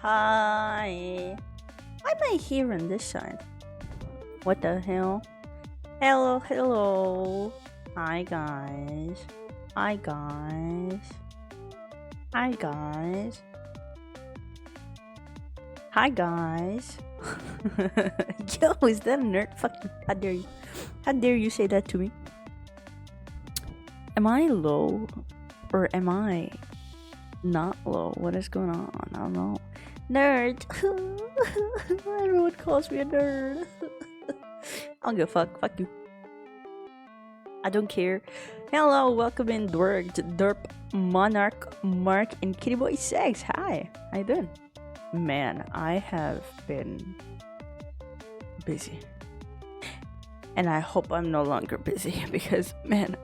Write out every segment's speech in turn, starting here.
Hi. Why am I here on this side? What the hell? Hello, hello. Hi, guys. Hi, guys. Hi, guys. Hi, guys. Yo, is that a nerd? Fucking, how dare you? How dare you say that to me? Am I low? Or am I not low? What is going on? I don't know. Nerd. Everyone calls me a nerd. I don't give a fuck. Fuck you. I don't care. Hello, welcome in Dwerg, Derp, Monarch, Mark, and Kitty Boy Sex. Hi, how you doing? Man, I have been busy. And I hope I'm no longer busy because, man,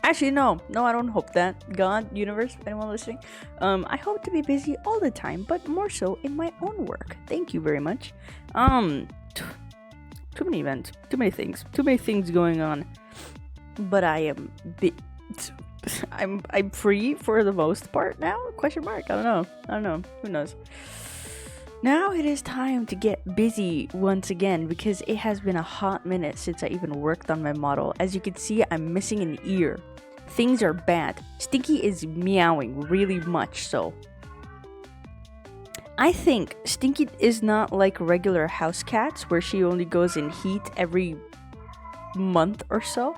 actually, no, I don't hope that. God, universe, anyone listening, I hope to be busy all the time, but more so in my own work. Thank you very much. Too many events, too many things going on. But I am, I'm free for the most part now. Question mark? I don't know. Who knows? Now it is time to get busy once again because it has been a hot minute since I even worked on my model. As you can see, I'm missing an ear. Things are bad. Stinky is meowing really much so. I think Stinky is not like regular house cats where she only goes in heat every month or so.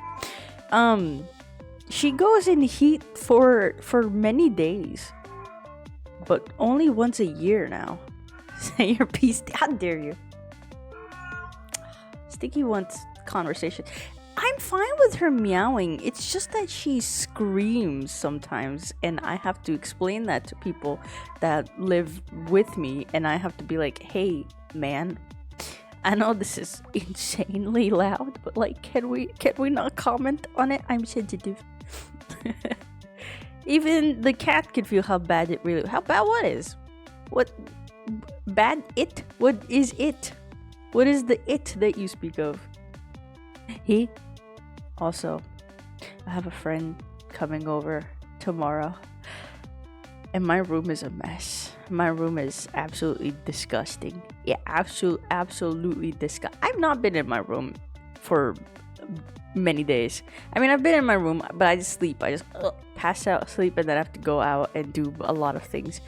She goes in heat for many days, but only once a year now. Say your piece. How dare you? Stinky wants conversation. I'm fine with her meowing. It's just that she screams sometimes, and I have to explain that to people that live with me, and I have to be like, "Hey, man, I know this is insanely loud, but like, can we not comment on it? I'm sensitive." Even the cat can feel how bad it really. How bad what is? What bad it? What is it? What is the it that you speak of? He. Also, I have a friend coming over tomorrow, and my room is a mess. My room is absolutely disgusting. Yeah, absolutely disgusting. I've not been in my room for many days. I mean, I've been in my room, but I just sleep. I just pass out, sleep, and then I have to go out and do a lot of things.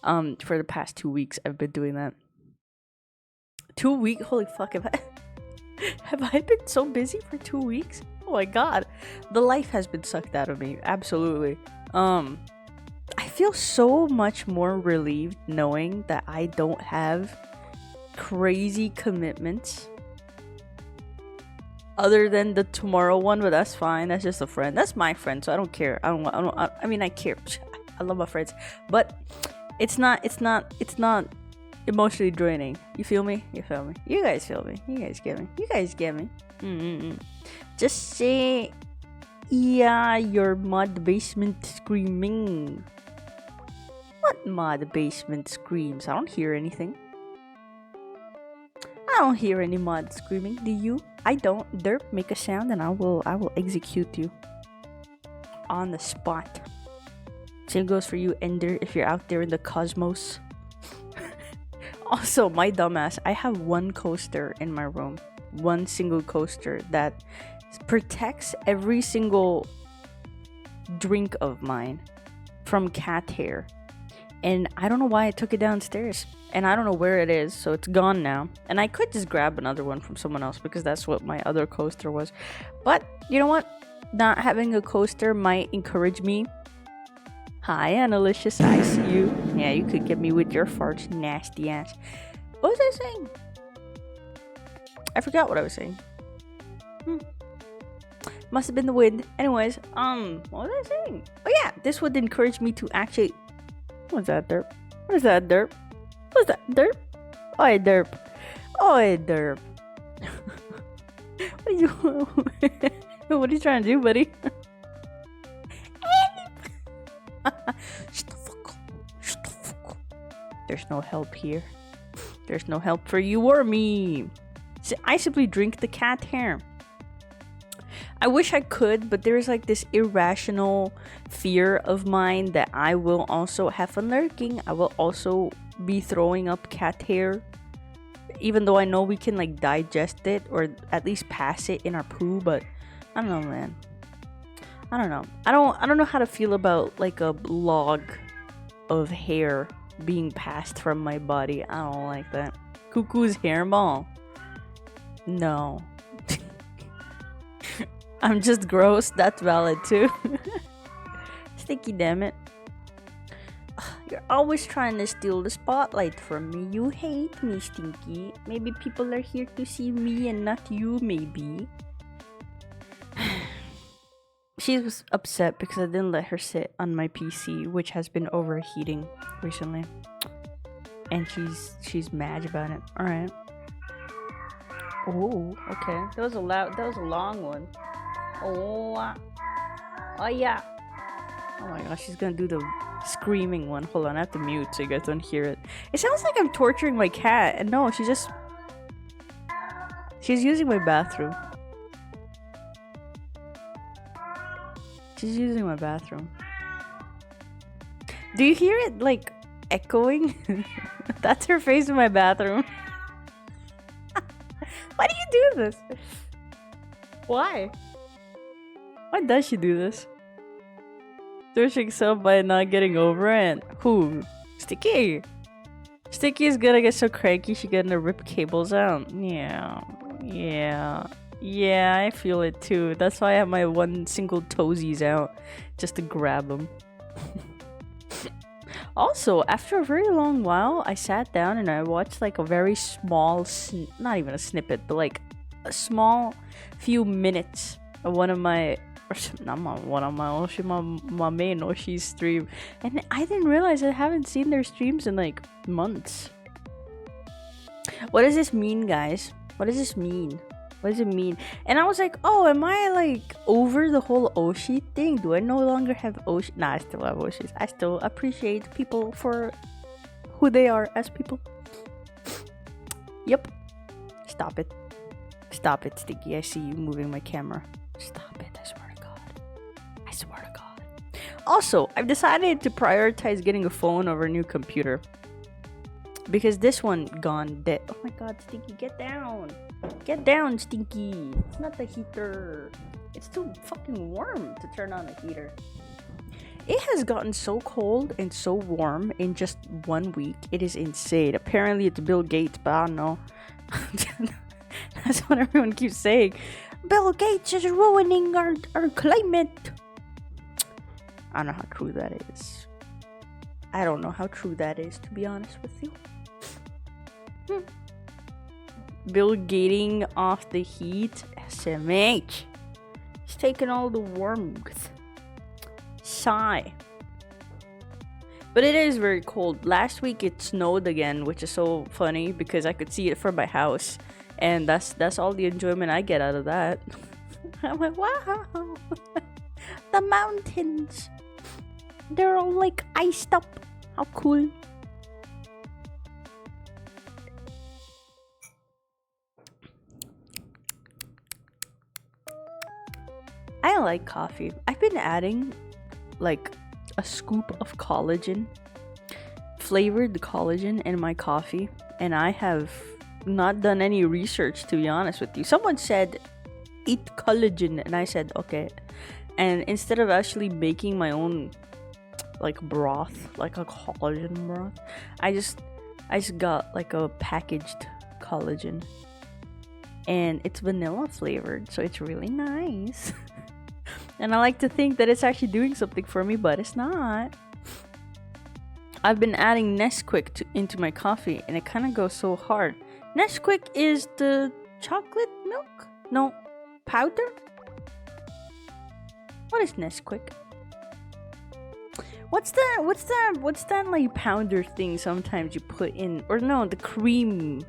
For the past 2 weeks, I've been doing that. 2 weeks? Holy fuck! Have I been so busy for 2 weeks? Oh my god, the life has been sucked out of me. Absolutely. I feel so much more relieved knowing that I don't have crazy commitments other than the tomorrow one, but that's fine. That's just a friend. That's my friend, so I don't care. I mean, I care. I love my friends, but it's not emotionally draining. You feel me? You guys feel me? You guys get me? Just say, yeah, your mod basement screaming. What mod basement screams? I don't hear anything. I don't hear any mod screaming. Do you? I don't. Derp, make a sound and I will execute you on the spot. Same goes for you, Ender, if you're out there in the cosmos. Also, my dumbass, I have one coaster in my room. One single coaster that protects every single drink of mine from cat hair. And I don't know why I took it downstairs. And I don't know where it is, so it's gone now. And I could just grab another one from someone else because that's what my other coaster was. But, you know what? Not having a coaster might encourage me. Hi, Annalicious, I see you. Yeah, you could get me with your farts, nasty ass. What was I saying? I forgot what I was saying. Must have been the wind. Anyways, what was I saying? Oh yeah, this would encourage me to actually. What's that, derp? What is that, derp? What's that, derp? Oi, derp. Oi, derp. What are you trying to do, buddy? Shut the fuck up. There's no help here. There's no help for you or me. I simply drink the cat hair. I wish I could, but there's like this irrational fear of mine that I will also have fun lurking. I will also be throwing up cat hair, even though I know we can like digest it or at least pass it in our poo. But I don't know, man. I don't know. I don't know how to feel about like a log of hair being passed from my body. I don't like that. Cuckoo's hairball. No. I'm just gross. That's valid too. Sticky, damn it. You're always trying to steal the spotlight from me. You hate me, Stinky. Maybe people are here to see me and not you, maybe. She was upset because I didn't let her sit on my PC, which has been overheating recently. And she's mad about it. Alright. Oh, okay. That was a long one. Oh yeah. Oh my gosh, she's gonna do the screaming one. Hold on, I have to mute so you guys don't hear it. It sounds like I'm torturing my cat, and no, she's using my bathroom. She's using my bathroom. Do you hear it like echoing? That's her face in my bathroom. Why do you do this? Why? Why does she do this? Searching self by not getting over it. Who? Sticky. Sticky is gonna get so cranky she gonna rip cables out. Yeah, I feel it too. That's why I have my one single toesies out, just to grab them. Also, after a very long while, I sat down and I watched like a very small, not even a snippet, but like a small few minutes of one of my main Oshi's stream, and I didn't realize I haven't seen their streams in like months. What does this mean, guys? What does this mean? What does it mean? And I was like, oh, am I like over the whole Oshi thing? Do I no longer have Oshi? Nah, I still have Oshis. I still appreciate people for who they are as people. Yep. Stop it. Stop it, Sticky. I see you moving my camera. Stop it. I swear to God. I swear to God. Also, I've decided to prioritize getting a phone over a new computer. Because this one gone dead. Oh my God, Stinky, get down. Get down, Stinky. It's not the heater. It's too fucking warm to turn on a heater. It has gotten so cold and so warm in just 1 week. It is insane. Apparently it's Bill Gates, but I don't know. That's what everyone keeps saying. Bill Gates is ruining our climate. I don't know how true that is. I don't know how true that is, to be honest with you. Bill Gating off the heat. SMH. He's taking all the warmth. Sigh. But it is very cold. Last week it snowed again, which is so funny because I could see it from my house. And that's all the enjoyment I get out of that. I'm like, wow. The mountains. They're all like iced up. How cool. I like coffee. I've been adding like a scoop of collagen, flavored collagen in my coffee, and I have not done any research, to be honest with you. Someone said eat collagen, and I said okay. And instead of actually making my own like broth, like a collagen broth, I just got like a packaged collagen, and it's vanilla flavored, so it's really nice. And I like to think that it's actually doing something for me, but it's not. I've been adding Nesquik into my coffee, and it kind of goes so hard. Nesquik is the chocolate milk? No, powder? What is Nesquik? What's that like powder thing sometimes you put in, or no, the cream.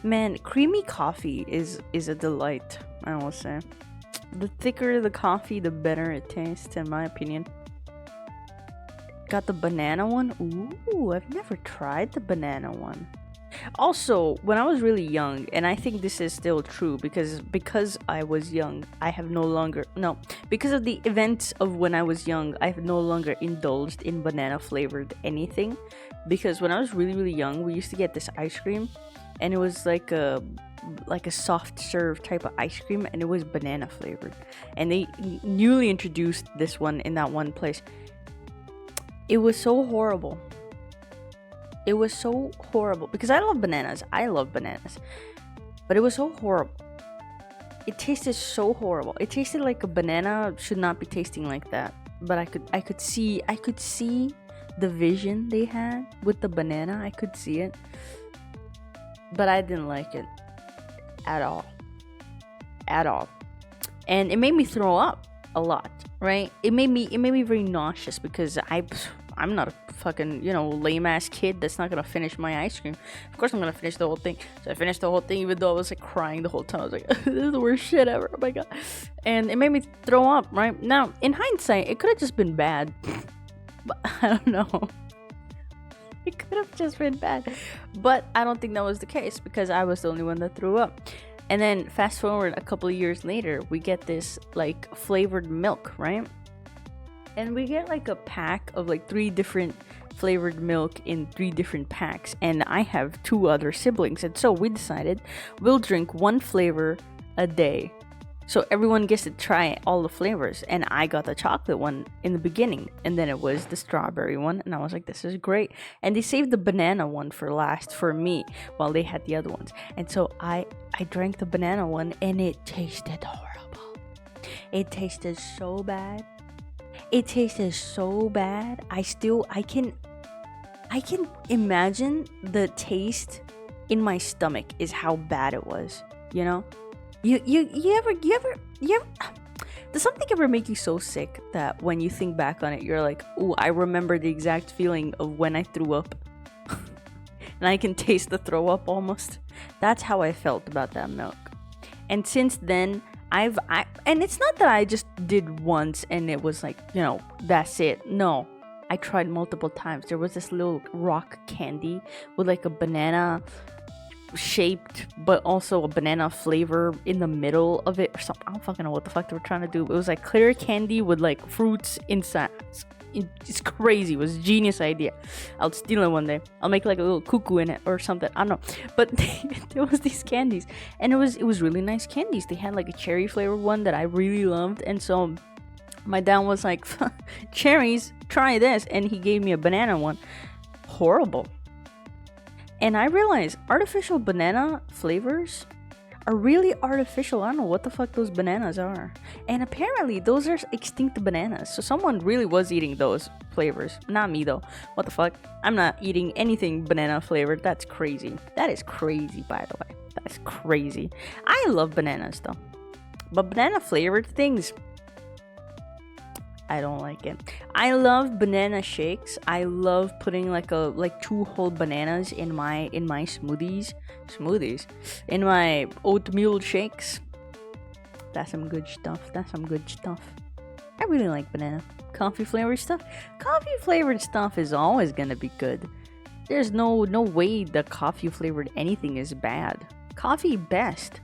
Man, creamy coffee is a delight, I will say. The thicker the coffee, the better it tastes, in my opinion. Got the banana one. Ooh, I've never tried the banana one. Also, when I was really young, and I think this is still true because I was young, I have no longer no because of the events of when I was young, I have no longer indulged in banana flavored anything. Because when I was really young, we used to get this ice cream, and it was like a soft serve type of ice cream, and it was banana flavored. And they newly introduced this one in that one place. It was so horrible. It was so horrible because I love bananas. But it was so horrible. It tasted so horrible. It tasted like a banana should not be tasting like that. But I could see the vision they had with the banana. I could see it. But I didn't like it at all. At all. And it made me throw up a lot, right? It made me very nauseous because I'm not a fucking, lame ass kid that's not gonna finish my ice cream. Of course I'm gonna finish the whole thing. So I finished the whole thing even though I was like crying the whole time. I was like, this is the worst shit ever. Oh my god. And it made me throw up, right? Now, in hindsight, it could have just been bad. But I don't know. It could have just been bad. But I don't think that was the case because I was the only one that threw up. And then fast forward a couple of years later, we get this like flavored milk, right? And we get like a pack of like 3 different flavored milk in 3 different packs. And I have 2 other siblings. And so we decided we'll drink 1 flavor a day. So everyone gets to try all the flavors. And I got the chocolate one in the beginning. And then it was the strawberry one. And I was like, this is great. And they saved the banana one for last for me while they had the other ones. And so I drank the banana one and it tasted horrible. It tasted so bad. It tasted so bad. I can imagine the taste in my stomach is how bad it was. You know, you ever does something ever make you so sick that when you think back on it, you're like, ooh, I remember the exact feeling of when I threw up, and I can taste the throw up almost. That's how I felt about that milk. And since then, and it's not that I just did once and it was like, that's it. No, I tried multiple times. There was this little rock candy with like a banana shaped, but also a banana flavor in the middle of it or something. I don't fucking know what the fuck they were trying to do. It was like clear candy with like fruits inside. It's crazy. It was a genius idea. I'll steal it one day. I'll make like a little cuckoo in it or something. I don't know. But there was these candies, and it was really nice candies. They had like a cherry flavored one that I really loved, and so my dad was like, cherries, try this, and he gave me a banana one. Horrible. And I realized artificial banana flavors are really artificial. I don't know what the fuck those bananas are. And apparently those are extinct bananas. So someone really was eating those flavors. Not me though. What the fuck? I'm not eating anything banana flavored. That's crazy. That is crazy, by the way. That is crazy. I love bananas though. But banana flavored things, I don't like it. I love banana shakes. I love putting like 2 whole bananas in my smoothies, in my oatmeal shakes. That's some good stuff. I really like banana. Coffee flavored stuff. Coffee flavored stuff is always gonna be good. There's no way that coffee flavored anything is bad. Coffee best.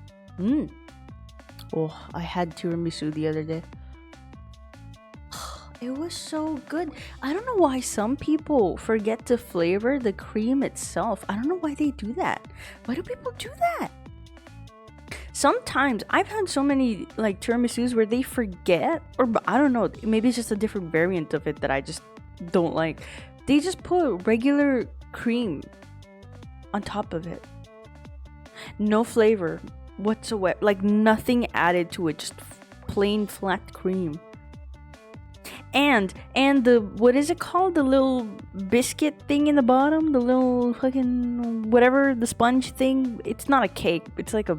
Oh, I had tiramisu the other day. It was so good. I don't know why some people forget to flavor the cream itself. I don't know why they do that. Why do people do that? Sometimes I've had so many like tiramisus where they forget, or I don't know, maybe it's just a different variant of it that I just don't like. They just put regular cream on top of it. No flavor whatsoever. Like nothing added to it, just plain flat cream. And the, what is it called? The little biscuit thing in the bottom? The little fucking whatever, the sponge thing? It's not a cake. It's like a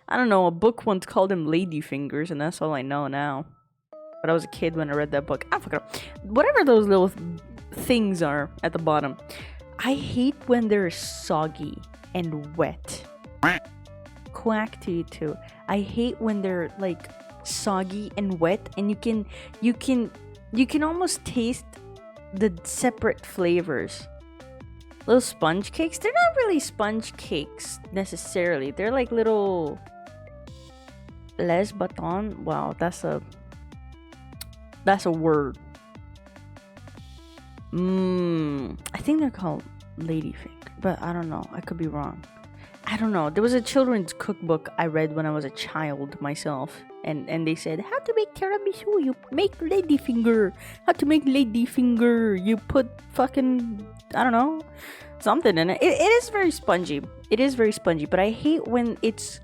I don't know, a book once called them lady fingers, and that's all I know now. But I was a kid when I read that book. I don't fucking know. Whatever those little things are at the bottom. I hate when they're soggy and wet. Quack to you too. I hate when they're like soggy and wet, and you can almost taste the separate flavors. Little sponge cakes. They're not really sponge cakes necessarily. They're like little les bâtons. Wow, that's a word. I think they're called ladyfinger, but I don't know. I could be wrong. I don't know. There was a children's cookbook I read when I was a child myself, and they said how to make tiramisu. You make ladyfinger. How to make ladyfinger? You put fucking, I don't know, something in it. It is very spongy. It is very spongy, but I hate when it's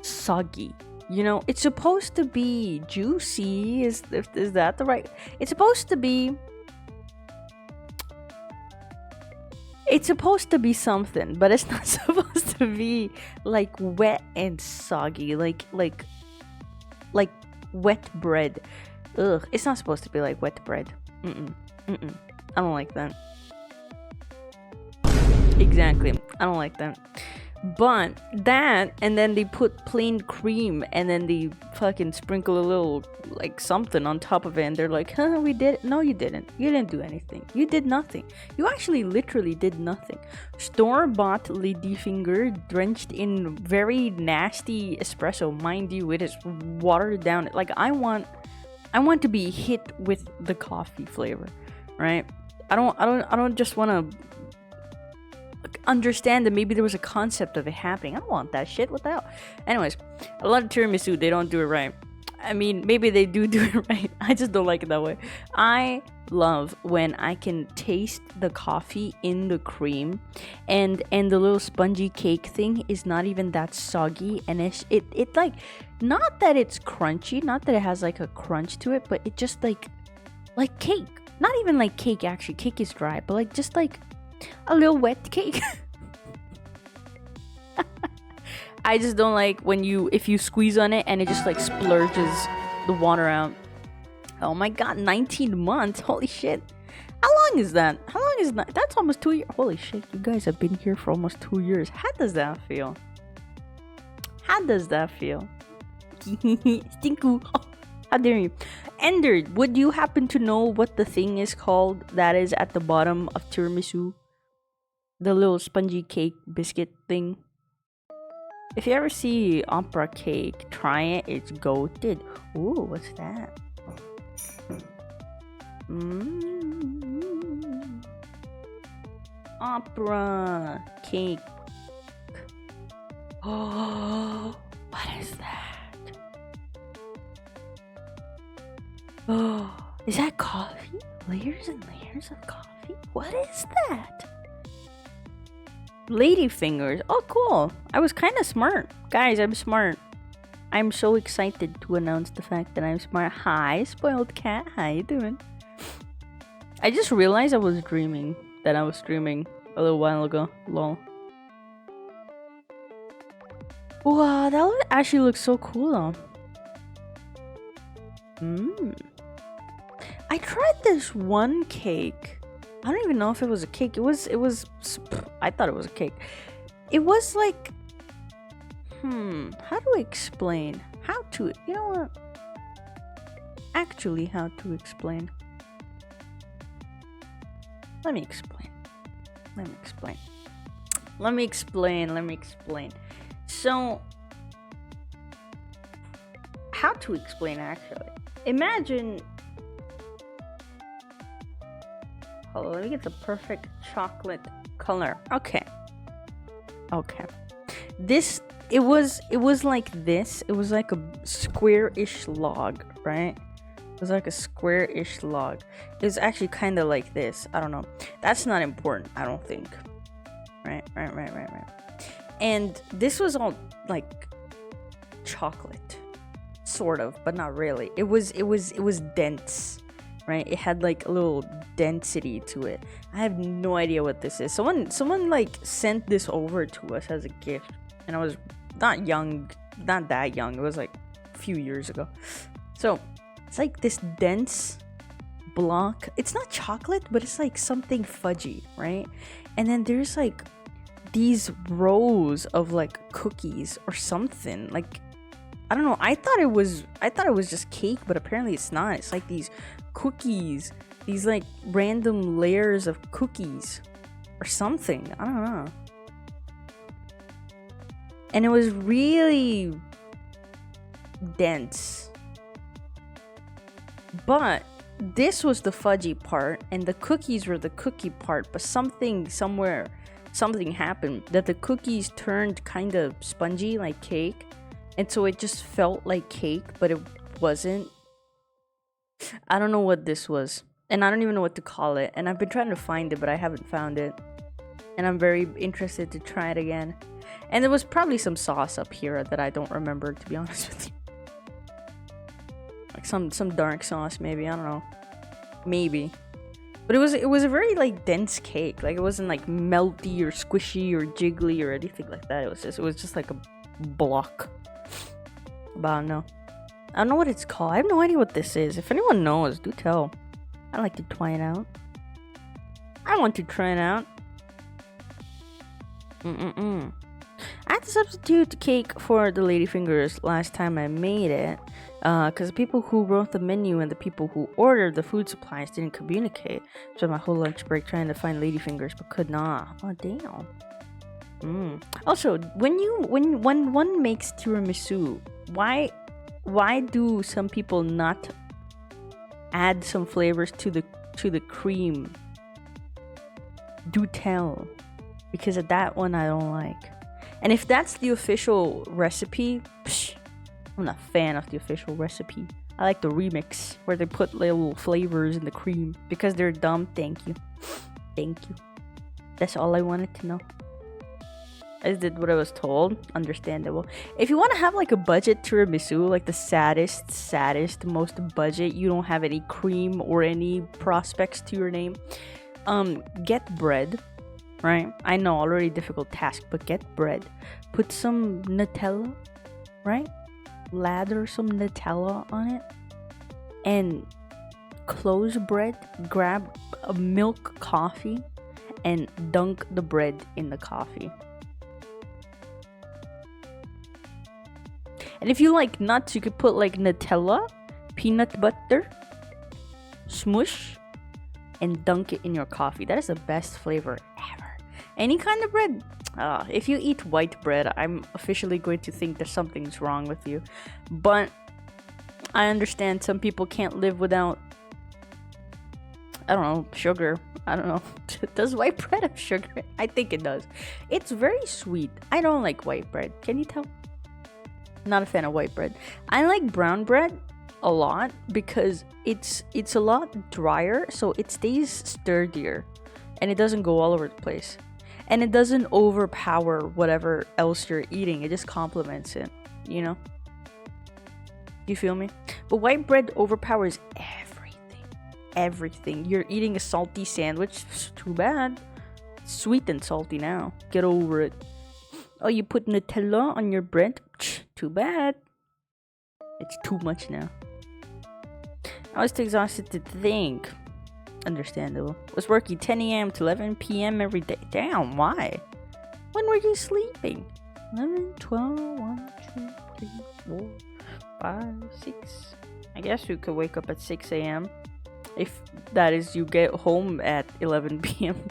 soggy. You know, it's supposed to be juicy. Is that the right? It's supposed to be. It's supposed to be something, but it's not supposed to be like wet and soggy, like wet bread. Ugh, it's not supposed to be like wet bread. I don't like that. Exactly, I don't like that. But that, and then they put plain cream, and then they fucking sprinkle a little like something on top of it, and they're like, huh, we did it. No, you didn't. You didn't do anything. You did nothing. You actually literally did nothing. Store-bought ladyfinger drenched in very nasty espresso. Mind you, it is watered down. Like I want to be hit with the coffee flavor, right? I don't just want to understand that maybe there was a concept of it happening. I don't want that shit. What the hell? Anyways, a lot of tiramisu, they don't do it right. I mean, maybe they do it right. I just don't like it that way. I love when I can taste the coffee in the cream, and the little spongy cake thing is not even that soggy, and it like, not that it's crunchy, not that it has like a crunch to it, but it just like cake. Not even like cake, actually. Cake is dry, but like just like a little wet cake. I just don't like when if you squeeze on it and it just like splurges the water out. Oh my god, 19 months. Holy shit. How long is that? How long is that? That's almost 2 years. Holy shit, you guys have been here for almost 2 years. How does that feel? How does that feel? Stinku. How dare you? Ender, would you happen to know what the thing is called that is at the bottom of tiramisu? The little spongy cake biscuit thing. If you ever see opera cake, try it. It's goated. Ooh, what's that? Opera cake. Oh, what is that? Oh, is that coffee? Layers and layers of coffee? What is that? Ladyfingers. Oh, cool. I was kind of smart. Guys, I'm smart. I'm so excited to announce the fact that I'm smart. Hi, spoiled cat. How you doing? I just realized I was dreaming. That I was streaming a little while ago. Lol. Wow, that actually looks so cool though. I tried this one cake. I don't even know if it was a cake. It was I thought it was a cake. It was like how do I explain? You know what? Actually, how to explain. Let me explain. So, how to explain actually? Imagine. Hold on, let me get the perfect chocolate color. Okay. It was like this. It was like a square-ish log, right? It was like a square-ish log. It was actually kind of like this. I don't know. That's not important, I don't think. Right. And this was all like chocolate, sort of, but not really. It was dense, right? It had like a little density to it. I have no idea what this is. Someone like sent this over to us as a gift, and I was not that young. It was like a few years ago. So it's like this dense block. It's not chocolate, but it's like something fudgy, right? And then there's like these rows of like cookies or something. Like, I don't know. I thought it was just cake, but apparently it's not. It's like these cookies, these like random layers of cookies. or something. I don't know. And it was really dense. But this was the fudgy part, and the cookies were the cookie part. But something happened that the cookies turned kind of spongy, like cake, and so it just felt like cake, but it wasn't. I don't know what this was, and I don't even know what to call it. And I've been trying to find it, but I haven't found it. And I'm very interested to try it again. And there was probably some sauce up here that I don't remember, to be honest with you. Like some dark sauce, maybe. I don't know. Maybe. But it was a very like dense cake. Like it wasn't like melty or squishy or jiggly or anything like that. It was just like a block. But I don't know. I don't know what it's called. I have no idea what this is. If anyone knows, do tell. I'd like to try it out. I want to try it out. I had to substitute cake for the ladyfingers last time I made it. Because the people who wrote the menu and the people who ordered the food supplies didn't communicate. So my whole lunch break trying to find ladyfingers, but could not. Oh damn. Also, when one makes tiramisu, why do some people not add some flavors to the cream? Do tell, because of that one I don't like. And if that's the official recipe, I'm not a fan of the official recipe. I like the remix where they put little flavors in the cream because they're dumb. Thank you. Thank you. That's all I wanted to know. I did what I was told. Understandable. If you want to have like a budget tiramisu, like the saddest, most budget, you don't have any cream or any prospects to your name, get bread, right? I know, already difficult task, but get bread. Put some Nutella, right? Lather some Nutella on it. And close bread, grab a milk coffee, and dunk the bread in the coffee. And if you like nuts, you could put like Nutella, peanut butter, smush, and dunk it in your coffee. That is the best flavor ever. Any kind of bread. If you eat white bread, I'm officially going to think that something's wrong with you. But I understand some people can't live without, I don't know, sugar. I don't know. Does white bread have sugar? I think it does. It's very sweet. I don't like white bread. Can you tell? Not a fan of white bread. I like brown bread a lot because it's a lot drier, so it stays sturdier and it doesn't go all over the place. And it doesn't overpower whatever else you're eating. It just complements it, you know? You feel me? But white bread overpowers everything. You're eating a salty sandwich. Too bad. Sweet and salty now. Get over it. Oh, you put Nutella on your bread? Too bad. It's too much now. I was too exhausted to think. Understandable. Was working 10 a.m. to 11 p.m. every day. Damn, why? When were you sleeping? 11, 12, 1, 2, 3, 4, 5, 6. I guess you could wake up at 6 a.m. If that is, you get home at 11 p.m.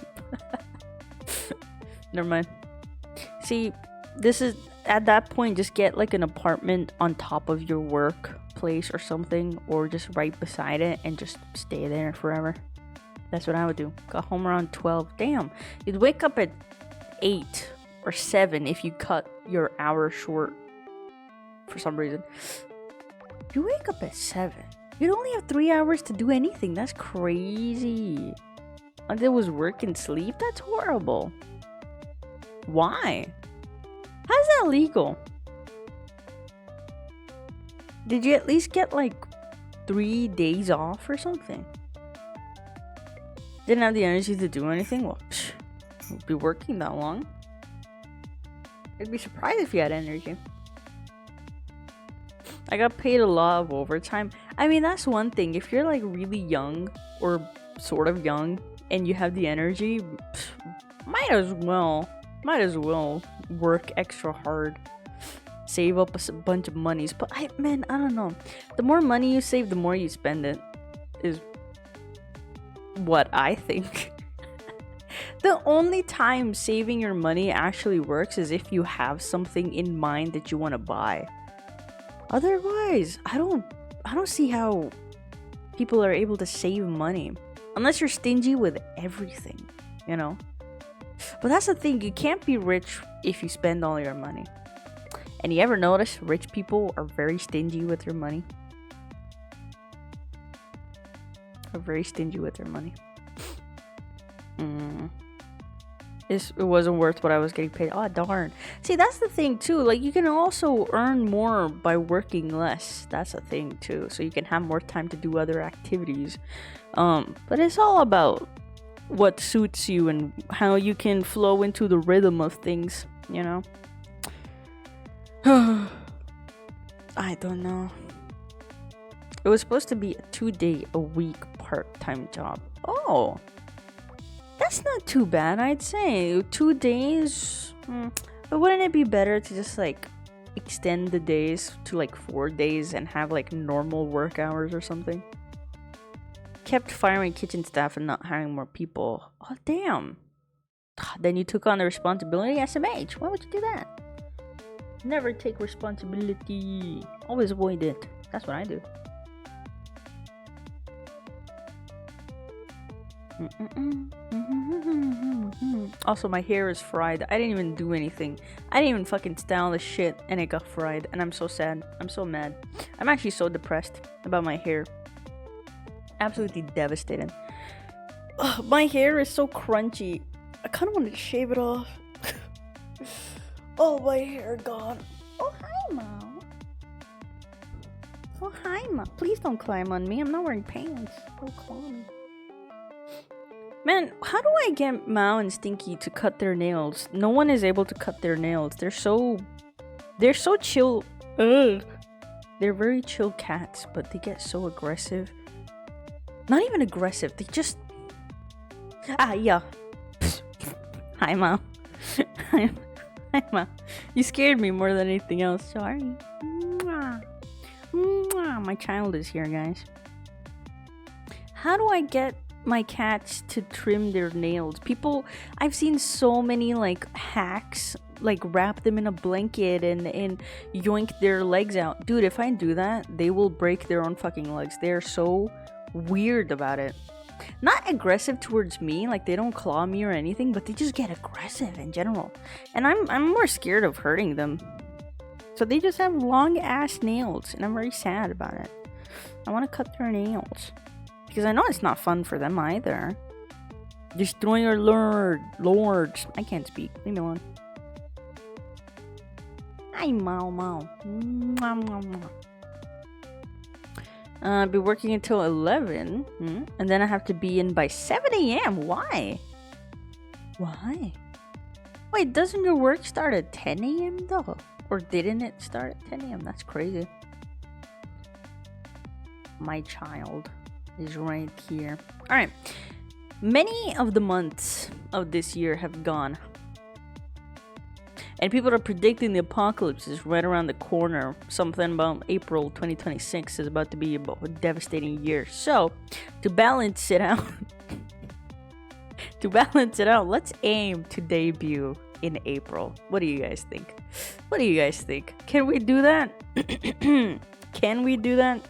Never mind. See, this is, at that point, just get like an apartment on top of your workplace or something, or just right beside it and just stay there forever. That's what I would do. Got home around 12. Damn, you'd wake up at 8 or 7 if you cut your hour short for some reason. You wake up at 7. You'd only have 3 hours to do anything. That's crazy. And there was work and sleep? That's horrible. Why? How's that legal? Did you at least get like 3 days off or something? Didn't have the energy to do anything? Well, won't be working that long. I'd be surprised if you had energy. I got paid a lot of overtime. I mean, that's one thing. If you're like really young or sort of young and you have the energy, might as well work extra hard. Save up a bunch of monies. But I don't know. The more money you save, the more you spend it. Is what I think. The only time saving your money actually works is if you have something in mind that you want to buy. Otherwise, I don't see how people are able to save money unless you're stingy with everything, you know? But that's the thing, you can't be rich if you spend all your money. And you ever notice rich people are very stingy with their money? Are very stingy with their money. It wasn't worth what I was getting paid. Oh, darn. See, that's the thing, too. Like, you can also earn more by working less. That's the thing, too. So you can have more time to do other activities. But it's all about what suits you and how you can flow into the rhythm of things, you know? I don't know. It was supposed to be a 2-day-a-week part-time job. Oh! That's not too bad, I'd say. 2 days? But wouldn't it be better to just, like, extend the days to, like, 4 days and have, like, normal work hours or something? Kept firing kitchen staff and not hiring more people. Oh, damn. Then you took on the responsibility? SMH, why would you do that? Never take responsibility. Always avoid it. That's what I do. Also, my hair is fried. I didn't even do anything. I didn't even fucking style the shit and it got fried. And I'm so sad. I'm so mad. I'm actually so depressed about my hair. Absolutely devastated. Ugh, my hair is so crunchy. I kind of want to shave it off. Oh, my hair gone. Oh, hi, Mom. Oh, hi, Mom. Please don't climb on me. I'm not wearing pants. Don't claw me. Man, how do I get Mao and Stinky to cut their nails? No one is able to cut their nails. They're so chill. Ugh. They're very chill cats, but they get so aggressive. Not even aggressive. They just... yeah. Hi, Mao. Hi, Mao. You scared me more than anything else. Sorry. Mwah. Mwah. My child is here, guys. How do I get my cats to trim their nails? I've seen so many like hacks, like wrap them in a blanket and yoink their legs out. Dude, if I do that, they will break their own fucking legs. They're so weird about it. Not aggressive towards me, like they don't claw me or anything, but they just get aggressive in general. And I'm more scared of hurting them. So they just have long ass nails and I'm very sad about it. I want to cut their nails. Because I know it's not fun for them either. Destroy your lords. I can't speak. Leave me alone. Hi, Mao Mao. Be working until 11. And then I have to be in by 7 a.m. Why? Why? Wait, doesn't your work start at 10 a.m. though? Or didn't it start at 10 a.m.? That's crazy. My child is right here. Alright. Many of the months of this year have gone. And people are predicting the apocalypse is right around the corner. Something about April 2026 is about to be a devastating year. So, to balance it out, let's aim to debut in April. What do you guys think? What do you guys think? Can we do that? Can we do that?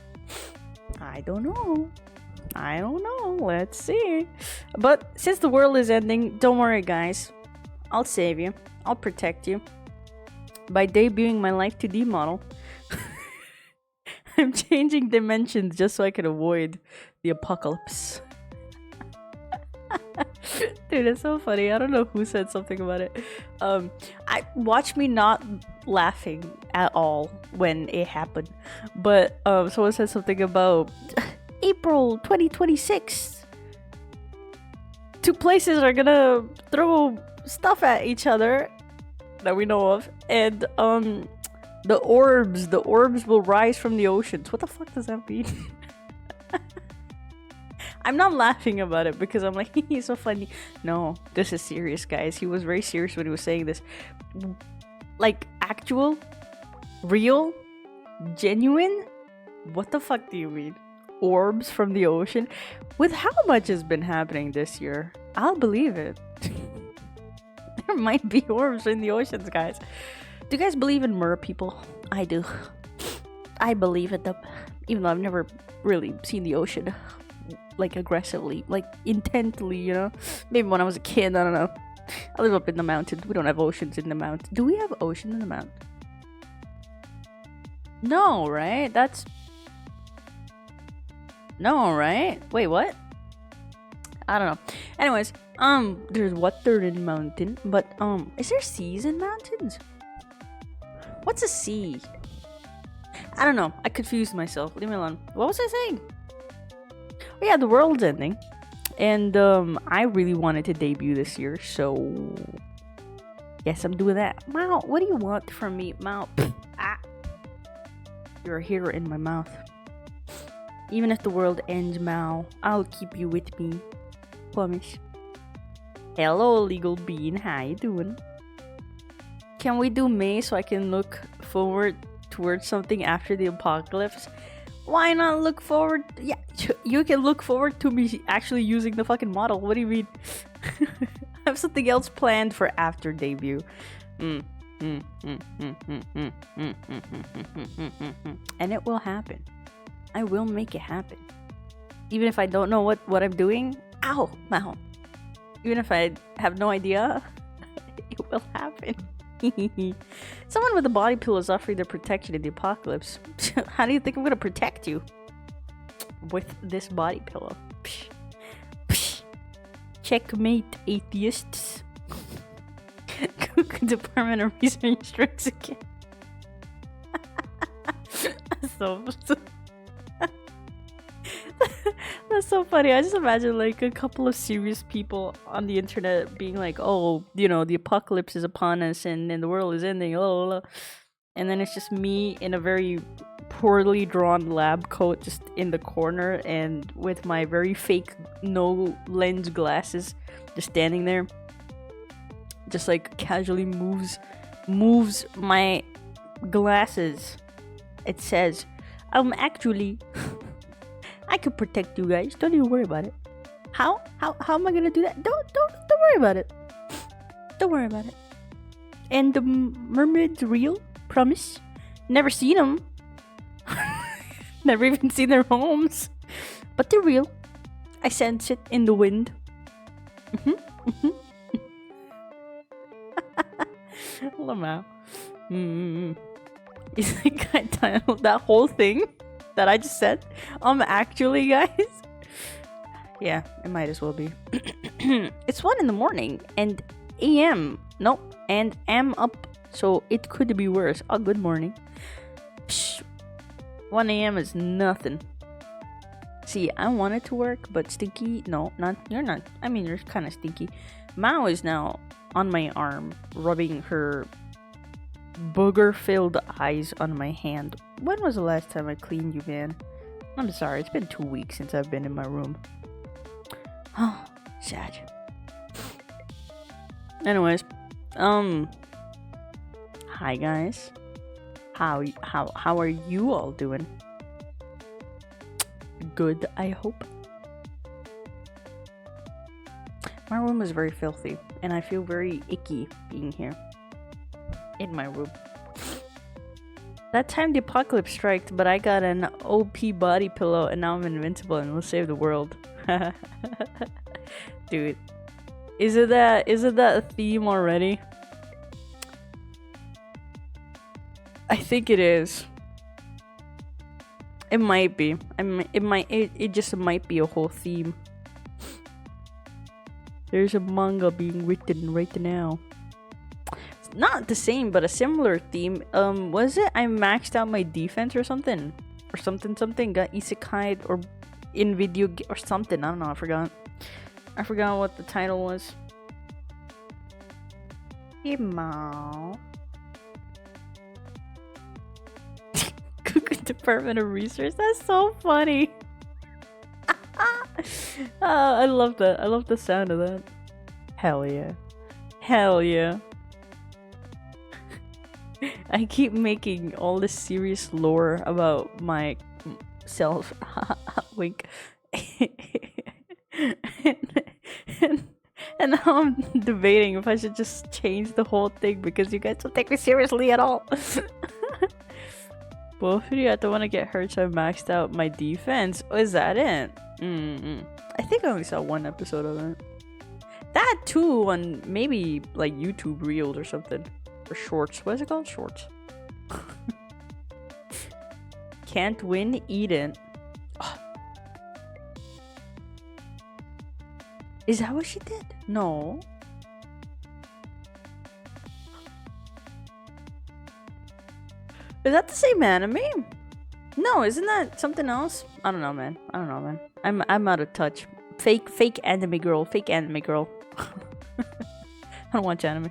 I don't know. Let's see. But since the world is ending, don't worry, guys. I'll save you. I'll protect you. By debuting my Life 2D model. I'm changing dimensions just so I can avoid the apocalypse. Dude, it's so funny. I don't know who said something about it. Watch me not laughing at all when it happened. But someone said something about April 2026. 2 places are gonna throw stuff at each other that we know of, and the orbs will rise from the oceans. What the fuck does that mean? I'm not laughing about it because I'm like, he's so funny. No, this is serious, guys. He was very serious when he was saying this. Like, actual, real, genuine? What the fuck do you mean? Orbs from the ocean? With how much has been happening this year? I'll believe it. There might be orbs in the oceans, guys. Do you guys believe in mer people? I do. I believe in them, even though I've never really seen the ocean, like aggressively, like intently. You know, maybe when I was a kid. I don't know. I live up in the mountains. We don't have oceans in the mountains. Do we have ocean in the mountains? No, right? No, right? Wait, what? I don't know. Anyways, there's water in mountain, but is there seas in mountains? What's a sea? I don't know. I confused myself. Leave me alone. What was I saying? Oh yeah, the world's ending. And I really wanted to debut this year, so yes, I'm doing that. Mao, what do you want from me, Mao? Ah, you're a hero in my mouth. Even if the world ends, Mao, I'll keep you with me. Promise. Hello, legal bean. How you doing? Can we do May so I can look forward towards something after the apocalypse? Why not look forward? Yeah, you can look forward to me actually using the fucking model. What do you mean? I have something else planned for after debut. And it will happen. I will make it happen. Even if I don't know what I'm doing. Ow! Wow. Even if I have no idea, it will happen. Someone with a body pillow is offering their protection in the apocalypse. How do you think I'm gonna protect you? With this body pillow. Psh. Psh. Checkmate, atheists. Department of Research strikes again. That's so funny. I just imagine like a couple of serious people on the internet being like, oh, you know, the apocalypse is upon us and the world is ending, and then it's just me in a very poorly drawn lab coat just in the corner and with my very fake no lens glasses just standing there, just like casually moves my glasses. It says, actually I could protect you guys. Don't even worry about it. How am I gonna do that? Don't worry about it. Don't worry about it. And the mermaids real? Promise? Never seen them. Never even seen their homes. But they're real. I sense it in the wind. Lamau. You think I titled that whole thing that I just said? Actually, guys? Yeah, it might as well be. It's 1 in the morning and AM. Nope, and am up, so it could be worse. Oh, good morning. Psh, 1 AM is nothing. See, I wanted to work, but Stinky, no, not you're not. I mean, you're kind of stinky. Mao is now on my arm, rubbing her booger-filled eyes on my hand. When was the last time I cleaned you, man? I'm sorry, it's been 2 weeks since I've been in my room. Oh, sad. Anyways, hi guys. How are you all doing? Good, I hope. My room is very filthy, and I feel very icky being here in my room. That time the apocalypse struck, but I got an OP body pillow, and now I'm invincible and will save the world. Dude, isn't that a theme already? I think it is. It might be. It just might be a whole theme. There's a manga being written right now. It's not the same, but a similar theme. Was it I maxed out my defense or something? Or something got isekai or in video or something. I don't know, I forgot what the title was. Emo. Department of Research. That's so funny. I love that. I love the sound of that. Hell yeah. Hell yeah. I keep making all this serious lore about my self. Wink. and And now I'm debating if I should just change the whole thing because you guys don't take me seriously at all. Both of you, I don't want to get hurt, so I maxed out my defense. Oh, is that it? I think I only saw one episode of it. That too on maybe like YouTube Reels or something. Or Shorts. What is it called? Shorts. Can't win, eat it. Oh. Is that what she did? No. Is that the same anime? No, isn't that something else? I don't know, man. I'm out of touch. Fake anime girl. Fake anime girl. I don't watch anime.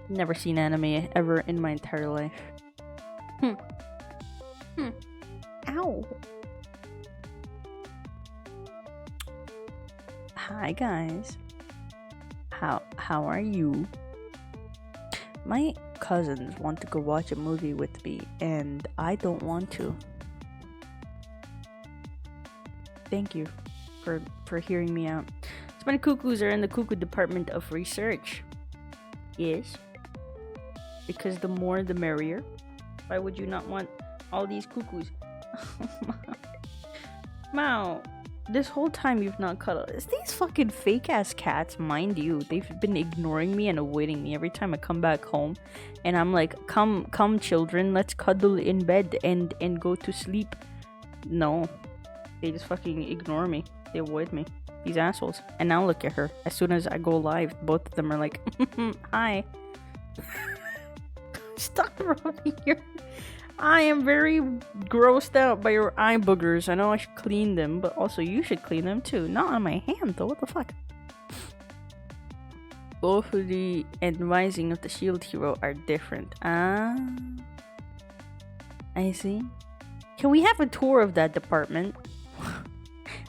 Never seen anime ever in my entire life. Ow. Hi guys. How are you? My cousins want to go watch a movie with me and I don't want to. Thank you for hearing me out. So many cuckoos are in the cuckoo department of research. Yes. Because the more the merrier. Why would you not want all these cuckoos? Mao, this whole time you've not cuddled. It's these fucking fake ass cats, mind you. They've been ignoring me and avoiding me every time I come back home. And I'm like, come children, let's cuddle in bed and go to sleep. No. They just fucking ignore me. They avoid me. These assholes. And now look at her. As soon as I go live, both of them are like, hi. Stop rubbing your... I am very grossed out by your eye boogers. I know I should clean them, but also you should clean them too. Not on my hand though, what the fuck? Both of the advising of the shield hero are different. I see. Can we have a tour of that department?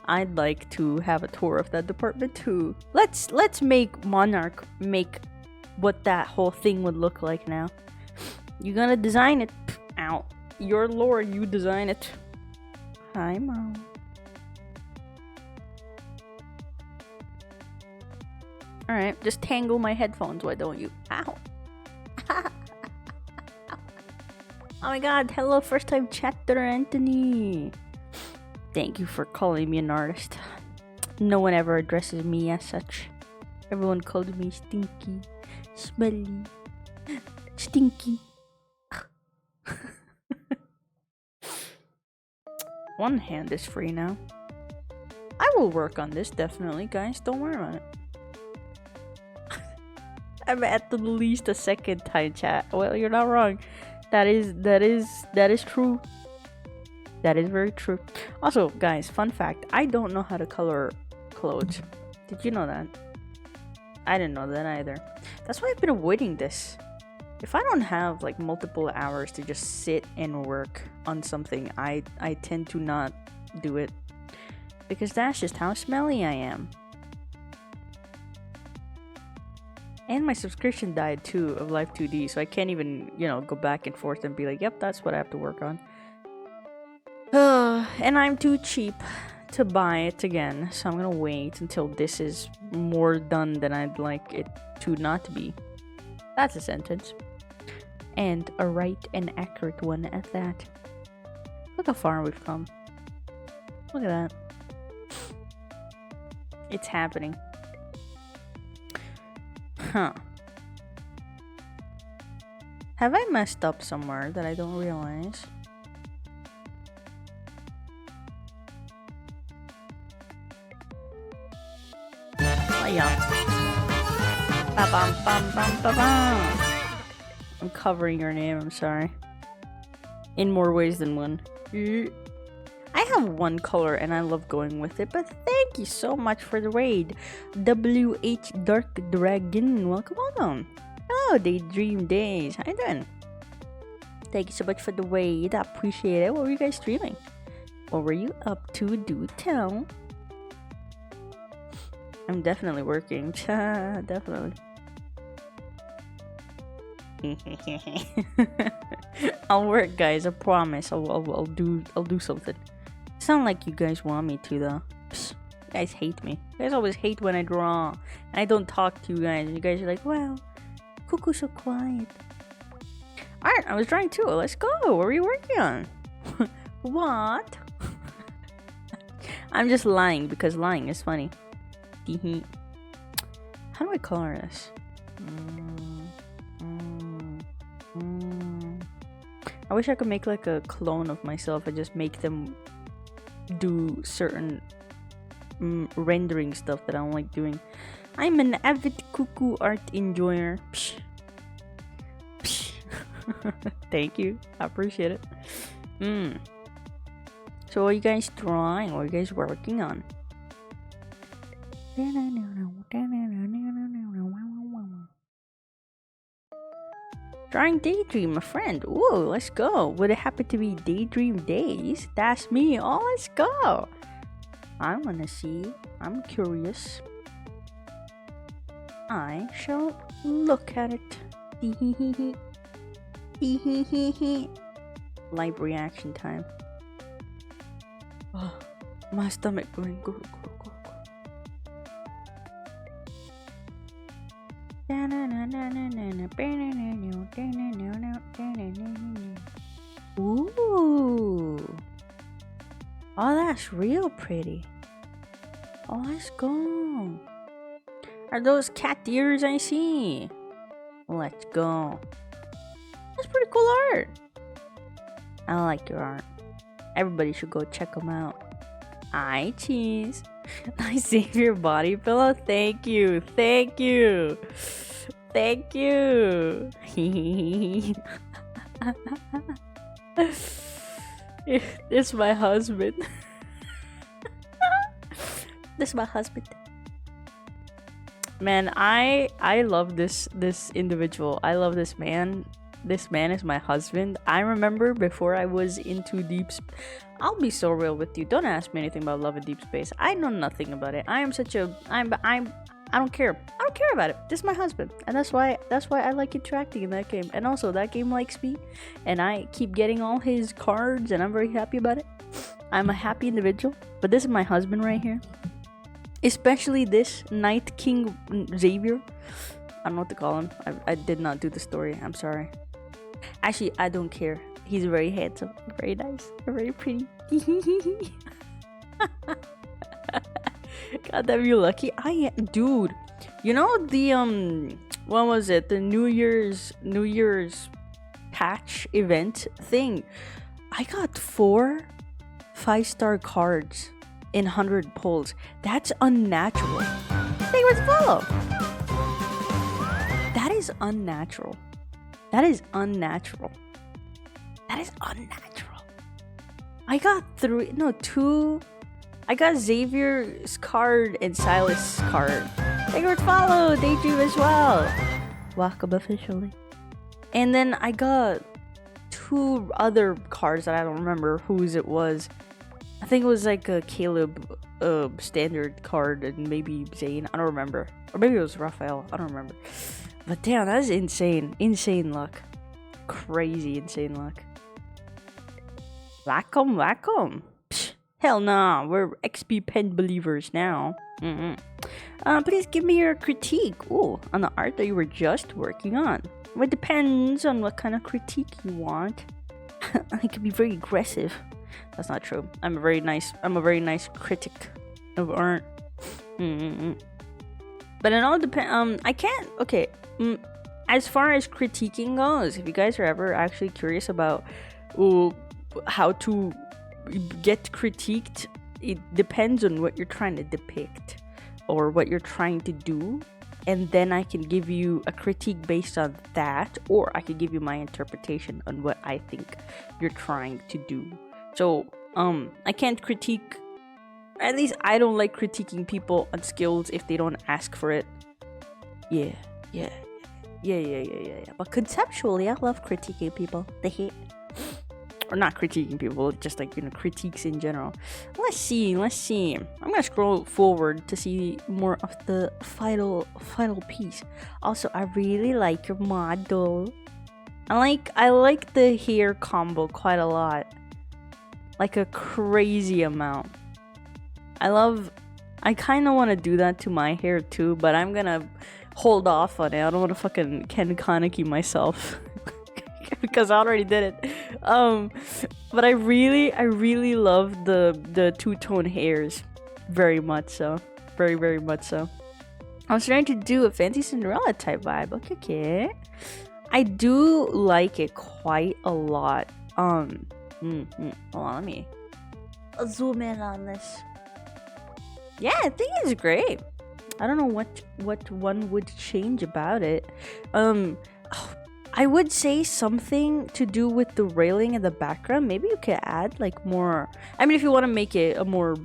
I'd like to have a tour of that department too. Let's make Monarch make what that whole thing would look like now. You gonna design it? Ow. Your lore, you design it. Hi, Mom. Alright, just tangle my headphones, why don't you? Ow. Oh my god, hello, first time chatter, Anthony. Thank you for calling me an artist. No one ever addresses me as such. Everyone calls me stinky, smelly, stinky. One hand is free now. I will work on this definitely, guys. Don't worry about it. I'm at the least a second time chat. Well, you're not wrong. That is true. That is very true. Also, guys, fun fact: I don't know how to color clothes. Did you know that? I didn't know that either. That's why I've been avoiding this. If I don't have like multiple hours to just sit and work on something, I tend to not do it because that's just how smelly I am. And my subscription died too of Life 2D, so I can't even, go back and forth and be like, yep, that's what I have to work on. And I'm too cheap to buy it again, so I'm gonna wait until this is more done than I'd like it to not be. That's a sentence. And a right and accurate one at that. Look how far we've come. Look at that. It's happening. Huh. Have I messed up somewhere that I don't realize? Oh yeah. Ba-bum-bum-bum-ba-bum. I'm covering your name, I'm sorry. In more ways than one. I have one color and I love going with it, but thank you so much for the raid. WH Dark Dragon, welcome. Hello, Daydream Days. How you doing? Thank you so much for the raid. I appreciate it. What were you guys streaming? What were you up to? Do tell. I'm definitely working. Definitely. I'll work, guys. I promise. I'll do something. Sound like you guys want me to, though. Psst. guys hate me. You guys always hate when I draw. And I don't talk to you guys. And you guys are like, wow, Cuckoo's so quiet. Alright, I was drawing too. Let's go. What are you working on? What? I'm just lying because lying is funny. How do I color this? I wish I could make like a clone of myself and just make them do certain rendering stuff that I don't like doing. I'm an avid cuckoo art enjoyer. Psh. Psh. Thank you. I appreciate it. So what are you guys drawing? What are you guys working on? Drawing Daydream, a friend. Ooh, let's go. Would it happen to be Daydream Days? That's me. Oh, let's go. I wanna see. I'm curious. I shall look at it. Live reaction time. Oh, my stomach going go. Ooh. Oh, that's real pretty. Oh, let's go. Are those cat ears I see? Let's go. That's pretty cool art. I like your art. Everybody should go check them out. Hi, cheese. I save your body pillow. Thank you. Thank you. Thank you. It's my husband. This is my husband. Man, I love this individual. I love this man. This man is my husband. I remember before I was into I'll be so real with you. Don't ask me anything about Love and Deep Space. I know nothing about it. I don't care. I don't care about it. This is my husband, and that's why I like interacting in that game. And also, that game likes me, and I keep getting all his cards, and I'm very happy about it. I'm a happy individual. But this is my husband right here. Especially this Night King Xavier. I don't know what to call him. I did not do the story. I'm sorry. Actually, I don't care. He's very handsome, very nice, very pretty. God damn, you lucky. I am, dude. You know the what was it? The New Year's patch event thing. I got 4 5-star cards in 100 pulls. That's unnatural. They was follow. That is unnatural. That is unnatural. That is unnatural. I got 2. I got Xavier's card and Silas' card. They were followed. Daydream as well. Welcome officially. And then I got 2 other cards that I don't remember whose it was. I think it was like a Caleb standard card and maybe Zane. I don't remember. Or maybe it was Raphael. I don't remember. But damn, that is insane. Insane luck. Crazy insane luck. Welcome. Psh, hell nah. We're XP pen believers now. Please give me your critique. Ooh, on the art that you were just working on. Well, it depends on what kind of critique you want. I can be very aggressive. That's not true. I'm a very nice critic of art. But it all depends. I can't. Okay. As far as critiquing goes, if you guys are ever actually curious about how to get critiqued, it depends on what you're trying to depict or what you're trying to do, and then I can give you a critique based on that, or I could give you my interpretation on what I think you're trying to do. So I can't critique. At least I don't like critiquing people on skills if they don't ask for it. Yeah. But conceptually, I love critiquing people. They hate, or not critiquing people, just like, critiques in general. Let's see. I'm gonna scroll forward to see more of the final piece. Also, I really like your model. I like the hair combo quite a lot, like a crazy amount. I love I kind of want to do that to my hair too, but I'm gonna hold off on it. I don't want to fucking Ken Kaneki myself because I already did it. But I really love the two-tone hairs, very much so, very much so. I was trying to do a fancy Cinderella type vibe. Okay. I do like it quite a lot. Hold on, let me zoom in on this. Yeah, I think it's great. I don't know what one would change about it. I would say something to do with the railing in the background. Maybe you could add like more. I mean, if you want to make it a more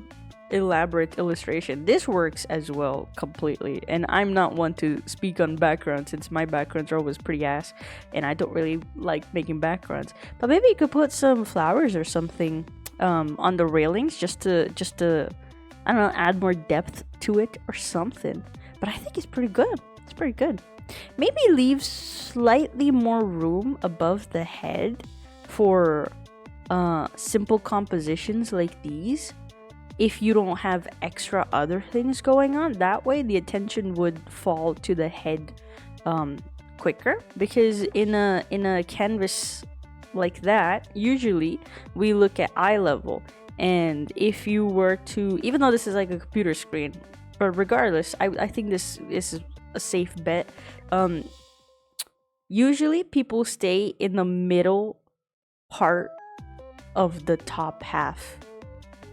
elaborate illustration, this works as well completely. And I'm not one to speak on backgrounds since my backgrounds are always pretty ass, and I don't really like making backgrounds. But maybe you could put some flowers or something on the railings just to I don't know, add more depth to it or something. But I think it's pretty good. It's pretty good. Maybe leave slightly more room above the head for simple compositions like these. If you don't have extra other things going on, that way the attention would fall to the head quicker. Because in a canvas like that, usually we look at eye level. And if you were to, even though this is like a computer screen, but regardless, I think this is a safe bet. Usually people stay in the middle part of the top half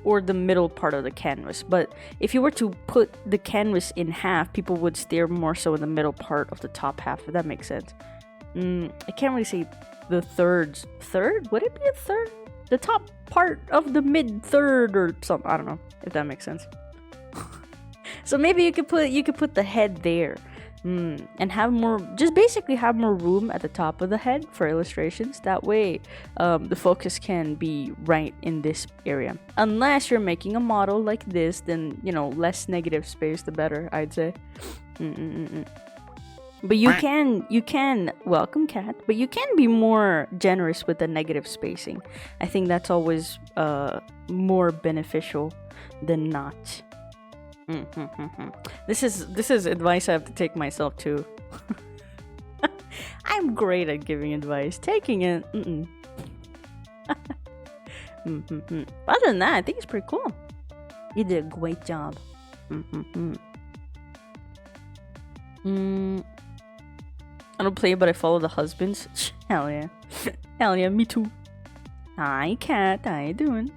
or the middle part of the canvas. But if you were to put the canvas in half, people would stare more so in the middle part of the top half, if that makes sense. I can't really say the third? Would it be a third? The top part of the mid third or something. I don't know if that makes sense. So maybe you could put the head there. And have more, just basically have more room at the top of the head for illustrations. That way the focus can be right in this area. Unless you're making a model like this, then, you know, less negative space the better, I'd say. But you can welcome cat, but you can be more generous with the negative spacing. I think that's always more beneficial than not. This is advice I have to take myself too. I'm great at giving advice. Taking it, Other than that, I think it's pretty cool. You did a great job. I don't play, but I follow the husbands. Hell yeah. Hell yeah, me too. Hi, cat. How you doing?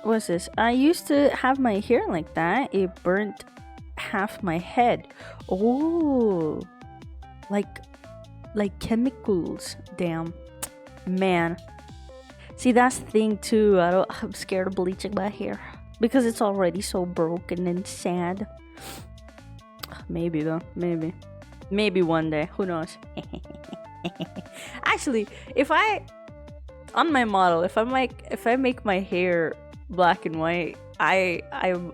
What's this? I used to have my hair like that. It burnt half my head. Oh, like chemicals. Damn, man. See, that's the thing too. I'm scared of bleaching my hair because it's already so broken and sad. Maybe though. Maybe one day. Who knows? Actually, if I make my hair black and white, I am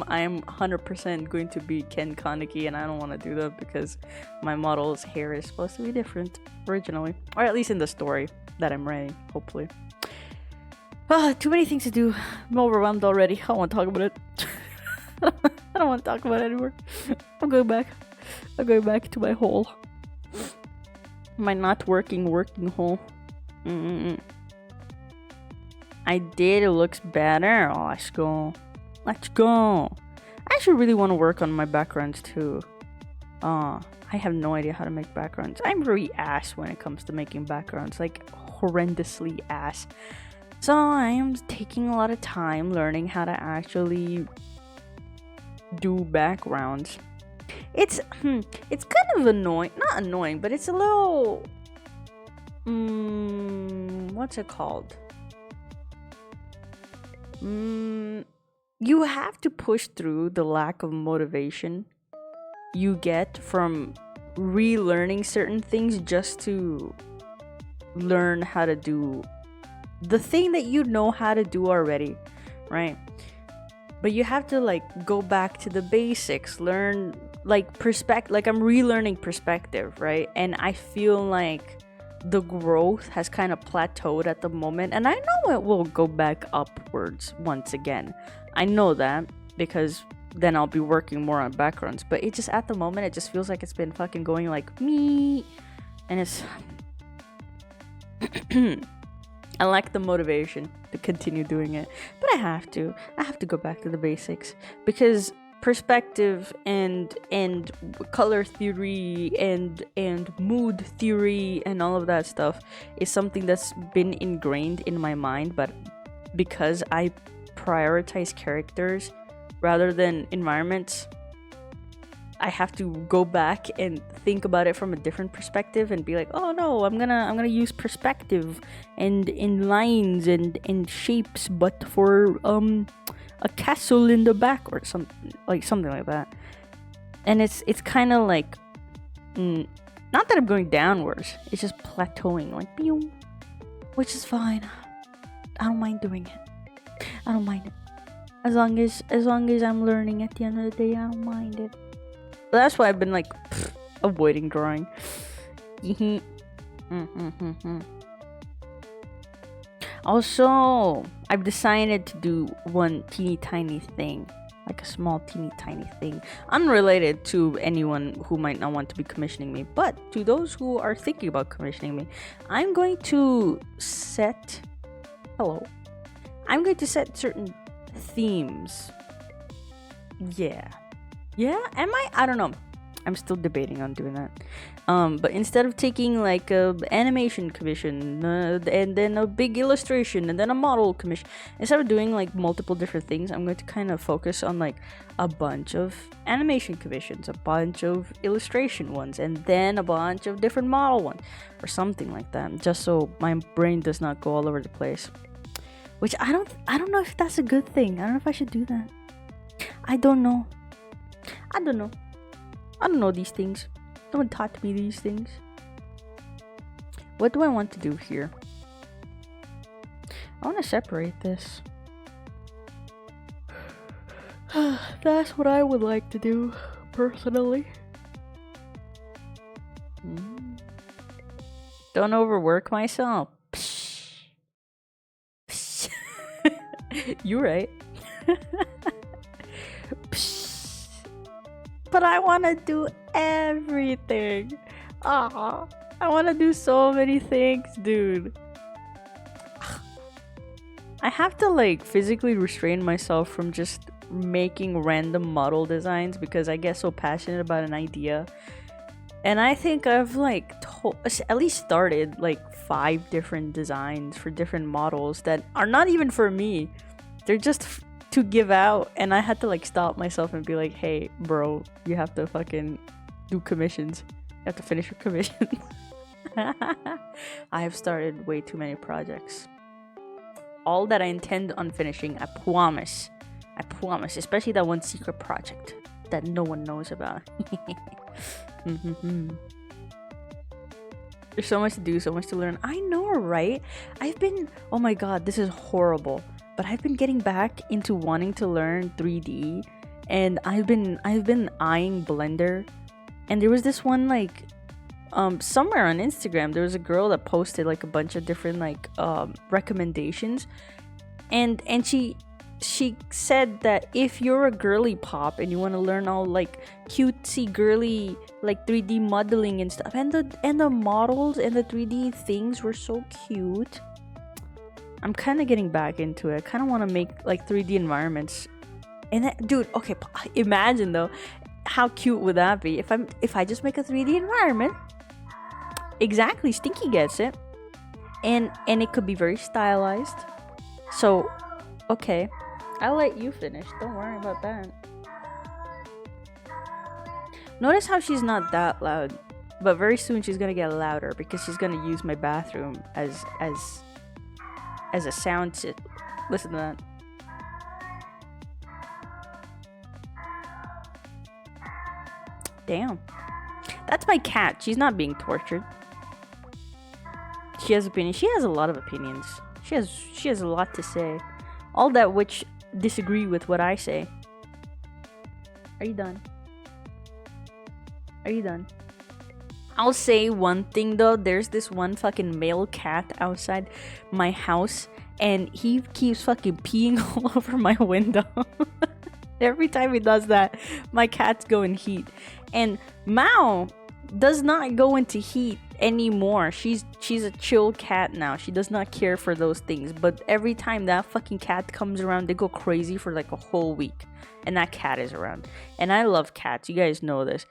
100% going to be Ken Kaneki, and I don't want to do that because my model's hair is supposed to be different originally, or at least in the story that I'm writing, hopefully. Too many things to do. I'm overwhelmed already. I don't want to talk about it. I don't want to talk about it anymore. I'm going back to my hole. My not working hole. I did. It looks better. Oh, let's go. I actually really want to work on my backgrounds too. I have no idea how to make backgrounds. I'm very ass when it comes to making backgrounds, like horrendously ass. So I am taking a lot of time learning how to actually do backgrounds. It's kind of annoying. Not annoying, but it's a little what's it called? You have to push through the lack of motivation you get from relearning certain things just to learn how to do the thing that you know how to do already, right? But you have to like go back to the basics, learn like I'm relearning perspective, right? And I feel like the growth has kind of plateaued at the moment, and I know it will go back upwards once again. I know that because then I'll be working more on backgrounds, but it just, at the moment, it just feels like it's been fucking going like me, and it's I lack the motivation to continue doing it, but I have to go back to the basics, because perspective and color theory and mood theory and all of that stuff is something that's been ingrained in my mind, but because I prioritize characters rather than environments, I have to go back and think about it from a different perspective and be like, oh no, I'm gonna use perspective and in lines and shapes, but for a castle in the back or something like that. And it's kind of like, not that I'm going downwards, it's just plateauing, like, pew, which is fine. I don't mind doing it. I don't mind it. As long as I'm learning at the end of the day, I don't mind it. But that's why I've been like avoiding drawing. Also, I've decided to do one teeny tiny thing, like a small teeny tiny thing, unrelated to anyone who might not want to be commissioning me, but to those who are thinking about commissioning me. I'm going to set certain themes. Yeah, am I don't know, I'm still debating on doing that. But instead of taking like a animation commission and then a big illustration and then a model commission, instead of doing like multiple different things, I'm going to kind of focus on like a bunch of animation commissions, a bunch of illustration ones, and then a bunch of different model ones or something like that, just so my brain does not go all over the place. Which I don't know if that's a good thing. I don't know if I should do that. I don't know these things. No one taught me these things. What do I want to do here? I want to separate this. That's what I would like to do, personally. Don't overwork myself. You're right. But I want to do everything. I want to do so many things, dude. I have to like physically restrain myself from just making random model designs because I get so passionate about an idea. And I think I've like at least started like 5 different designs for different models that are not even for me. They're just to give out, and I had to like stop myself and be like, hey bro, you have to fucking do commissions. You have to finish your commissions. I have started way too many projects. All that I intend on finishing, I promise, especially that one secret project that no one knows about. There's so much to do, so much to learn. I know, right? Oh my god, this is horrible, but I've been getting back into wanting to learn 3D, and I've been eyeing Blender. And there was this one like somewhere on Instagram, there was a girl that posted like a bunch of different like recommendations, and she said that if you're a girly pop and you want to learn all like cutesy girly like 3D modeling and stuff, and the models and the 3D things were so cute, I'm kind of getting back into it. I kind of want to make like 3D environments. And that, dude, okay, imagine though, how cute would that be if I just make a 3D environment? Exactly, Stinky gets it, and it could be very stylized. So, okay, I'll let you finish. Don't worry about that. Notice how she's not that loud, but very soon she's gonna get louder because she's gonna use my bathroom as a sound sit. Listen to that. Damn. That's my cat. She's not being tortured. She has opinions. She has a lot of opinions. She has a lot to say. All that which disagree with what I say. Are you done? Are you done? I'll say one thing though. There's this one fucking male cat outside my house, and he keeps fucking peeing all over my window. Every time he does that, my cats go in heat. And Mao does not go into heat anymore. She's a chill cat now. She does not care for those things. But every time that fucking cat comes around, they go crazy for like a whole week. And that cat is around. And I love cats. You guys know this.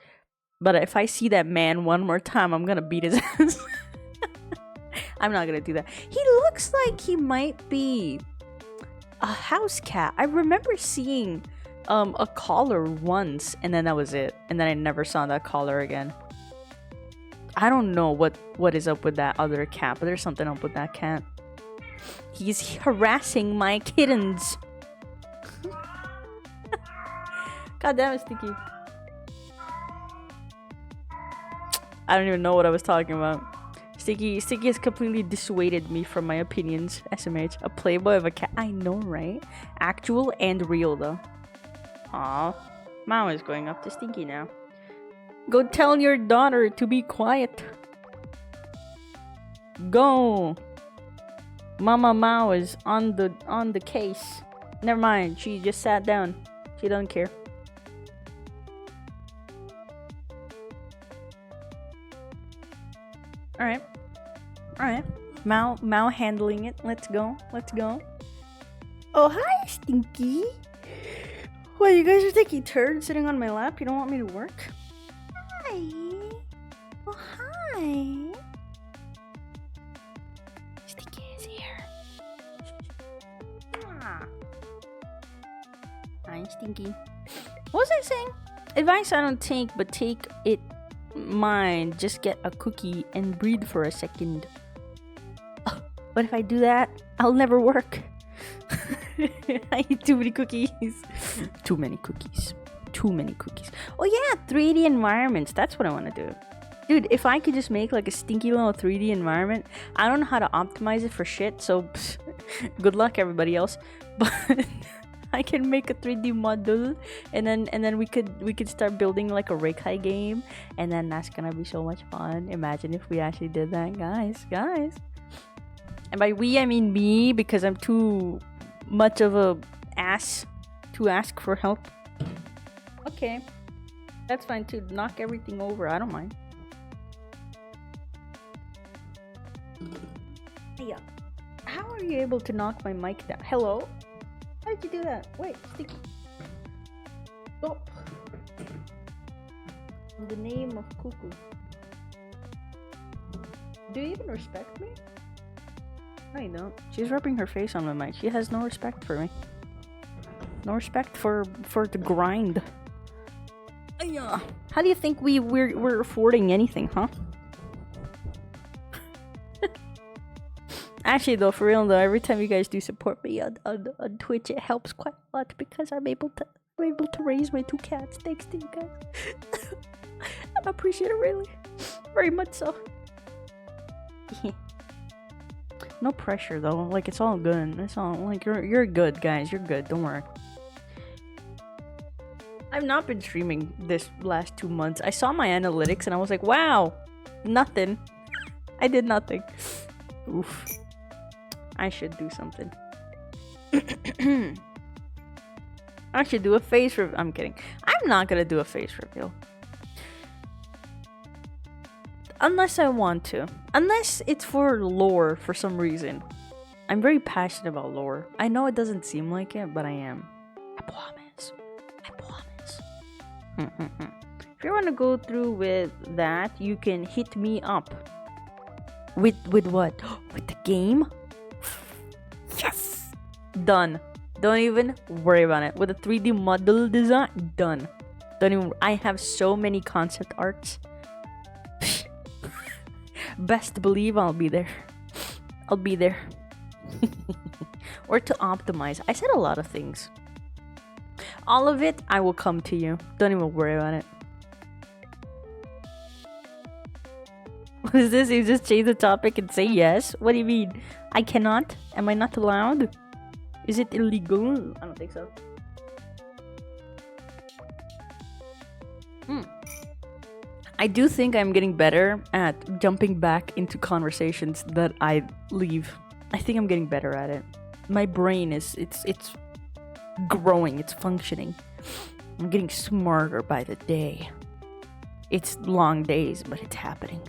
But if I see that man one more time, I'm gonna beat his ass. I'm not gonna do that. He looks like he might be a house cat. I remember seeing a collar once, and then that was it. And then I never saw that collar again. I don't know what is up with that other cat, but there's something up with that cat. He's harassing my kittens. God damn it, Sticky. I don't even know what I was talking about. Sticky has completely dissuaded me from my opinions. SMH. A playboy of a cat. I know, right? Actual and real, though. Aw. Mao is going up to Stinky now. Go tell your daughter to be quiet. Go. Mama Mao is on the case. Never mind. She just sat down. She don't care. Alright. Mao handling it. Let's go. Oh, hi, Stinky. What, you guys are taking turns sitting on my lap? You don't want me to work? Hi. Oh, hi. Stinky is here. Hi, Stinky. What was I saying? Advice I don't take, but take it mine. Just get a cookie and breathe for a second. Oh, what if I do that? I'll never work. I eat too many cookies. Too many cookies. Oh yeah, 3D environments. That's what I want to do. Dude, if I could just make like a stinky little 3D environment. I don't know how to optimize it for shit, so good luck everybody else. But I can make a 3D model, and then we could start building like a Rekai game, and then that's gonna be so much fun. Imagine if we actually did that, guys. And by we I mean me, because I'm too much of a ass to ask for help. Okay, that's fine too. Knock everything over. I don't mind. Yeah. How are you able to knock my mic down? Hello? How did you do that? Wait, Sticky. Stop. In the name of Cuckoo. Do you even respect me? No, you don't. She's rubbing her face on my mic. She has no respect for me. No respect for the grind. How do you think we're affording anything, huh? Actually, though, for real though, every time you guys do support me on Twitch, it helps quite a lot because I'm able to raise my 2 cats. Thanks to you guys. I appreciate it really, very much so. No pressure though. Like, it's all good. It's all like you're good, guys. You're good. Don't worry. I've not been streaming this last 2 months. I saw my analytics and I was like, wow, nothing. I did nothing. Oof. I should do something. I should do a face reveal. I'm kidding. I'm not gonna do a face reveal. Unless I want to. Unless it's for lore for some reason. I'm very passionate about lore. I know it doesn't seem like it, but I am. I promise. If you want to go through with that, you can hit me up. With what? With the game? Yes! Done. Don't even worry about it. With a 3D model design, done. Don't even. I have so many concept arts. Best believe I'll be there. Or to optimize. I said a lot of things. All of it, I will come to you. Don't even worry about it. What is this? You just change the topic and say yes? What do you mean? I cannot? Am I not allowed? Is it illegal? I don't think so. I do think I'm getting better at jumping back into conversations that I leave. I think I'm getting better at it. My brain is it's growing, it's functioning. I'm getting smarter by the day. It's long days, but it's happening.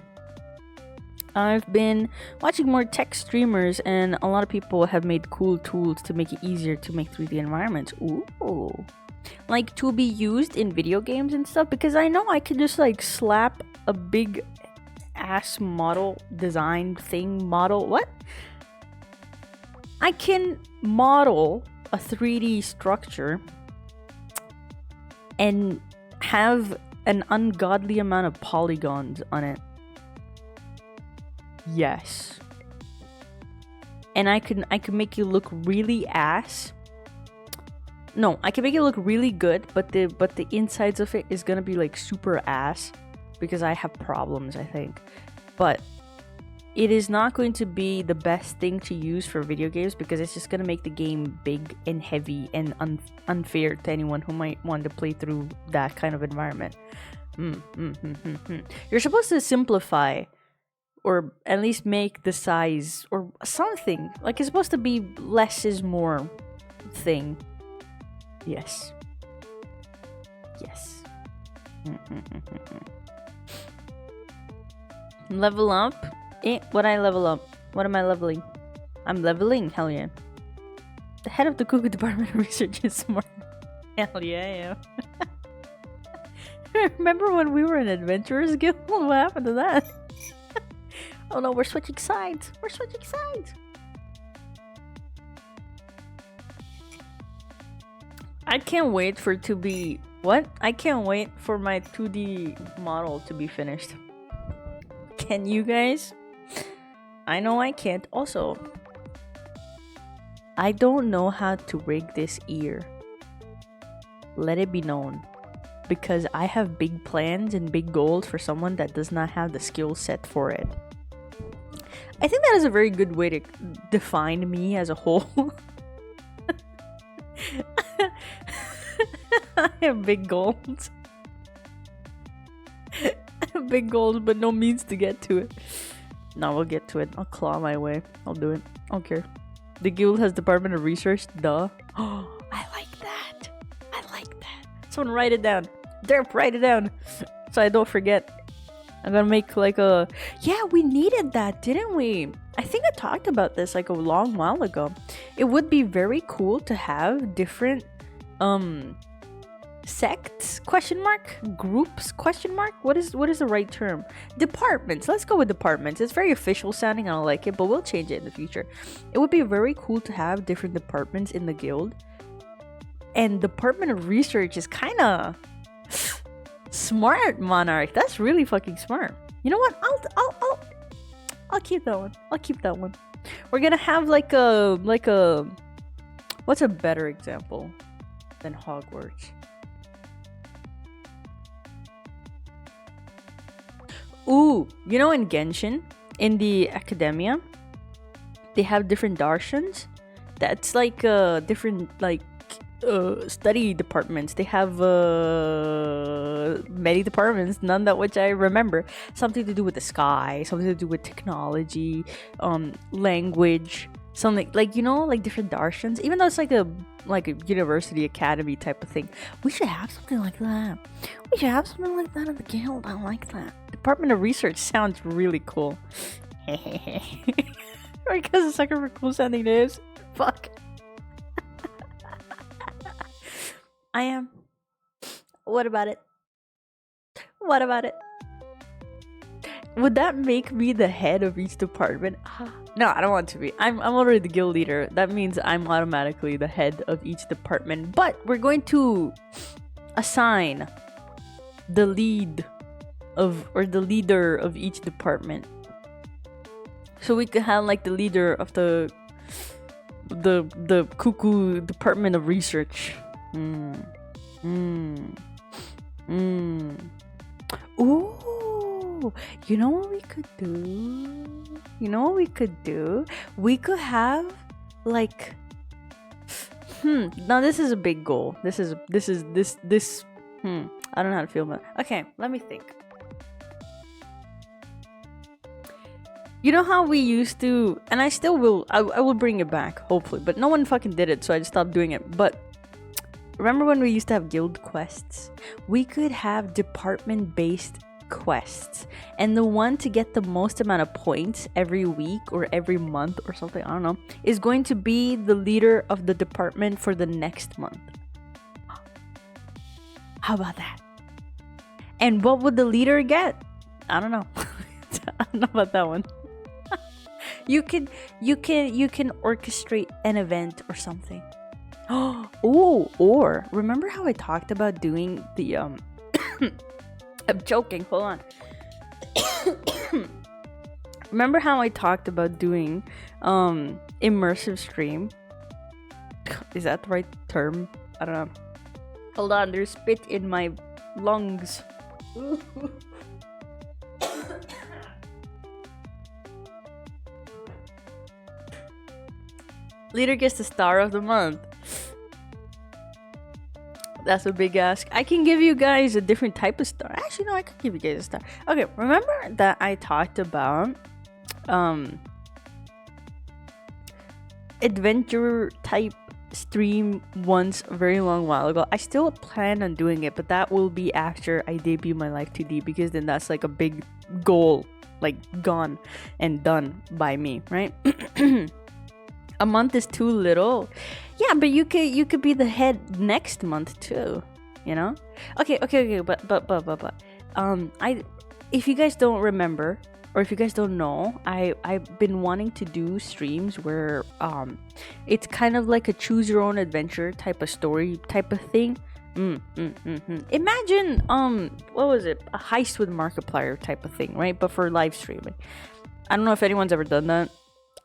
I've been watching more tech streamers, and a lot of people have made cool tools to make it easier to make 3D environments. Ooh. Like to be used in video games and stuff, because I know I could just like slap a big ass model design thing model. What? I can model a 3D structure and have an ungodly amount of polygons on it. Yes. And I can make you look really ass. No, I can make it look really good, but the insides of it is gonna be like super ass because I have problems, I think. But it is not going to be the best thing to use for video games because it's just gonna make the game big and heavy and unfair to anyone who might want to play through that kind of environment. You're supposed to simplify, or at least make the size or something. Like it's supposed to be less is more thing. Yes. Level up? What I level up? What am I leveling? I'm leveling? Hell yeah. The head of the Cuckoo Department of Research is smart. Hell yeah. Remember when we were in Adventurers Guild? What happened to that? Oh no, we're switching sides. I can't wait for it to be... What? I can't wait for my 2D model to be finished. Can you guys? I know I can't. Also, I don't know how to rig this ear. Let it be known. Because I have big plans and big goals for someone that does not have the skill set for it. I think that is a very good way to define me as a whole. I have big goals. I have big goals, but no means to get to it. No, we'll get to it. I'll claw my way. I'll do it. I don't care. The guild has Department of Research. Duh. Oh, I like that. Someone write it down. Derp, write it down. So I don't forget. I'm gonna make like a... Yeah, we needed that, didn't we? I think I talked about this like a long while ago. It would be very cool to have different sects ? Groups ? What is the right term? Departments. Let's go with departments. It's very official sounding. I don't like it, but we'll change it in the future. It would be very cool to have different departments in the guild. And Department of Research is kind of smart, Monarch. That's really fucking smart. You know what? I'll keep that one. We're gonna have like a what's a better example than Hogwarts? Ooh, you know in Genshin, in the Academia, they have different darshans. That's like different like study departments. They have many departments, none that which I remember. Something to do with the sky, something to do with technology, language, something like, you know, like different darshans. Even though it's like a university academy type of thing, we should have something like that. We should have something like that in the guild. I like that. Department of Research sounds really cool. Because it's like a cool sounding names. Fuck. I am. What about it? Would that make me the head of each department? No, I don't want to be. I'm already the guild leader. That means I'm automatically the head of each department. But we're going to assign the leader of each department. So we could have like the leader of the Cuckoo Department of Research. Ooh, you know what we could do? We could have like now this is a big goal. I don't know how to feel about it. Okay, let me think. You know how we used to, and I still will, I will bring it back, hopefully, but no one fucking did it, so I just stopped doing it. But remember when we used to have guild quests? We could have department-based quests, and the one to get the most amount of points every week or every month or something, I don't know, is going to be the leader of the department for the next month. How about that? And what would the leader get? I don't know. I don't know about that one. You can orchestrate an event or something. Oh, or remember how I talked about doing the I'm joking, hold on. Remember how I talked about doing immersive stream? Is that the right term? I don't know. Hold on, there's spit in my lungs. Leader gets the star of the month. That's a big ask. I can give you guys a different type of star. Actually, no, I can give you guys a star. Okay, remember that I talked about adventure type stream once a very long while ago. I still plan on doing it, but that will be after I debut my Life 2D, because then that's like a big goal, like gone and done by me, right? A month is too little. Yeah, but you could be the head next month too, you know? Okay, but if you guys don't remember, or if you guys don't know, I've been wanting to do streams where it's kind of like a choose your own adventure type of story type of thing. Imagine what was it? A heist with Markiplier type of thing, right? But for live streaming. I don't know if anyone's ever done that,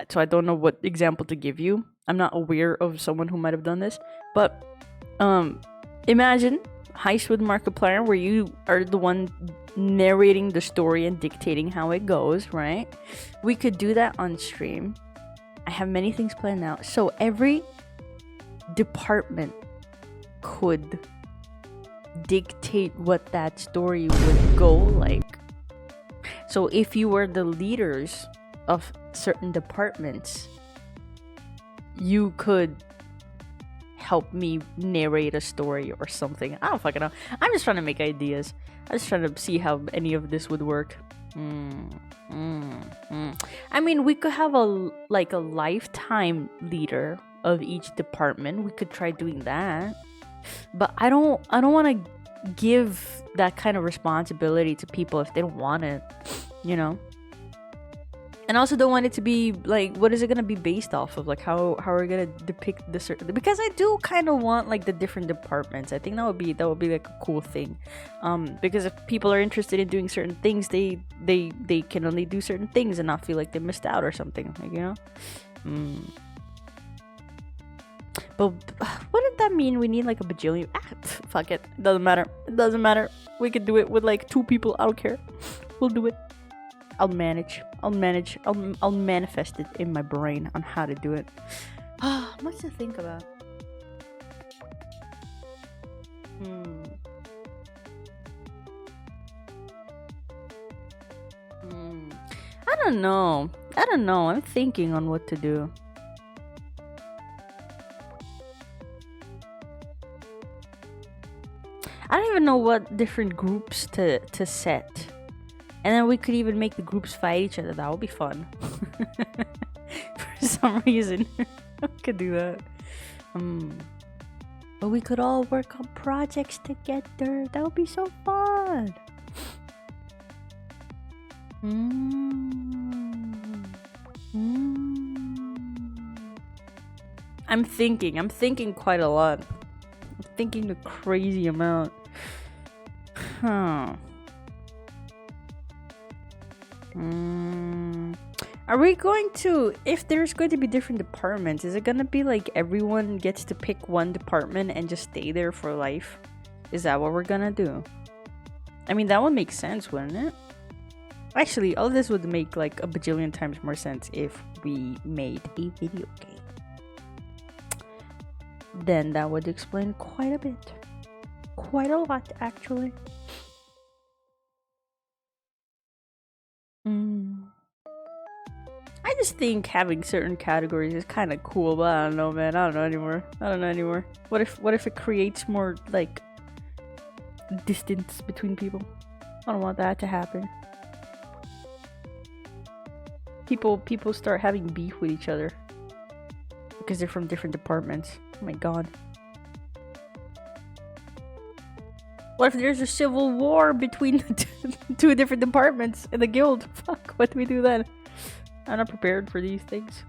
so I don't know what example to give you. I'm not aware of someone who might have done this, but imagine heist with Markiplier, where you are the one narrating the story and dictating how it goes, right? We could do that on stream. I have many things planned out, so every department could dictate what that story would go like. So if you were the leaders of certain departments, you could help me narrate a story or something. I don't fucking know. I'm just trying to make ideas. I'm just trying to see how any of this would work. I mean, we could have a lifetime leader of each department. We could try doing that. But I don't want to give that kind of responsibility to people if they don't want it, you know? And I also don't want it to be like, what is it gonna be based off of? Like, how are we gonna depict the certain? Because I do kind of want like the different departments. I think that would be like a cool thing. Because if people are interested in doing certain things, they can only do certain things and not feel like they missed out or something. Like, you know. But wouldn't that mean we need like a bajillion? Fuck it. It doesn't matter. It doesn't matter. We could do it with like 2 people. I don't care. We'll do it. I'll manage. I'll manifest it in my brain on how to do it. Much to think about. I don't know. I'm thinking on what to do. I don't even know what different groups to set. And then we could even make the groups fight each other. That would be fun. For some reason. We could do that. But we could all work on projects together. That would be so fun. I'm thinking quite a lot. I'm thinking a crazy amount. Are we going to, if there's going to be different departments, is it gonna be like everyone gets to pick one department and just stay there for life? Is that what we're gonna do? I mean, that would make sense, wouldn't it? Actually, all this would make like a bajillion times more sense if we made a video game. Then that would explain quite a bit. Quite a lot, actually. to think having certain categories is kind of cool, but I don't know, man. I don't know anymore. What if it creates more like distance between people? I don't want that to happen. People start having beef with each other because they're from different departments. Oh my god. What if there's a civil war between the two different departments in the guild? Fuck, what do we do then? I'm not prepared for these things.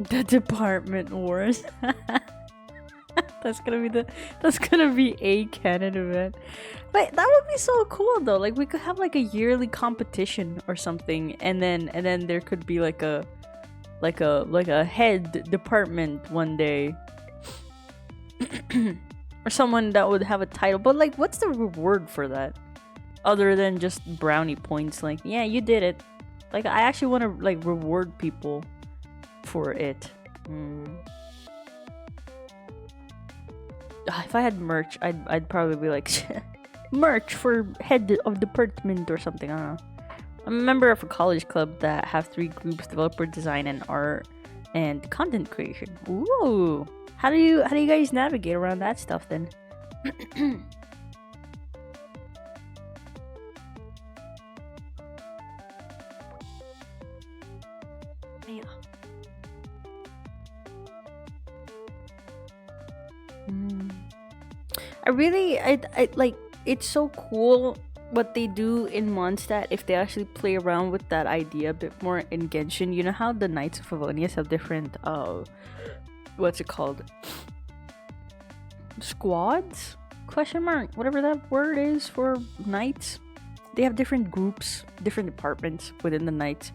The department wars. That's gonna be a canon event. But that would be so cool though. Like we could have like a yearly competition or something, and then there could be like a head department one day. Or someone that would have a title. But like what's the reward for that? Other than just brownie points, like, yeah, you did it. Like I actually want to like reward people for it. If I had merch, I'd probably be like merch for head of department or something. I don't know. I'm a member of a college club that have 3 groups: developer, design, and art, and content creation. Ooh, how do you guys navigate around that stuff then? Yeah. I like, it's so cool what they do in Mondstadt if they actually play around with that idea a bit more in Genshin. You know how the Knights of Favonius have different what's it called, squads, question mark, whatever that word is for knights. They have different groups, different departments within the knights,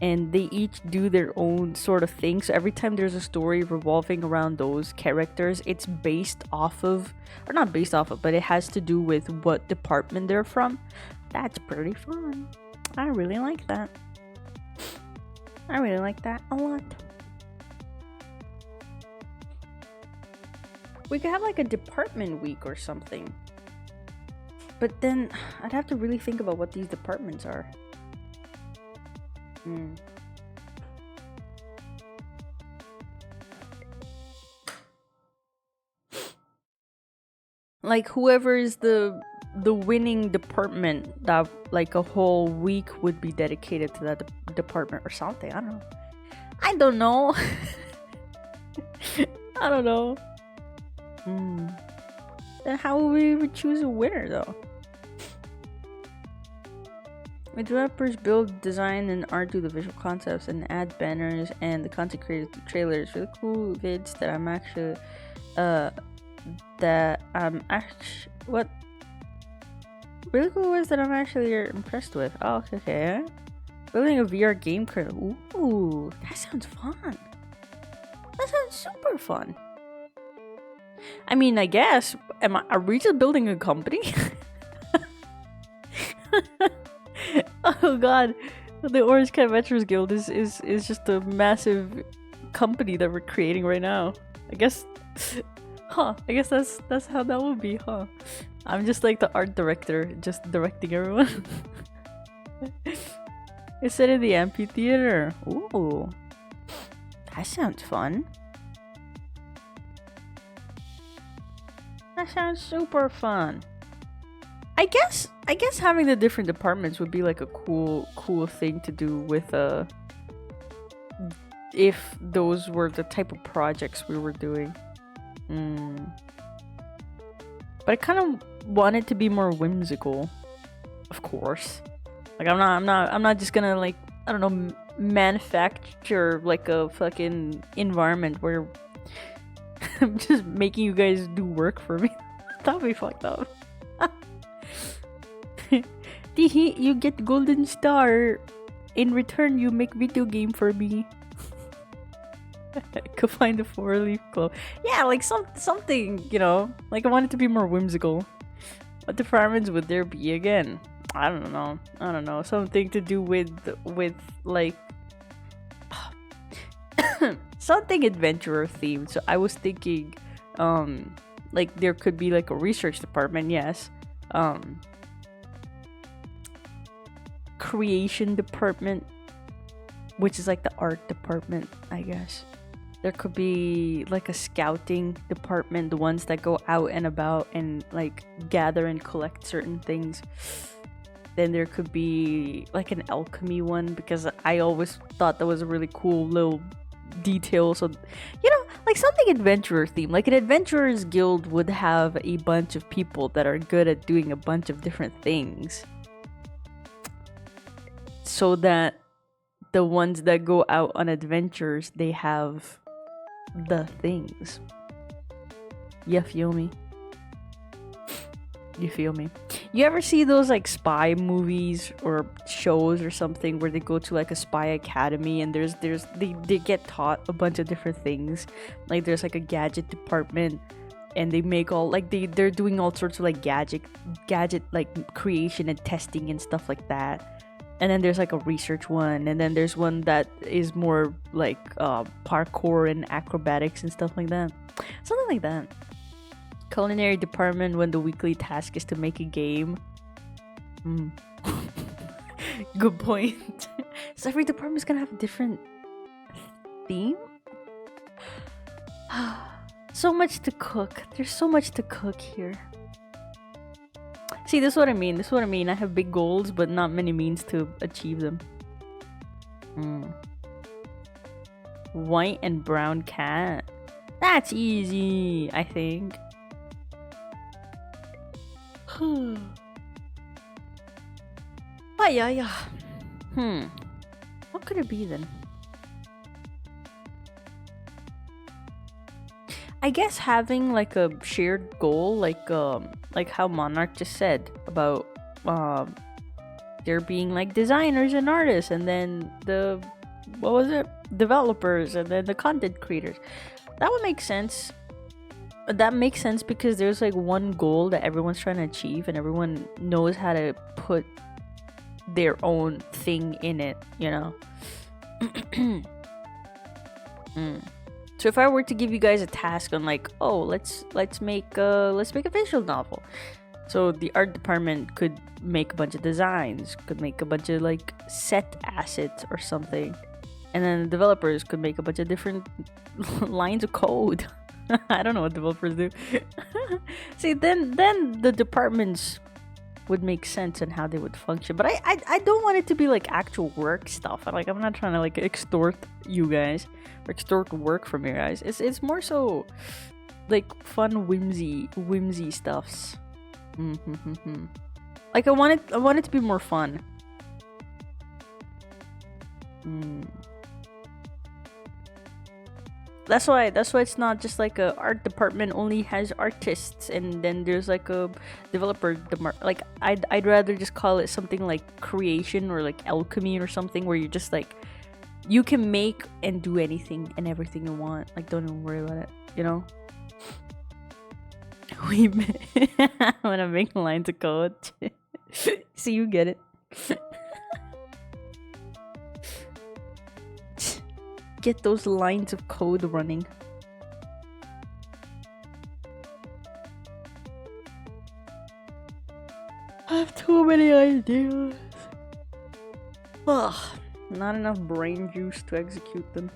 and they each do their own sort of thing. So every time there's a story revolving around those characters, it's based off of, or not based off of, but it has to do with what department they're from. That's pretty fun. I really like that. I really like that a lot. We could have like a department week or something. But then I'd have to really think about what these departments are. Like whoever is the winning department, that like a whole week would be dedicated to that department or something. I don't know. I don't know. Then how would we choose a winner though? Developers build, design, and art, do the visual concepts, and add banners and the content creators do trailers. Really cool vids that I'm actually, what? Really cool vids that I'm actually impressed with. Oh, okay. Building a VR game kernel. Ooh, that sounds fun. That sounds super fun. I mean, I guess, are we just building a company? Oh god, the Orange Cat Veterans Guild is just a massive company that we're creating right now. I guess, I guess that's how that would be, huh? I'm just like the art director, just directing everyone. It's set in the amphitheater. Ooh, that sounds fun. That sounds super fun. I guess having the different departments would be like a cool thing to do with if those were the type of projects we were doing. But I kind of want it to be more whimsical, of course. Like I'm not just gonna, like, I don't know, manufacture like a fucking environment where I'm just making you guys do work for me. That'd be fucked up. You get golden star. In return, you make video game for me. I could find a 4-leaf clover. Yeah, like something, you know. Like I want it to be more whimsical. What departments would there be again? I don't know. Something to do with like something adventurer themed. So I was thinking, like there could be like a research department, yes. Creation department, which is like the art department, I guess. There could be like a scouting department, the ones that go out and about and like gather and collect certain things. Then there could be like an alchemy one, because I always thought that was a really cool little detail. So, you know, like something adventurer themed. Like an adventurers guild would have a bunch of people that are good at doing a bunch of different things, so that the ones that go out on adventures, they have the things. You feel me? You feel me? You ever see those like spy movies or shows or something where they go to like a spy academy and they get taught a bunch of different things? Like there's like a gadget department and they make all like they're doing all sorts of like gadget like creation and testing and stuff like that. And then there's like a research one, and then there's one that is more like parkour and acrobatics and stuff like that. Something like that. Culinary department, when the weekly task is to make a game. Good point. So every department's gonna have a different theme? So much to cook. There's so much to cook here. See, this is what I mean. This is what I mean. I have big goals, but not many means to achieve them. White and brown cat. That's easy, I think. Oh, yeah. What could it be then? I guess having like a shared goal, like how Monarch just said about there being like designers and artists, and then the developers, and then the content creators. That would make sense. That makes sense because there's like one goal that everyone's trying to achieve, and everyone knows how to put their own thing in it, you know. So if I were to give you guys a task on like, oh, let's make a visual novel. So the art department could make a bunch of designs, could make a bunch of like set assets or something. And then the developers could make a bunch of different lines of code. I don't know what developers do. See, then the departments would make sense and how they would function. But I don't want it to be like actual work stuff. I'm not trying to like extort you guys or extort work from you guys. It's more so like fun whimsy stuffs. Like I want it to be more fun. That's why it's not just like a art department only has artists, and then there's like a developer like I'd rather just call it something like creation or like alchemy or something, where you're just like you can make and do anything and everything you want. Like don't even worry about it, you know. We want to make lines of code. So you get it. Get those lines of code running. I have too many ideas. Ugh, not enough brain juice to execute them.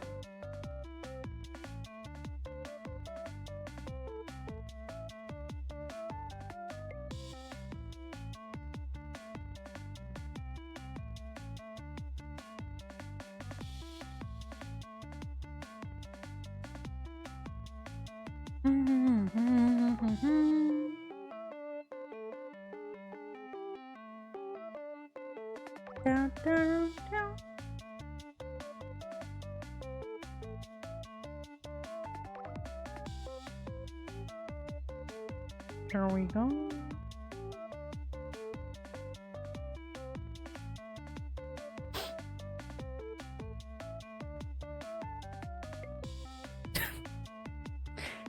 There we go.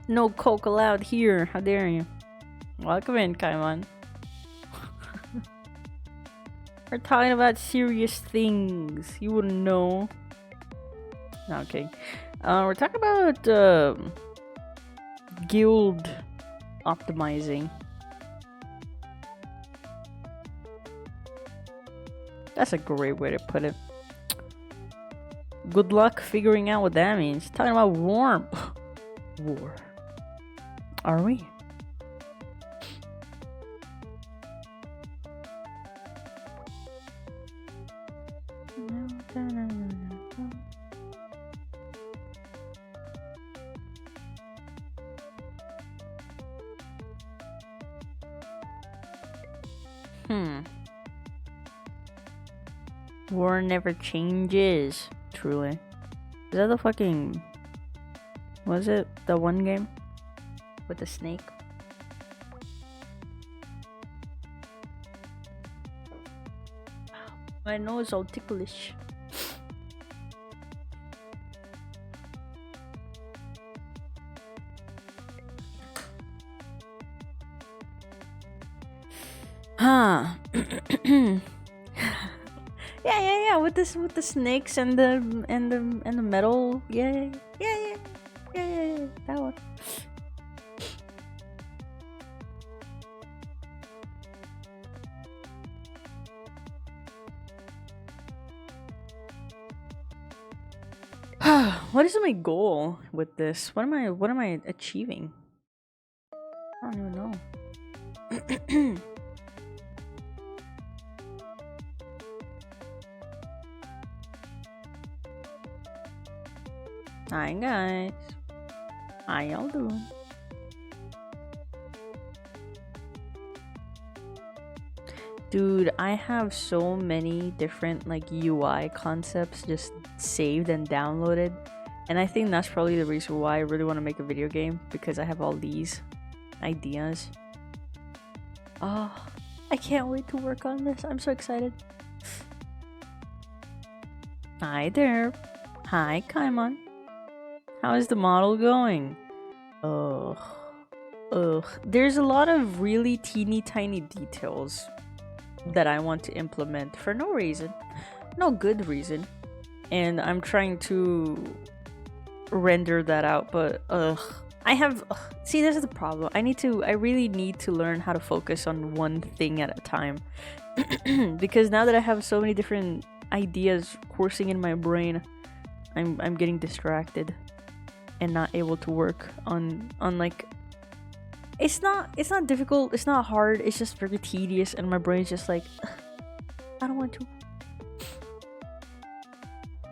No coke allowed here. How dare you? Welcome in, Kaiman. We're talking about serious things. You wouldn't know. No, okay. We're talking about guild optimizing. That's a great way to put it. Good luck figuring out what that means. Talking about war. War. Are we? War never changes. Truly. Is that the fucking... Was it the one game? With the snake? My nose all ticklish. Huh. Yeah. With the snakes and the metal. Yeah. That one. What is my goal with this? What am I achieving? I don't even know. Hi guys. How y'all doing? Dude, I have so many different like UI concepts just saved and downloaded. And I think that's probably the reason why I really want to make a video game, because I have all these ideas. Oh, I can't wait to work on this. I'm so excited. Hi there. Hi, Kaimon. How is the model going? Ugh. There's a lot of really teeny tiny details that I want to implement for no reason. No good reason. And I'm trying to render that out, but see, this is the problem. I really need to learn how to focus on one thing at a time. Because now that I have so many different ideas coursing in my brain, I'm getting distracted and not able to work on like, it's not difficult, it's not hard, it's just very tedious, and my brain's just like, I don't want to.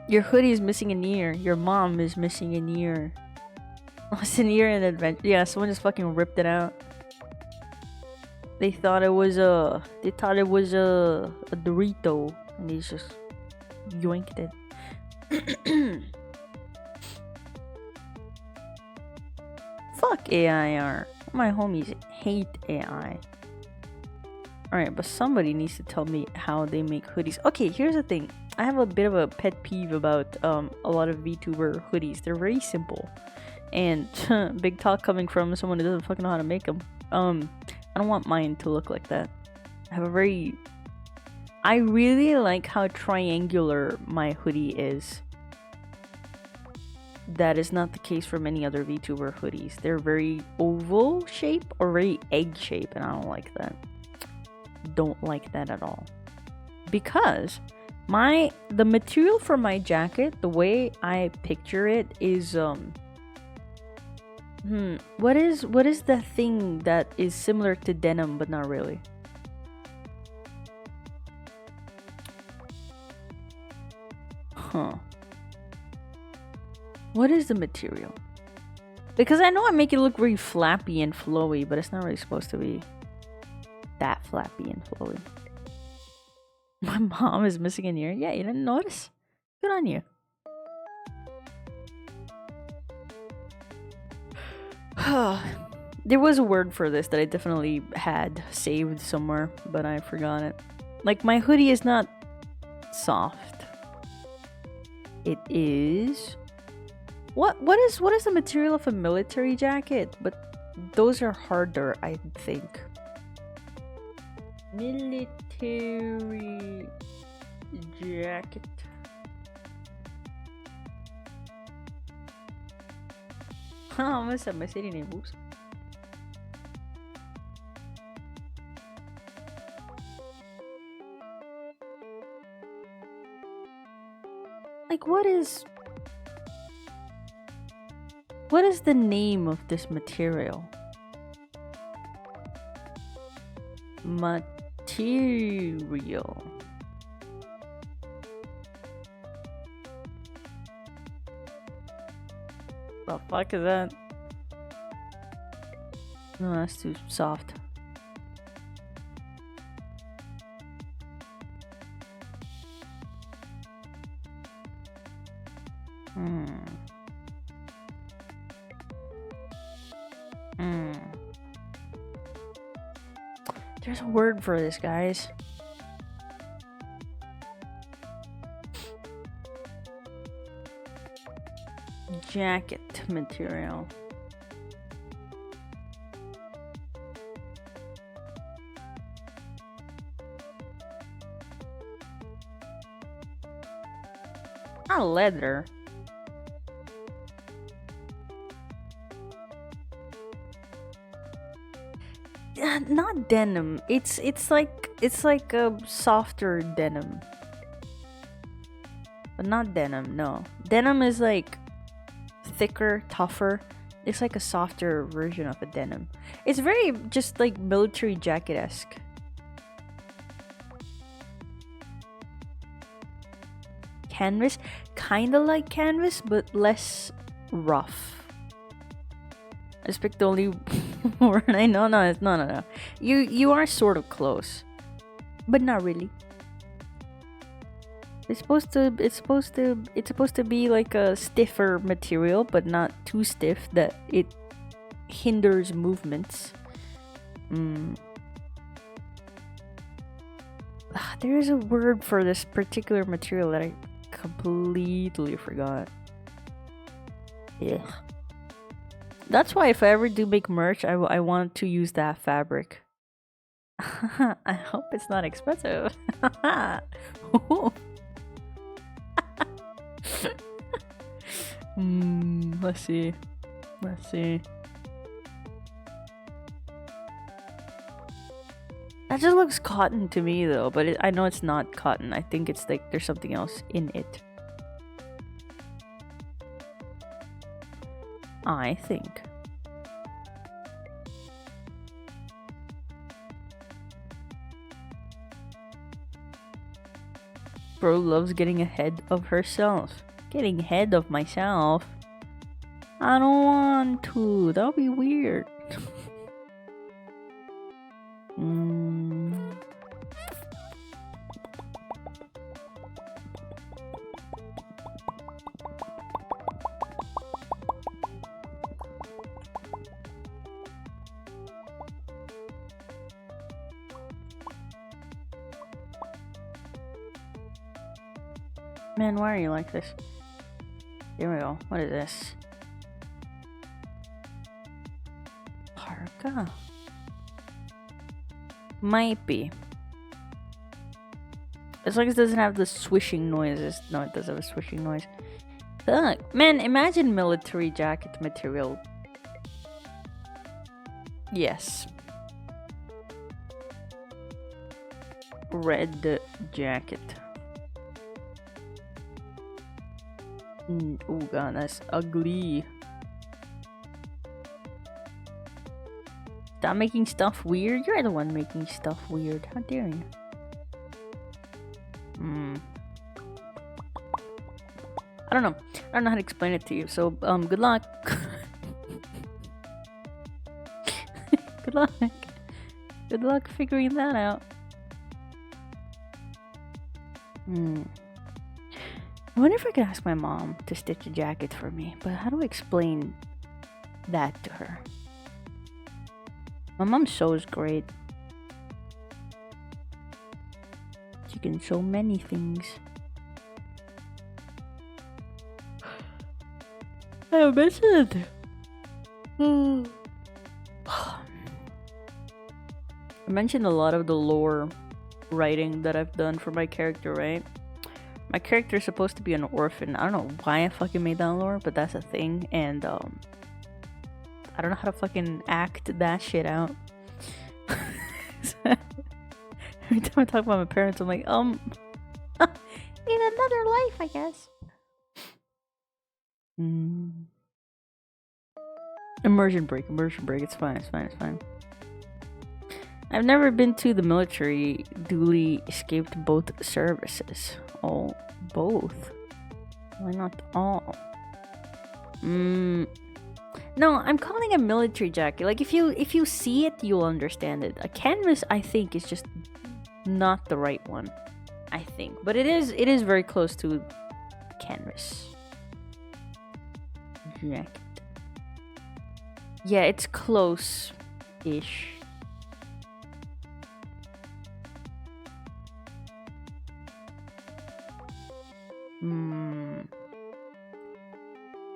Your hoodie is missing an ear. Your mom is missing an ear. Lost an ear in adventure. Yeah, someone just fucking ripped it out. They thought it was a Dorito, and they just yoinked it. Fuck AIR. My homies hate AI. Alright, but somebody needs to tell me how they make hoodies. Okay, here's the thing. I have a bit of a pet peeve about a lot of VTuber hoodies. They're very simple. And big talk coming from someone who doesn't fucking know how to make them. I don't want mine to look like that. I really like how triangular my hoodie is. That is not the case for many other VTuber hoodies. They're very oval shape or very egg shape, and I don't like that. Don't like that at all. Because the material for my jacket, the way I picture it is what is the thing that is similar to denim but not really? Huh. What is the material? Because I know I make it look very flappy and flowy, but it's not really supposed to be that flappy and flowy. My mom is missing an ear. Yeah, you didn't notice? Good on you. There was a word for this that I definitely had saved somewhere, but I forgot it. Like, my hoodie is not soft. It is... What is the material of a military jacket? But those are harder, I think. Military jacket. I almost said my city name. Oops. Like, what is the name of this material? Material. The fuck is that? No, that's too soft. There's a word for this, guys. Jacket material. Not leather. Not denim. It's like a softer denim. But not denim, no. Denim is like thicker, tougher. It's like a softer version of a denim. It's very just like military jacket-esque. Canvas, kinda like canvas, but less rough. I just picked the only word I know. No. You are sort of close, but not really. It's supposed to be like a stiffer material, but not too stiff that it hinders movements. There is a word for this particular material that I completely forgot. Yeah. That's why if I ever do make merch, I want to use that fabric. I hope it's not expensive. Let's see. That just looks cotton to me though, but I know it's not cotton. I think it's like there's something else in it. I think. Bro loves getting ahead of herself. Getting ahead of myself? I don't want to. That would be weird. Man, why are you like this? Here we go. What is this? Parka? Might be. As long as it doesn't have the swishing noises. No, it does have a swishing noise. Ugh. Man, imagine military jacket material. Yes. Red jacket. Oh god, that's ugly. Stop making stuff weird. You're the one making stuff weird. How dare you? I don't know. I don't know how to explain it to you. So, good luck. Good luck. Good luck figuring that out. I wonder if I could ask my mom to stitch a jacket for me, but how do I explain that to her? My mom sews great. She can sew many things. I mentioned it. I mentioned a lot of the lore writing that I've done for my character, right? My character is supposed to be an orphan. I don't know why I fucking made that lore, but that's a thing. And I don't know how to fucking act that shit out. Every time I talk about my parents, I'm like, in another life, I guess. Immersion break. It's fine. I've never been to the military. Duly escaped both services. Oh, both. Why not all? No, I'm calling a military jacket. Like if you see it, you'll understand it. A canvas, I think, is just not the right one. I think, but it is very close to canvas jacket. Yeah, it's close-ish.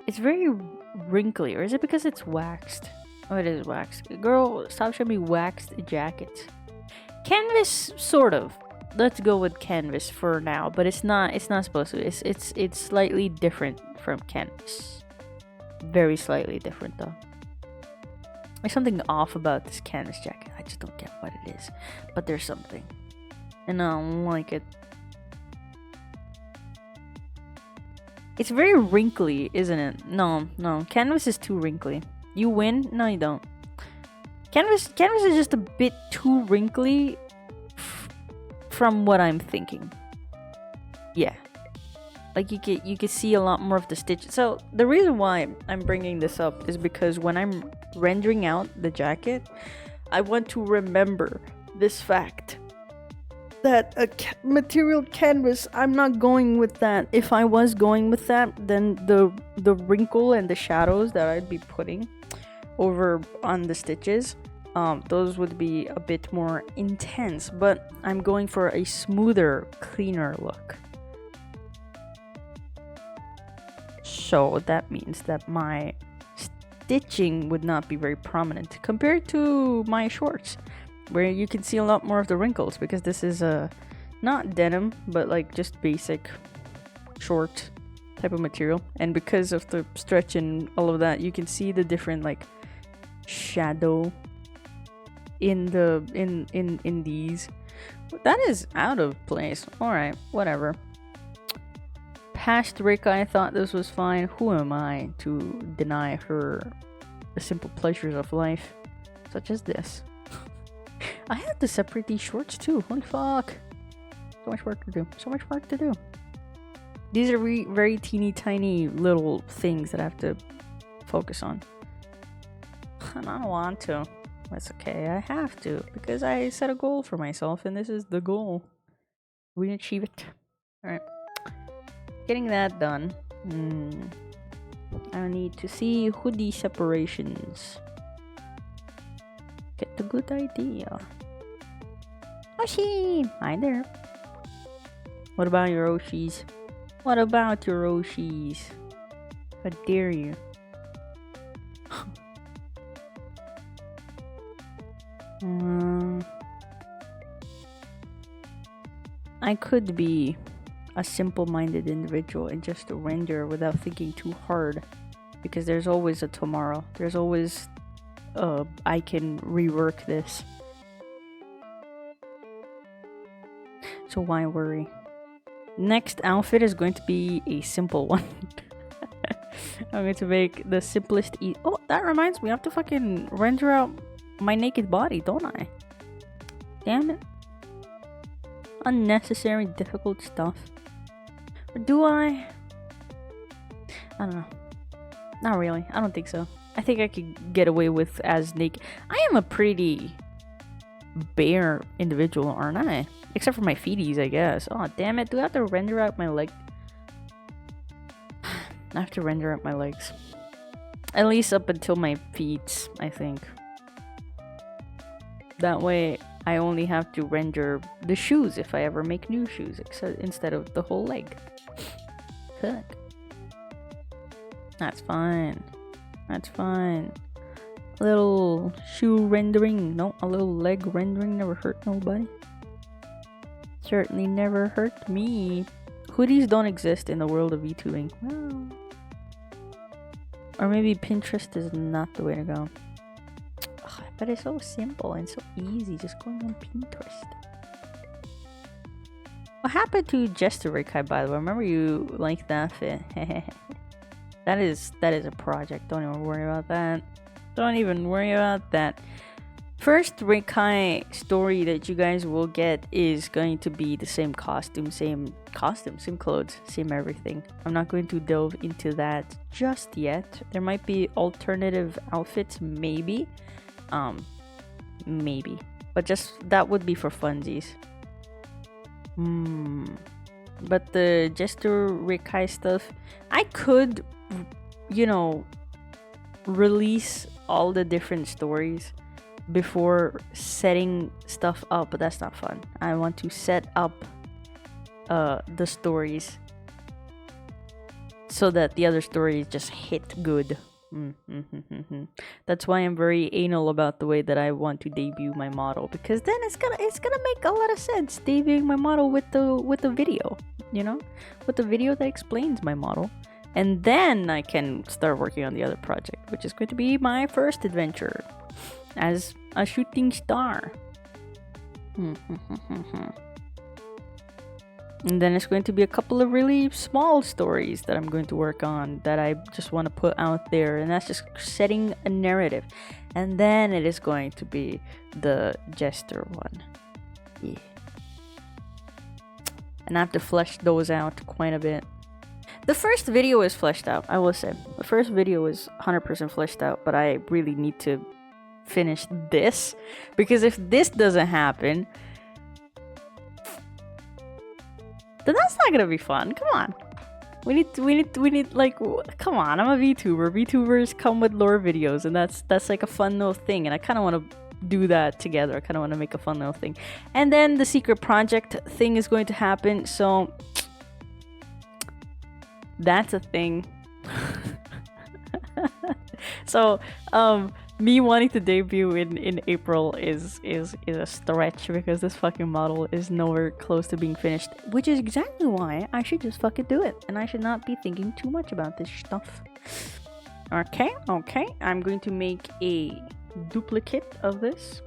It's very wrinkly, or is it because it's waxed? Oh, it is waxed. Girl, stop showing me waxed jackets. Canvas, sort of. Let's go with canvas for now, but it's not supposed to. It's slightly different from canvas. Very slightly different though. There's something off about this canvas jacket. I just don't get what it is, but there's something, and I don't like it. It's very wrinkly, isn't it? No, canvas is too wrinkly. You win? No, you don't. Canvas is just a bit too wrinkly from what I'm thinking. Yeah. Like you could see a lot more of the stitches. So the reason why I'm bringing this up is because when I'm rendering out the jacket, I want to remember this fact. That a material canvas, I'm not going with that. If I was going with that, then the wrinkle and the shadows that I'd be putting over on the stitches, those would be a bit more intense. But I'm going for a smoother, cleaner look. So that means that my stitching would not be very prominent compared to my shorts, where you can see a lot more of the wrinkles, because this is not denim, but like just basic short type of material, and because of the stretch and all of that, you can see the different like shadow in these. That is out of place. All right, whatever. Past Rekai thought this was fine. Who am I to deny her the simple pleasures of life, such as this? I have to separate these shorts too. Holy fuck. So much work to do. These are very teeny tiny little things that I have to focus on. And I don't want to. That's okay. I have to, because I set a goal for myself, and this is the goal. We achieve it. Alright. Getting that done. I need to see hoodie separations. Get the good idea. Oshi! Hi there. What about your Oshis? How dare you? I could be a simple-minded individual and just render without thinking too hard, because there's always a tomorrow. There's always I can rework this. So why worry? Next outfit is going to be a simple one. I'm going to make the simplest oh, that reminds me, I have to fucking render out my naked body, don't I? Damn it. Unnecessary, difficult stuff. Or do I? I don't know. Not really. I don't think so. I think I could get away with as naked. I am a pretty bare individual, aren't I? Except for my feeties, I guess. Oh, damn it. Do I have to render out my leg? I have to render out my legs. At least up until my feet, I think. That way, I only have to render the shoes if I ever make new shoes, instead of the whole leg. Cook. That's fine. That's fine. A little shoe rendering. No, a little leg rendering never hurt nobody. Certainly never hurt me. Hoodies don't exist in the world of VTubing. Well, Or maybe Pinterest is not the way to go. Ugh, but it's so simple and so easy just going on Pinterest. What happened to Jester Rekai, by the way? Remember you liked that fit? That is a project. Don't even worry about that. Don't even worry about that. First Rekai story that you guys will get is going to be the same costume, same clothes, same everything. I'm not going to delve into that just yet. There might be alternative outfits, maybe. Maybe. But just that would be for funsies. But the Jester Rekai stuff, I could, you know, release all the different stories before setting stuff up, but that's not fun. I want to set up the stories so that the other stories just hit good. That's why I'm very anal about the way that I want to debut my model, because then it's gonna make a lot of sense debuting my model with the video, you know, with the video that explains my model, and then I can start working on the other project, which is going to be my first adventure as a shooting star. And then it's going to be a couple of really small stories that I'm going to work on that I just want to put out there, and that's just setting a narrative. And then it is going to be the Jester one. Yeah. And I have to flesh those out quite a bit. The first video is fleshed out, I will say. The first video is 100% fleshed out, but I really need to finish this, because if this doesn't happen, then that's not gonna be fun. Come on, we need like, come on, I'm a VTuber. VTubers come with lore videos, and that's like a fun little thing, and I kind of want to do that together. I kind of want to make a fun little thing, and then the secret project thing is going to happen, so that's a thing. So me wanting to debut in April is a stretch, because this fucking model is nowhere close to being finished, which is exactly why I should just fucking do it, and I should not be thinking too much about this stuff. Okay, I'm going to make a duplicate of this.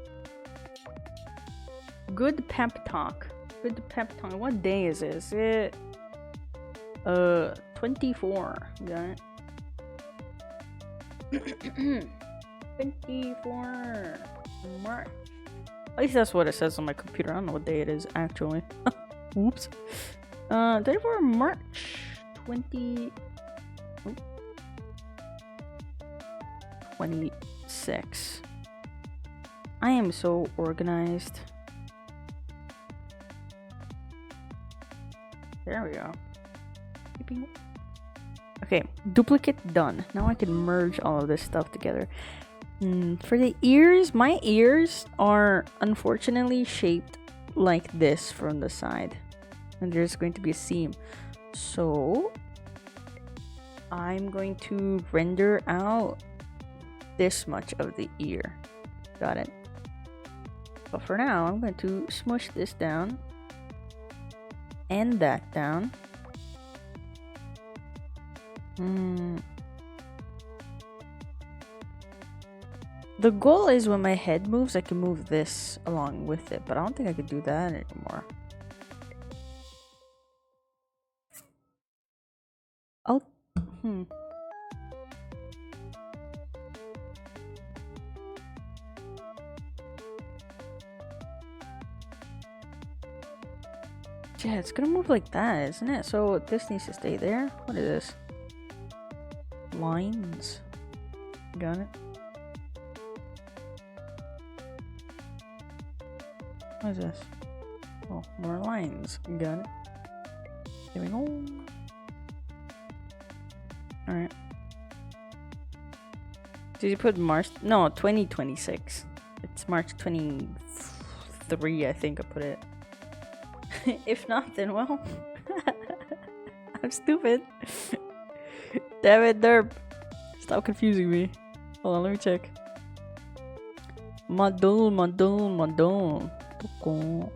Good pep talk. What day is this? 24. Got it. 24 March. At least that's what it says on my computer. I don't know what day it is actually. Oops. 24 March 26. I am so organized. There we go. Okay, duplicate done. Now I can merge all of this stuff together. For the ears, my ears are unfortunately shaped like this from the side, and there's going to be a seam, so I'm going to render out this much of the ear. Got it? But for now, I'm going to smush this down and that down. The goal is when my head moves, I can move this along with it, but I don't think I could do that anymore. Oh, yeah, it's gonna move like that, isn't it? So this needs to stay there. What is this? Lines. Got it. What is this? Oh, more lines. Got it. There we go. Alright. Did you put March? No, 2026. It's March 23, I think I put it. If not, then well. I'm stupid. Damn it, derp. Stop confusing me. Hold on, let me check. Module. Tuko.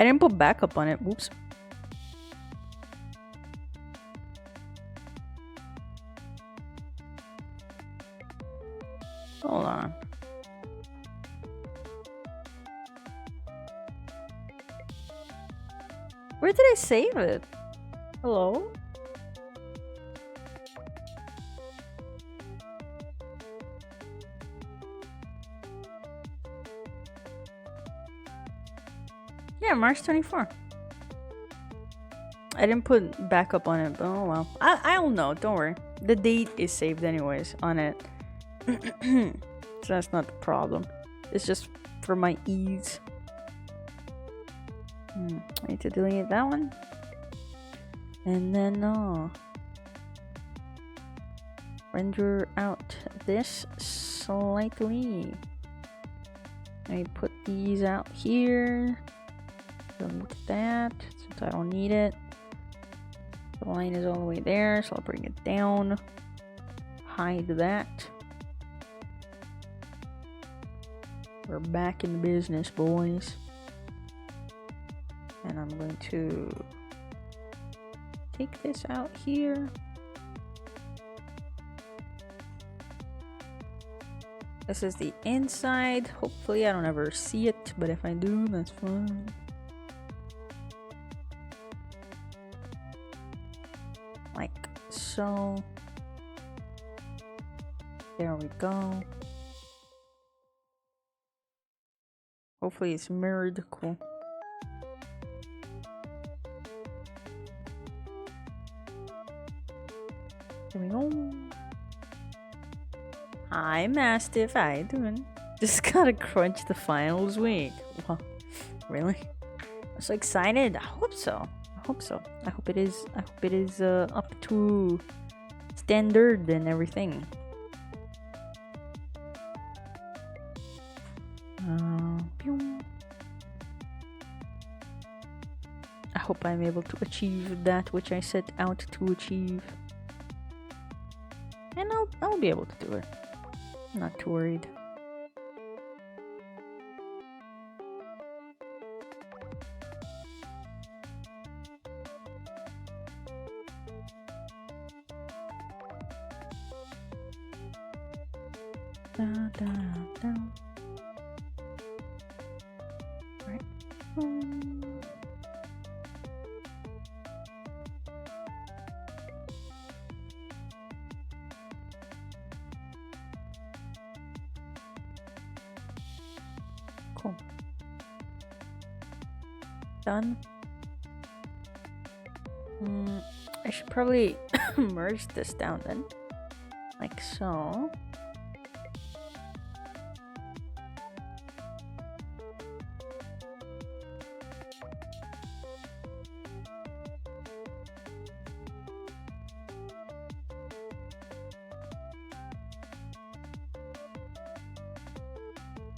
I didn't put backup on it. Whoops. Hold on. Where did I save it? Hello? Yeah, March 24. I didn't put backup on it, but oh well. I don't know, don't worry. The date is saved anyways on it. So that's not the problem. It's just for my ease. I need to delete that one. And then render out this slightly. I put these out here. Delete that since I don't need it. The line is all the way there, so I'll bring it down. Hide that. We're back in business, boys. And I'm going to take this out here. This is the inside. Hopefully I don't ever see it, but if I do, that's fine. Like so. There we go. Hopefully it's mirrored. Cool. There we go. Hi, Mastiff. How you doing? Just gotta crunch the finals week. Wow. Really? I'm so excited. I hope so. I hope so. I hope it is. I hope it is up to standard and everything. I hope I'm able to achieve that which I set out to achieve. And I'll be able to do it. I'm not too worried. Da, da, da. Right. Cool. Done. I should probably merge this down then. Like so.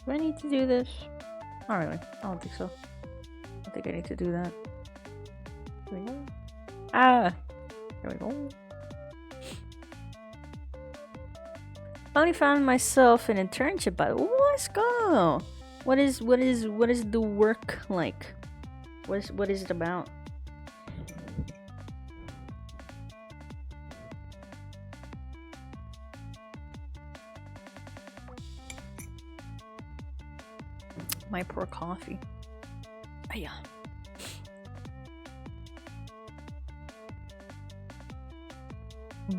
Do I need to do this? Not really. I don't think so. I don't think I need to do that. There we go. Ah! There we go. Finally found myself an internship, but let's go! What is the work like? What is it about? My poor coffee. Oh, yeah.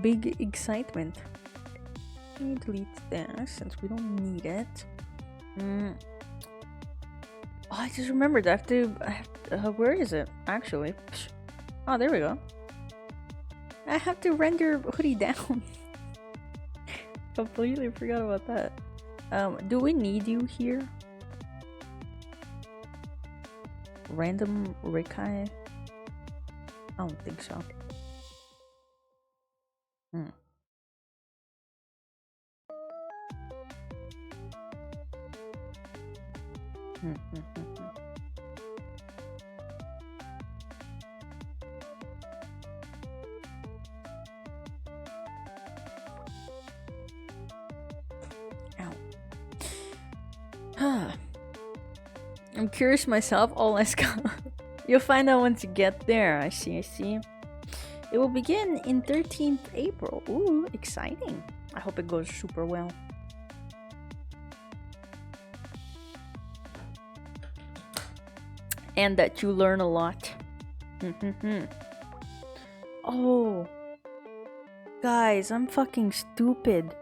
Big excitement. Let me delete this since we don't need it. Oh, I just remembered. I have to. Where is it? Actually. Oh, there we go. I have to render hoodie down. Completely forgot about that. Do we need you here? Random Rekai? I don't think so. Ow. I'm curious myself. Oh, let's go. You'll find out once you get there. I see, I see. It will begin in 13th April. Ooh, exciting. I hope it goes super well. And that you learn a lot. Oh. Guys, I'm fucking stupid.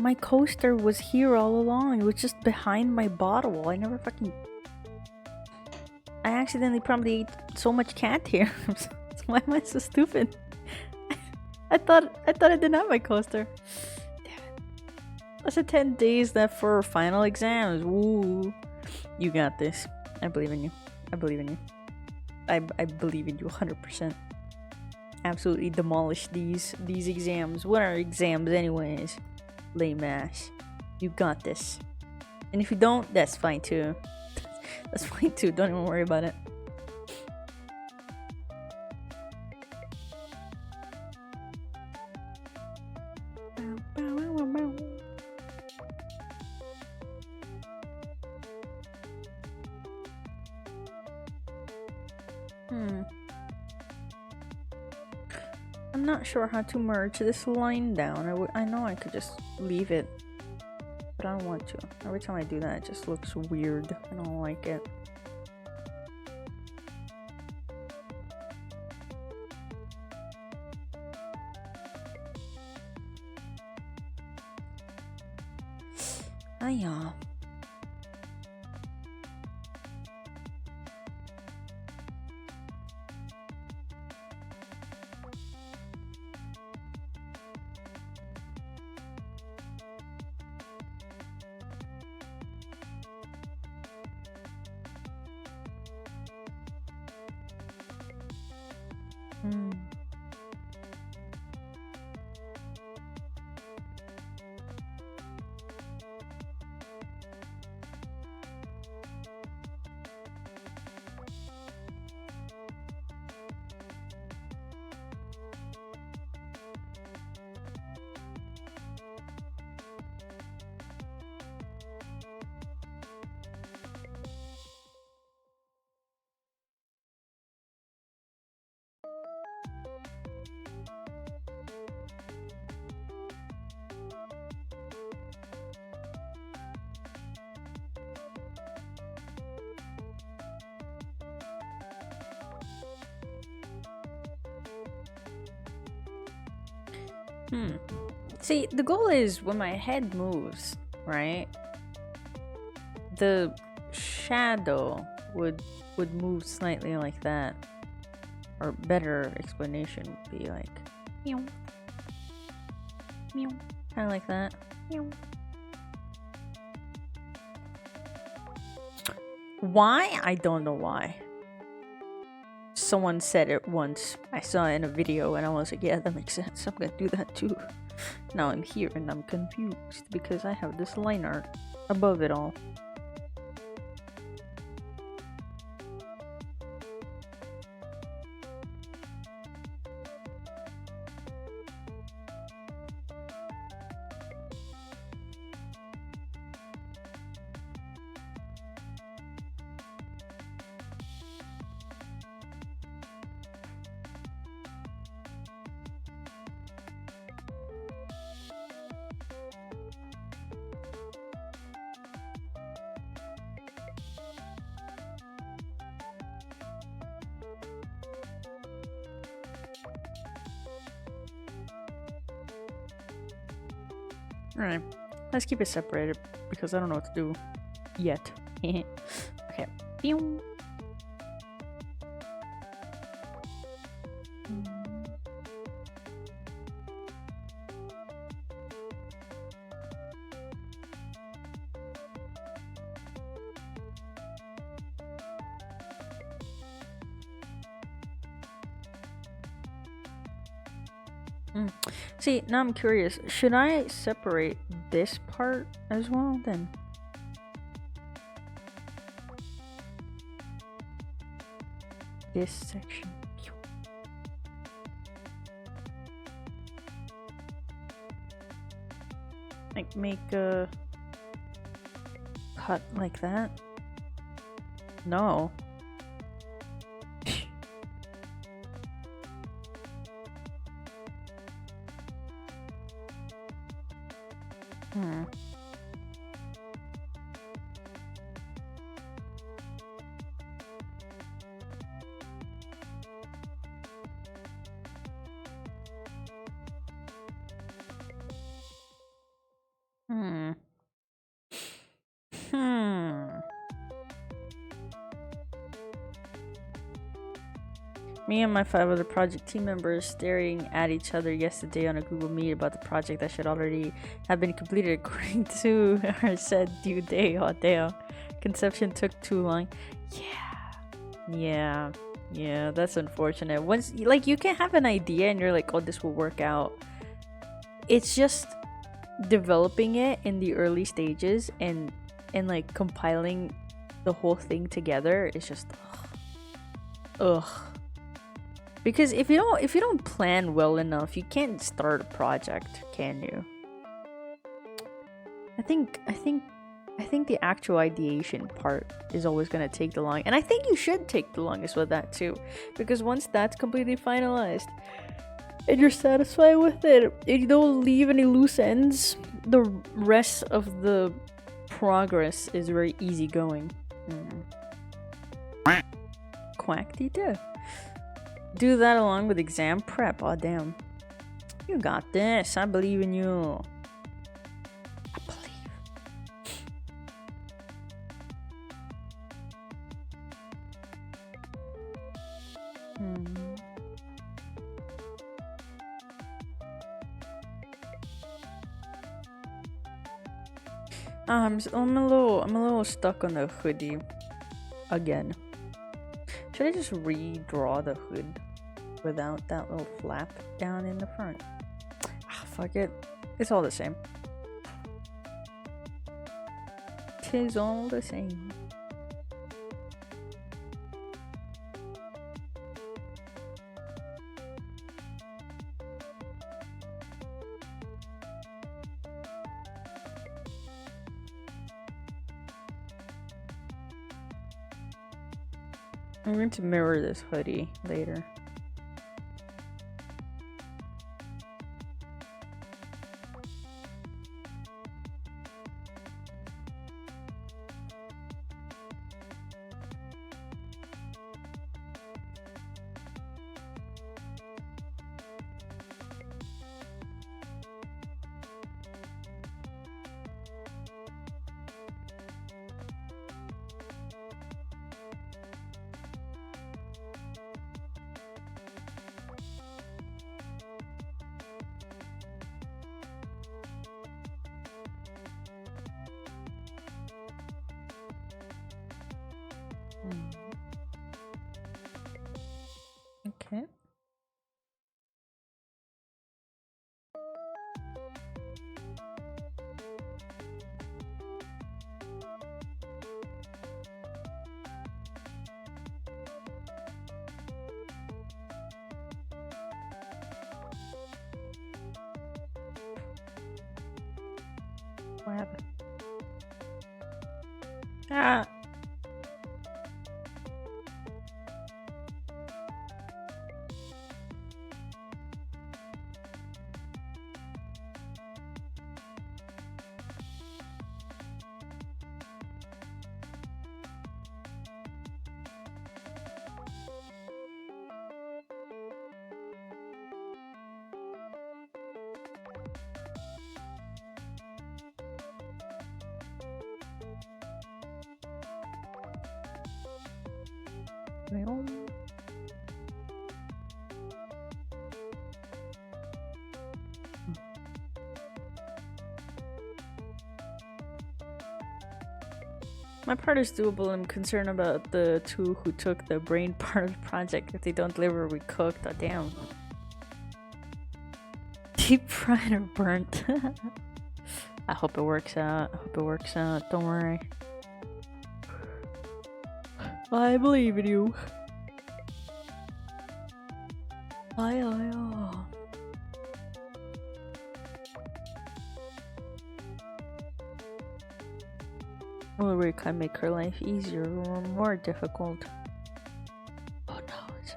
My coaster was here all along. It was just behind my bottle. I never fucking... I accidentally probably ate so much cat hair. Why am I so stupid? I thought I didn't have my coaster. Damn it. That's a 10 days left for final exams. Ooh. You got this. I believe in you. I believe in you. I believe in you 100%. Absolutely demolish these exams. What are exams anyways? Lame ass. You got this. And if you don't, that's fine too. That's fine too. Don't even worry about it. I'm not sure how to merge this line down. I know I could just leave it, but I don't want to. Every time I do that, it just looks weird. I don't like it. Hiya. See, the goal is when my head moves, right? The shadow would move slightly like that. Or better explanation would be like meow. Meow. Kinda like that. Meow. Why? I don't know why. Someone said it once. I saw it in a video and I was like, yeah, that makes sense. I'm gonna do that too. Now I'm here and I'm confused because I have this line art above it all. Alright, let's keep it separated because I don't know what to do yet. Okay. Pew. See, now I'm curious. Should I separate this part as well then? This section. Like make a cut like that? No. Hmm. Hmm. Hmm. Me and my 5 other project team members staring at each other yesterday on a Google Meet about the project that should already have been completed according to our said due date. Oh damn. Conception took too long. Yeah, that's unfortunate. Once like you can have an idea and you're like, oh, this will work out. It's just developing it in the early stages and like compiling the whole thing together is just ugh. Because if you don't plan well enough, you can't start a project, can you? I think the actual ideation part is always gonna take the long, and I think you should take the longest with that too, because once that's completely finalized and you're satisfied with it, and you don't leave any loose ends, the rest of the progress is very easygoing. Quack do. Do that along with exam prep. Oh damn. You got this. I believe in you. I believe. I'm a little stuck on the hoodie again. Should I just redraw the hood without that little flap down in the front? Ah, fuck it. It's all the same. 'Tis all the same. I'm going to mirror this hoodie later. Okay. What happened? Ah. Well. My part is doable. I'm concerned about the two who took the brain part of the project. If they don't deliver, we cooked. Oh, damn. Deep fried or burnt. I hope it works out. Don't worry. I believe in you. Will Rekai make her life easier or more difficult? Who knows?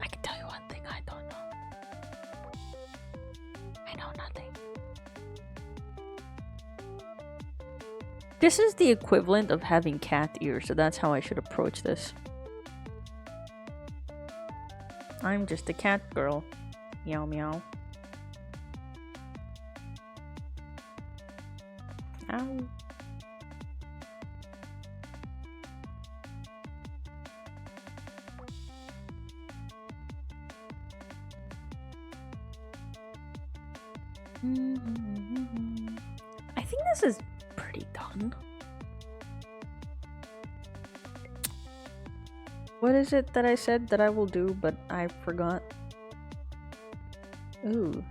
I can tell you one thing I don't know. I know nothing. This is the equivalent of having cat ears, so that's how I should approach this. I'm just a cat girl. Meow meow. Ow. I think this is pretty done. What is it that I said that I will do, but I forgot? Ooh.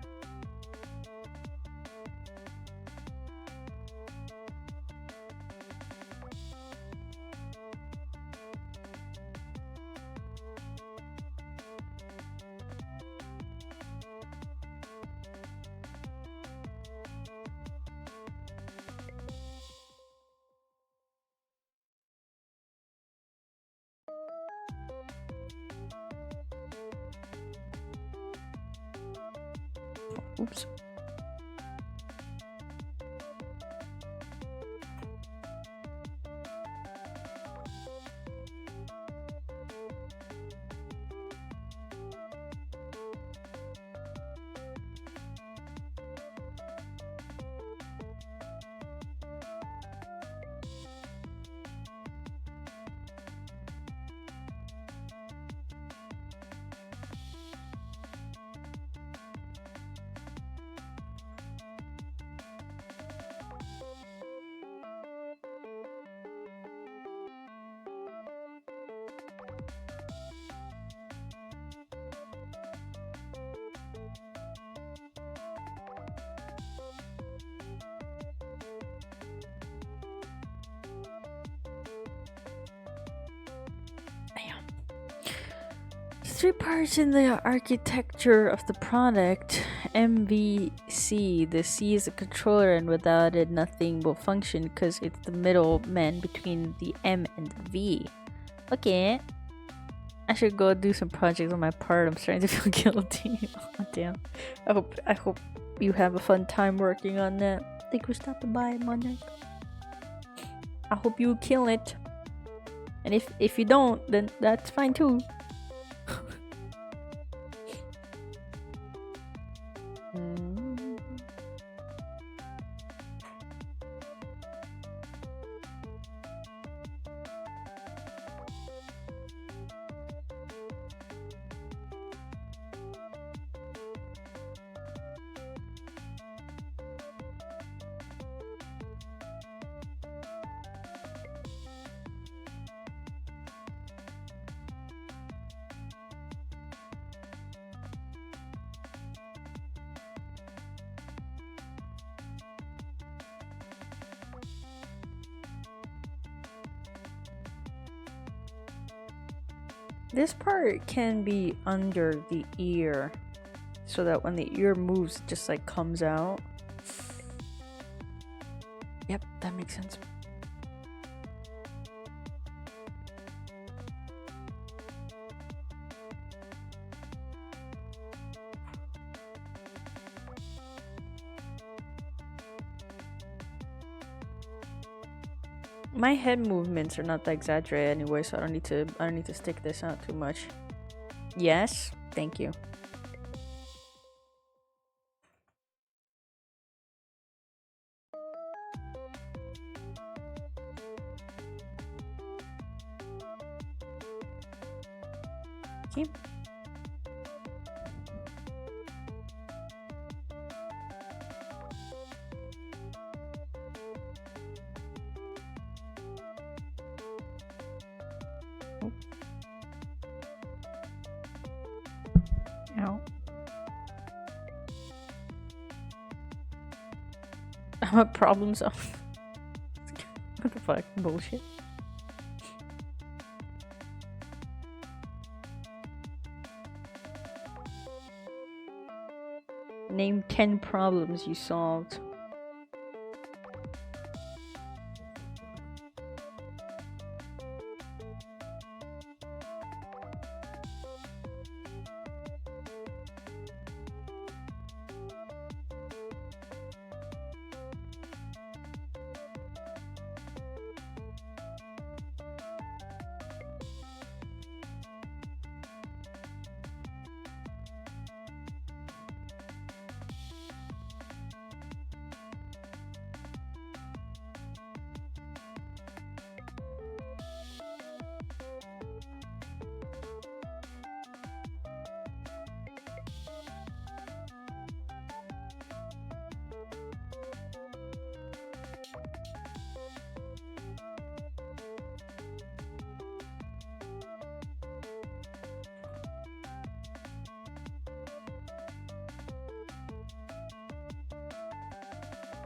Oops. Three parts in the architecture of the product. MVC. The C is a controller, and without it, nothing will function because it's the middleman between the M and the V. Okay. I should go do some projects on my part. I'm starting to feel guilty. Oh, damn. I hope you have a fun time working on that. Thank you for stopping by, Monarch. I hope you kill it. And if you don't, then that's fine too. This part can be under the ear so that when the ear moves, it just like comes out. Yep, that makes sense. My head movements are not that exaggerated anyway, so I don't need to stick this out too much. Yes, thank you. Okay. Ow. I'm a problem solver. What the fuck? Bullshit. Name 10 problems you solved.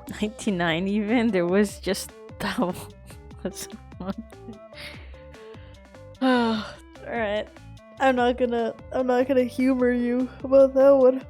99 even? There was just that one. Alright. I'm not gonna humor you about that one.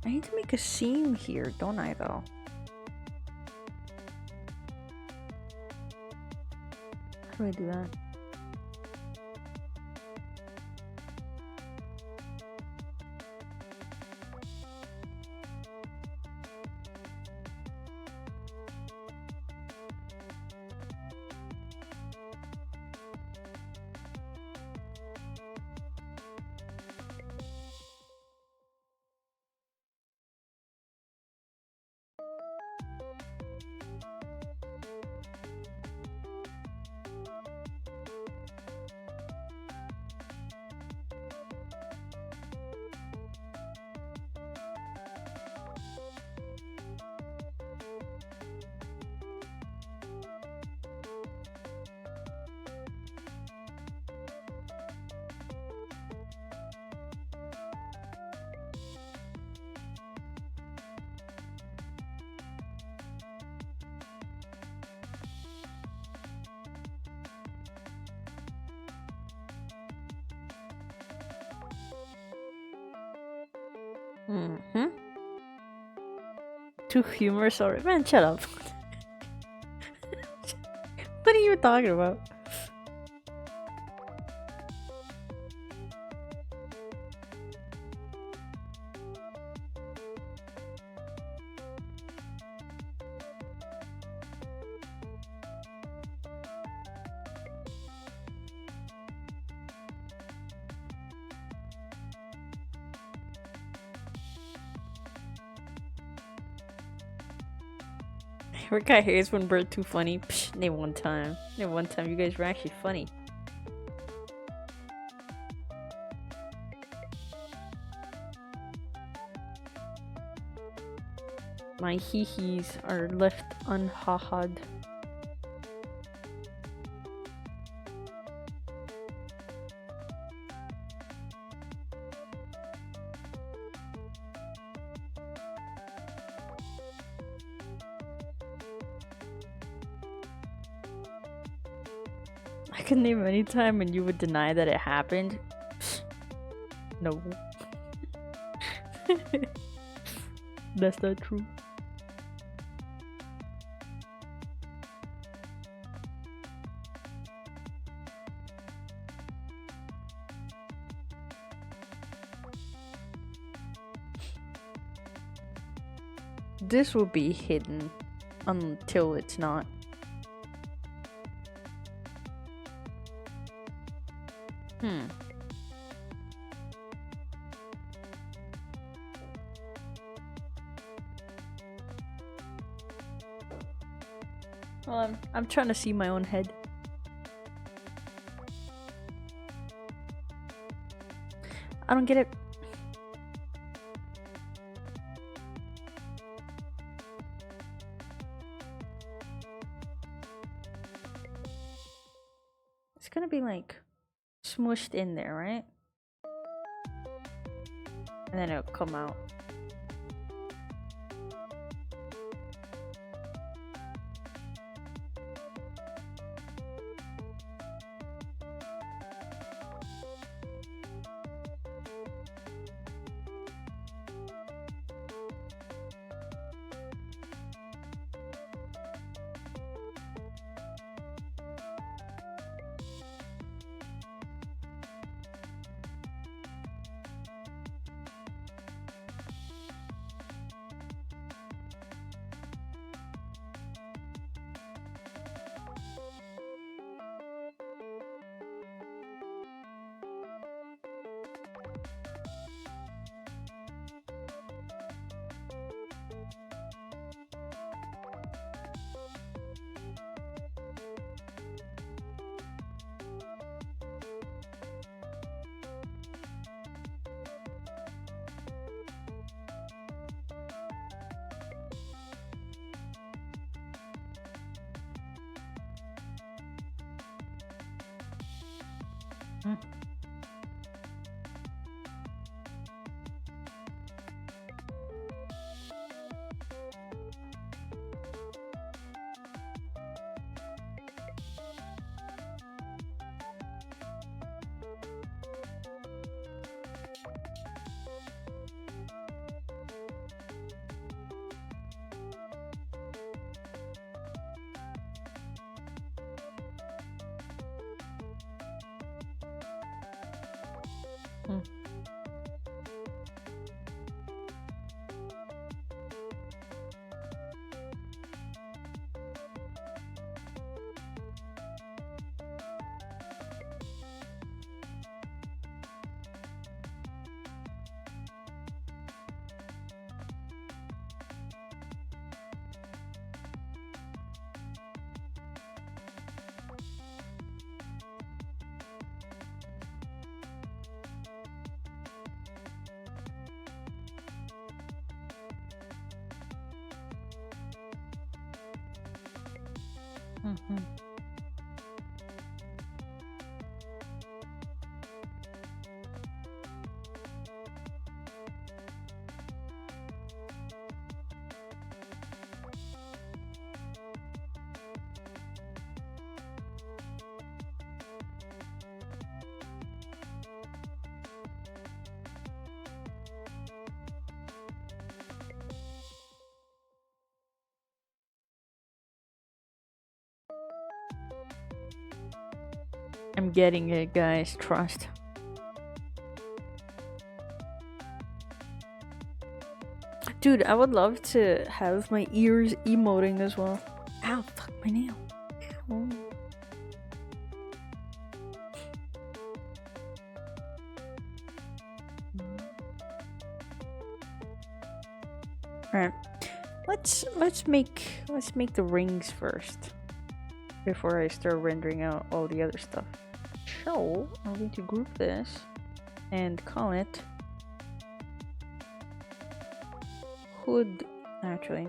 I need to make a seam here, don't I, though? How do I do that? Too humorous already? Man, shut up. What are you talking about? Rekai hates when we're too funny. Psh, name one time. Name one time you guys were actually funny. My hee-hees are left unha-had. I could name any time and you would deny that it happened. No. That's not true. This will be hidden until it's not. Well, I'm trying to see my own head. I don't get it. It's gonna be like smushed in there, right? And then it'll come out. Hmm. Mm-hmm. I'm getting it, guys. Trust. Dude, I would love to have my ears emoting as well. Ow, fuck my nail. Ow. Alright. Let's make the rings first. Before I start rendering out all the other stuff. So I'm going to group this and call it hood, actually.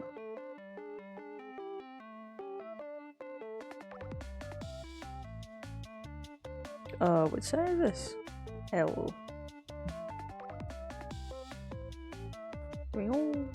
What size is this? L. There we go.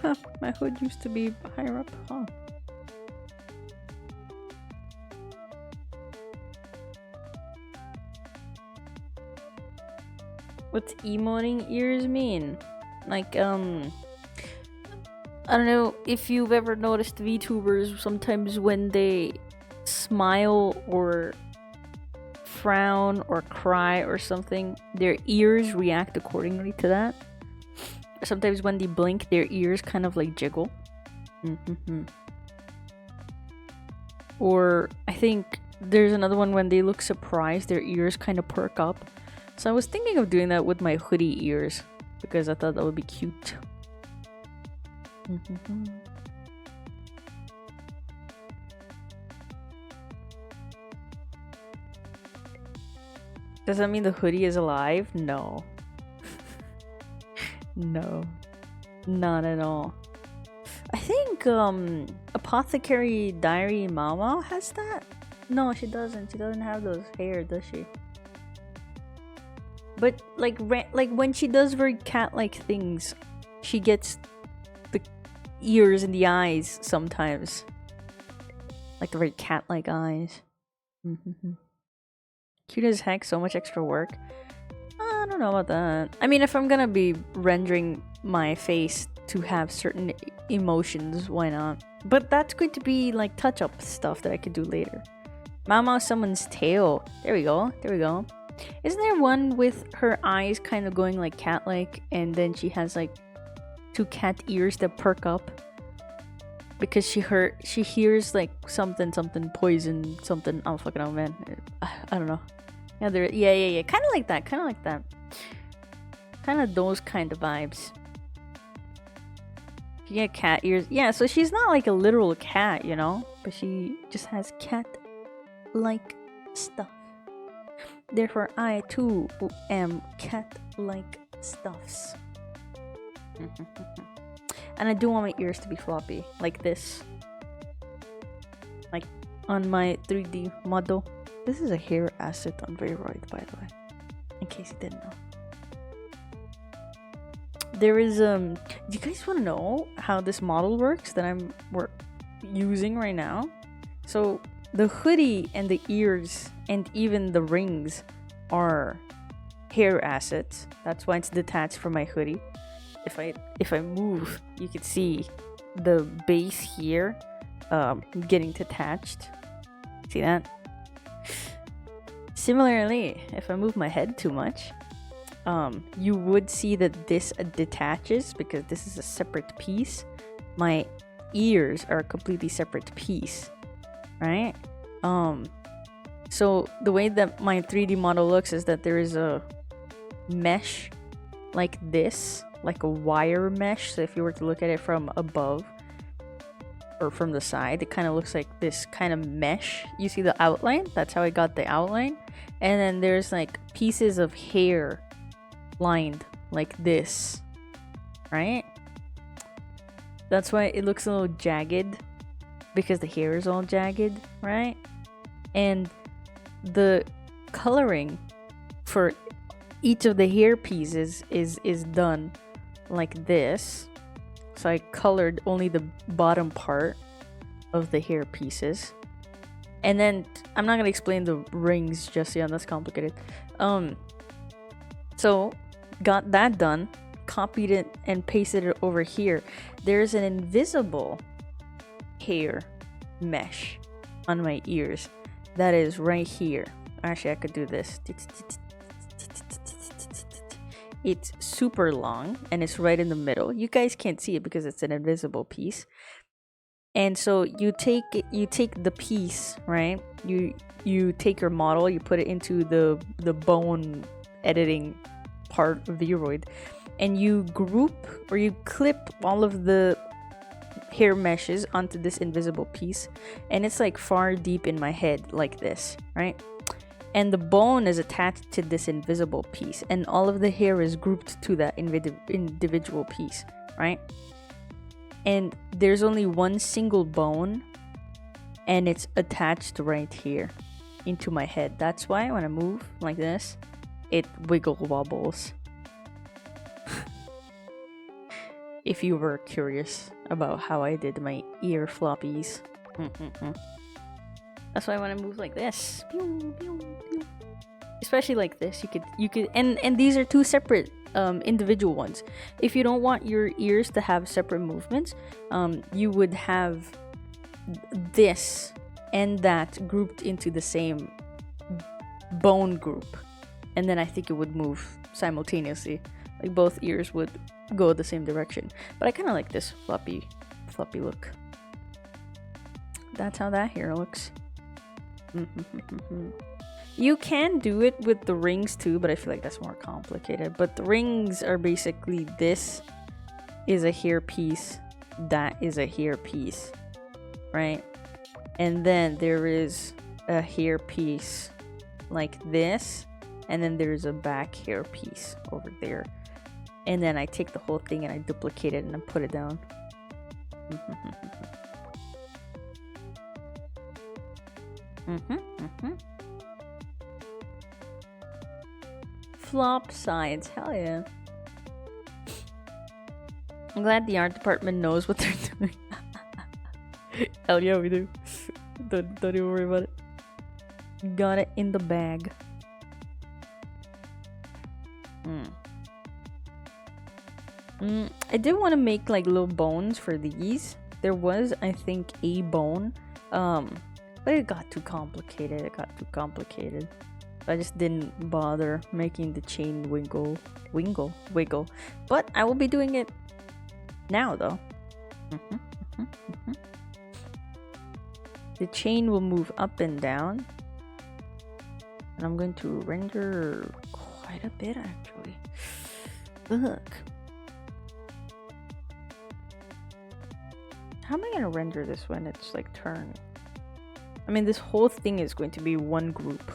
Huh, my hood used to be higher up, huh? What's emoting ears mean? Like, I don't know if you've ever noticed VTubers sometimes when they smile or frown or cry or something, their ears react accordingly to that. Sometimes when they blink, their ears kind of like jiggle. Or I think there's another one when they look surprised, their ears kind of perk up. So I was thinking of doing that with my hoodie ears because I thought that would be cute. Does that mean the hoodie is alive? No. No, not at all. I think Apothecary Diary Mama has that. No, she doesn't. She doesn't have those hair, does she? But like when she does very cat-like things, she gets the ears and the eyes sometimes, like the very cat-like eyes. Cute as heck. So much extra work. I don't know about that. I mean, if I'm gonna be rendering my face to have certain emotions, why not? But that's going to be like touch-up stuff that I could do later. Mama someone's tail. There we go. There we go. Isn't there one with her eyes kind of going like cat-like, and then she has like two cat ears that perk up? because she hears like something poison something. I don't fucking know, man. I don't know. Yeah. Kind of like that. Kind of those kind of vibes. You get cat ears. Yeah, so she's not like a literal cat, you know, but she just has cat-like stuff. Therefore, I too am cat-like stuffs. And I do want my ears to be floppy, like this. Like on my 3D model. This is a hair asset on Vtuber, by the way, in case you didn't know. There is do you guys want to know how this model works that we're using right now? So the hoodie and the ears and even the rings are hair assets. That's why it's detached from my hoodie. If I move, you can see the base here getting detached. See that? Similarly, if I move my head too much, you would see that this detaches because this is a separate piece. My ears are a completely separate piece, right? So the way that my 3D model looks is that there is a mesh like this, like a wire mesh. So if you were to look at it from above or from the side, it kind of looks like this kind of mesh. You see the outline? That's how I got the outline. And then there's like pieces of hair lined like this, right? That's why it looks a little jagged, because the hair is all jagged, right? And the coloring for each of the hair pieces is done like this. So I colored only the bottom part of the hair pieces. And then I'm not gonna explain the rings just yet, that's complicated. So got that done, copied it and pasted it over here. There's an invisible hair mesh on my ears that is right here. Actually, I could do this. It's super long and it's right in the middle. You guys can't see it because it's an invisible piece. And so you take the piece, right? You take your model, you put it into the bone editing part of the Vtuber, and you group or you clip all of the hair meshes onto this invisible piece, and it's like far deep in my head like this, right? And the bone is attached to this invisible piece, and all of the hair is grouped to that individual piece, right? And there's only one single bone, and it's attached right here into my head. That's why when I move like this, it wiggle wobbles. If you were curious about how I did my ear floppies. That's why when I move like this, especially like this, you could and these are two separate individual ones. If you don't want your ears to have separate movements, you would have this and that grouped into the same bone group, and then I think it would move simultaneously, like both ears would go the same direction. But I kind of like this floppy look. That's how that hair looks. You can do it with the rings too, but I feel like that's more complicated. But the rings are basically, this is a hair piece, that is a hair piece, right? And then there is a hair piece like this, and then there's a back hair piece over there. And then I take the whole thing and I duplicate it and I put it down. Flop sides, hell yeah. I'm glad the art department knows what they're doing. Hell yeah, we do. Don't even worry about it. Got it in the bag. I did want to make like little bones for these. There was, I think, a bone, but it got too complicated. I just didn't bother making the chain wiggle. But I will be doing it now, though. The chain will move up and down. And I'm going to render quite a bit actually. Look. How am I gonna render this when it's like turned? I mean, this whole thing is going to be one group.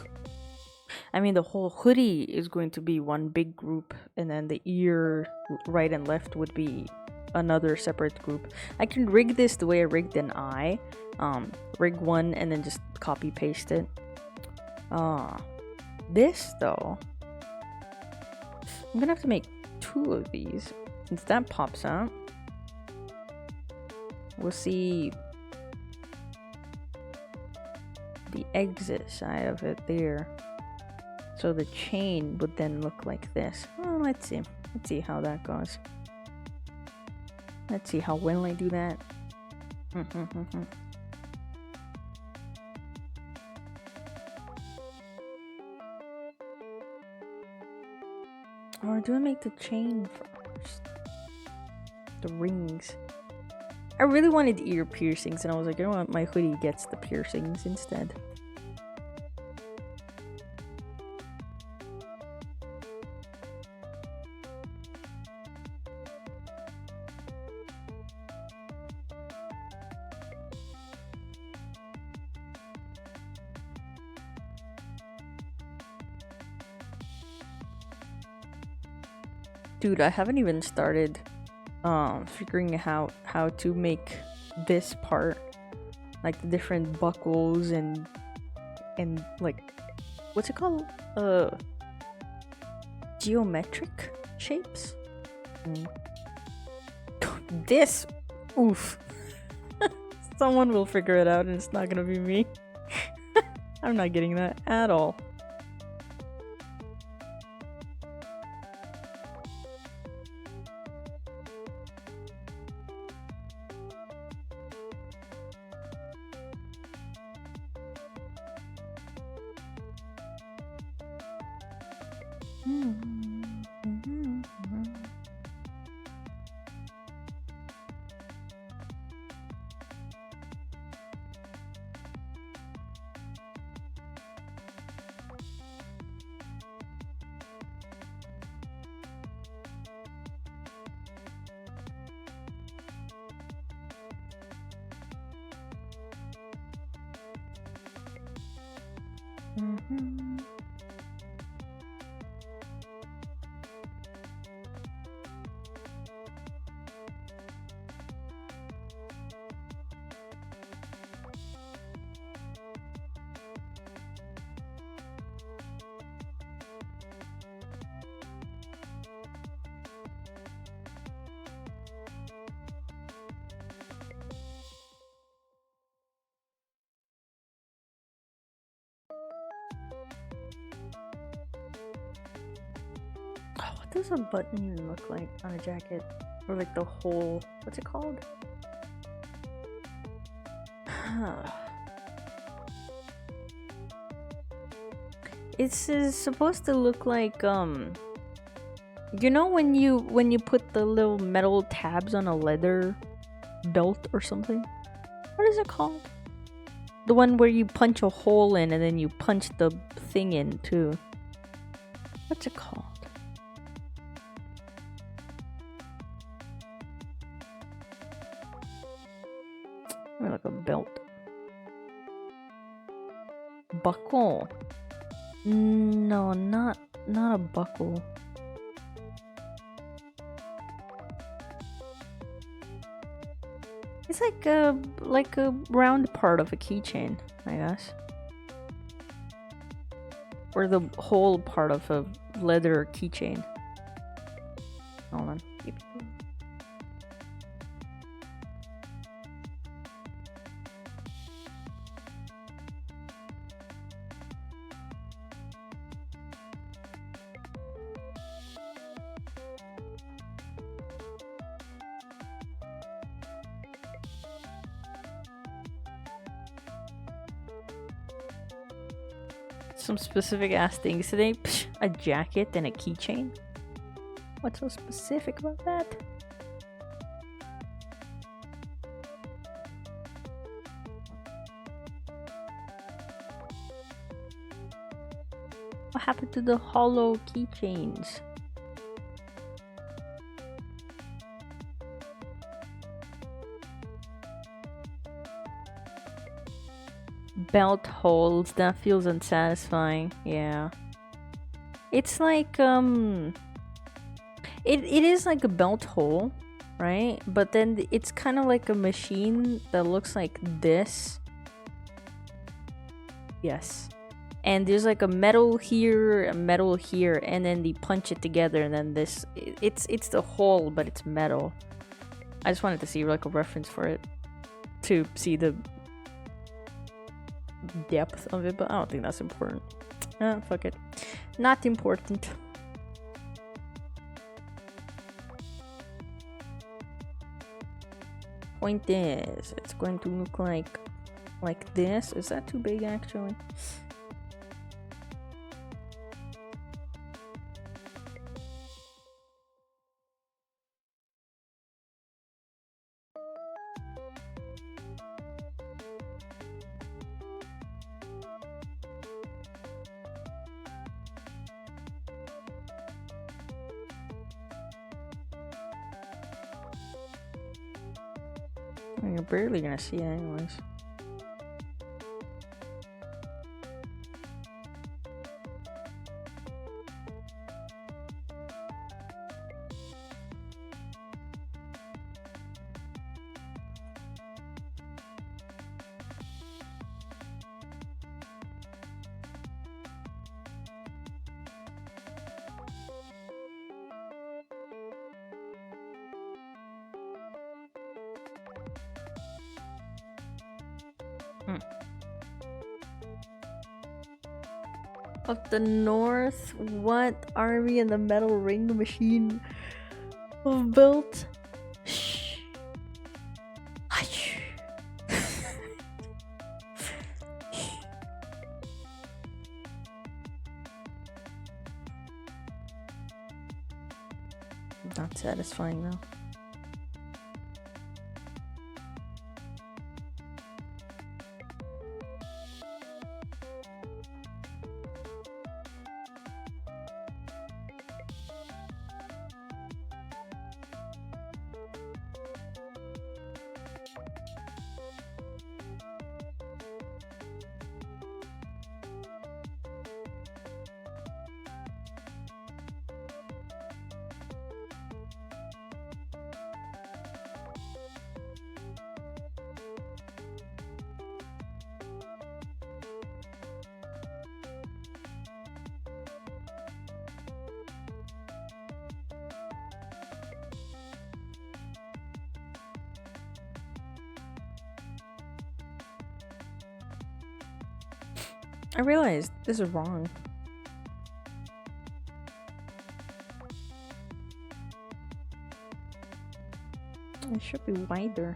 I mean, the whole hoodie is going to be one big group, and then the ear right and left would be another separate group. I can rig this the way I rigged an eye. Rig one and then just copy paste it. This though, I'm gonna have to make 2 of these. Since that pops out, we'll see the exit side of it there. So the chain would then look like this. Well, let's see. Let's see how that goes. Let's see how well I do that. Or do I make the chain first? The rings. I really wanted ear piercings, and I was like, I don't want my hoodie gets the piercings instead. Dude, I haven't even started figuring out how to make this part, like the different buckles and like, what's it called? Geometric shapes. This, oof. Someone will figure it out, and it's not gonna be me. I'm not getting that at all. What does a button even look like on a jacket? Or like the whole, what's it called? It's supposed to look like you know when you put the little metal tabs on a leather belt or something? What is it called? The one where you punch a hole in and then you punch the thing in too. What's it called? Like a belt. Buckle. No, not a buckle. It's like a round part of a keychain, I guess. Or the whole part of a leather keychain. Hold on. Some specific ass things today. Psh, a jacket and a keychain. What's so specific about that? What happened to the hollow keychains? Belt holes, that feels unsatisfying. Yeah. It's like it is like a belt hole, right? But then it's kind of like a machine that looks like this. Yes. And there's like a metal here, and then they punch it together, and then this it's the hole, but it's metal. I just wanted to see like a reference for it to see the depth of it, but I don't think that's important. Fuck it. Not important. Point is, it's going to look like this. Is that too big actually? You're barely gonna see it anyways. Of the North, what army in the metal ring machine of built? Shh. Hush. Not satisfying though. I realized this is wrong. It should be wider.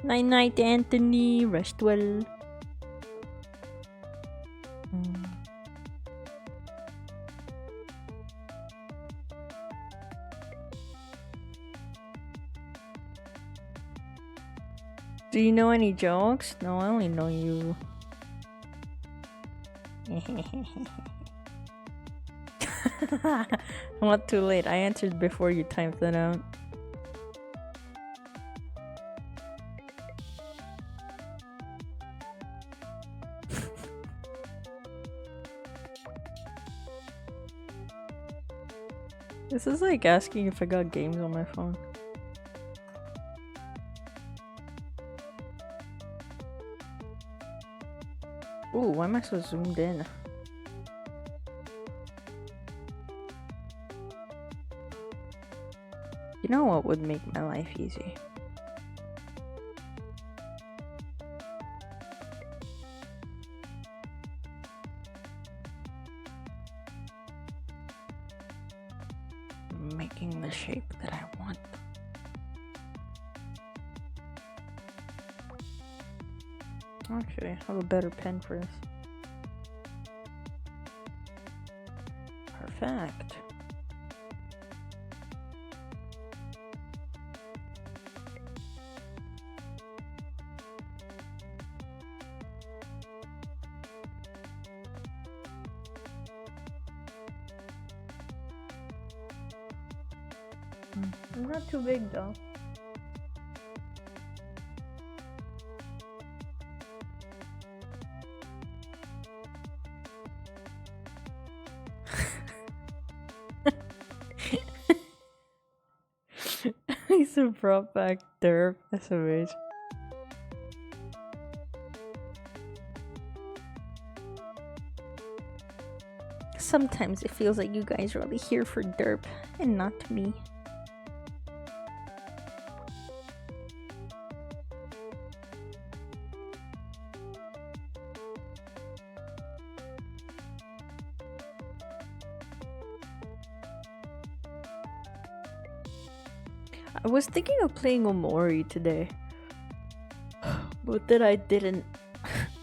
Night night, Anthony. Rest well. Do you know any jokes? No, I only know you. I'm not too late. I answered before you typed that out. This is like asking if I got games on my phone. Ooh, why am I so zoomed in? You know what would make my life easy? Making the shape that I want. Actually, I have a better pen for this. Perfect. It's not too big though. He's a brought back derp. That's amazing. Sometimes it feels like you guys are only here for derp and not me. I was thinking of playing Omori today, but then I didn't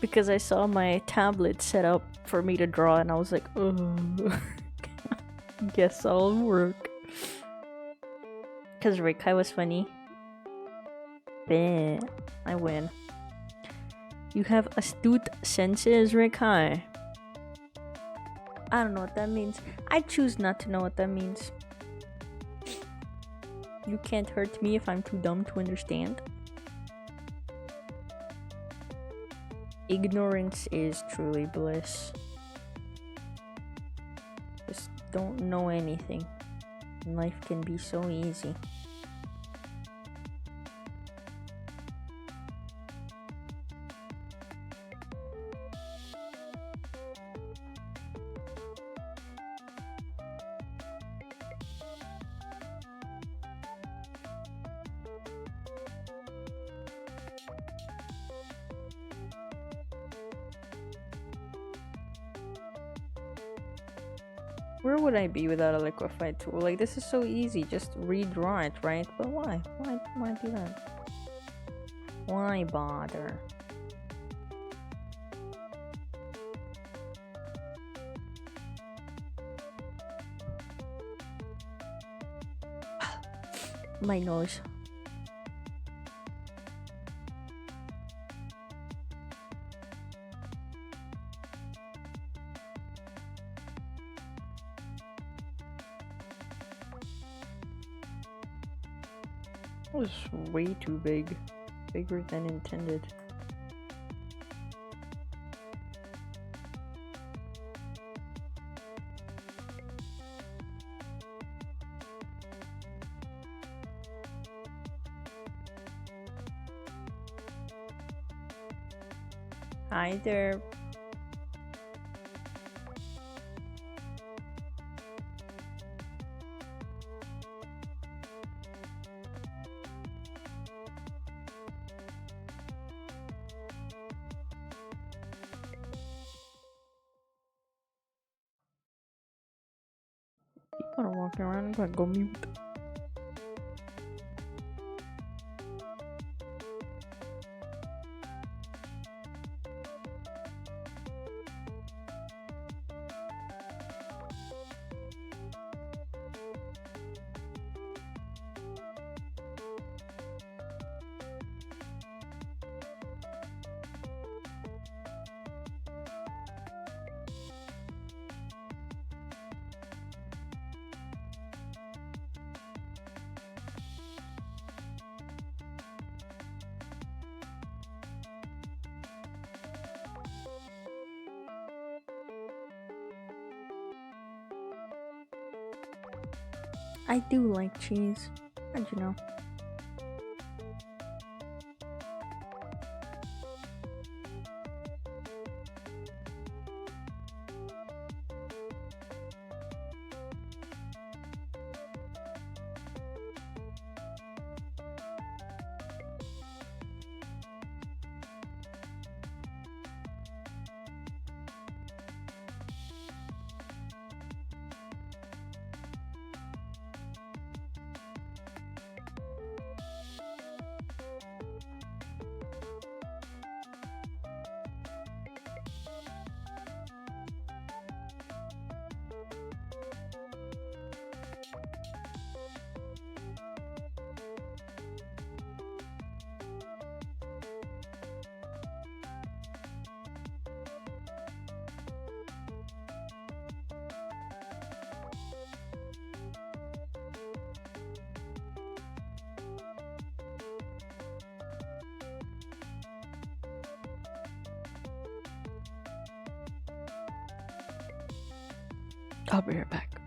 because I saw my tablet set up for me to draw and I was like, oh, guess I'll work. Because Rekai was funny. Bleh, I win. You have astute senses, Rekai. I don't know what that means. I choose not to know what that means. You can't hurt me if I'm too dumb to understand. Ignorance is truly bliss. Just don't know anything. Life can be so easy. Where would I be without a liquefied tool? Like, this is so easy. Just redraw it, right? But why? Why do that? Why bother? My nose. That was way too big. Bigger than intended. Hi there. Keep on walking around, I'm gonna go mute. I do like cheese. How'd you know? I'll be right back.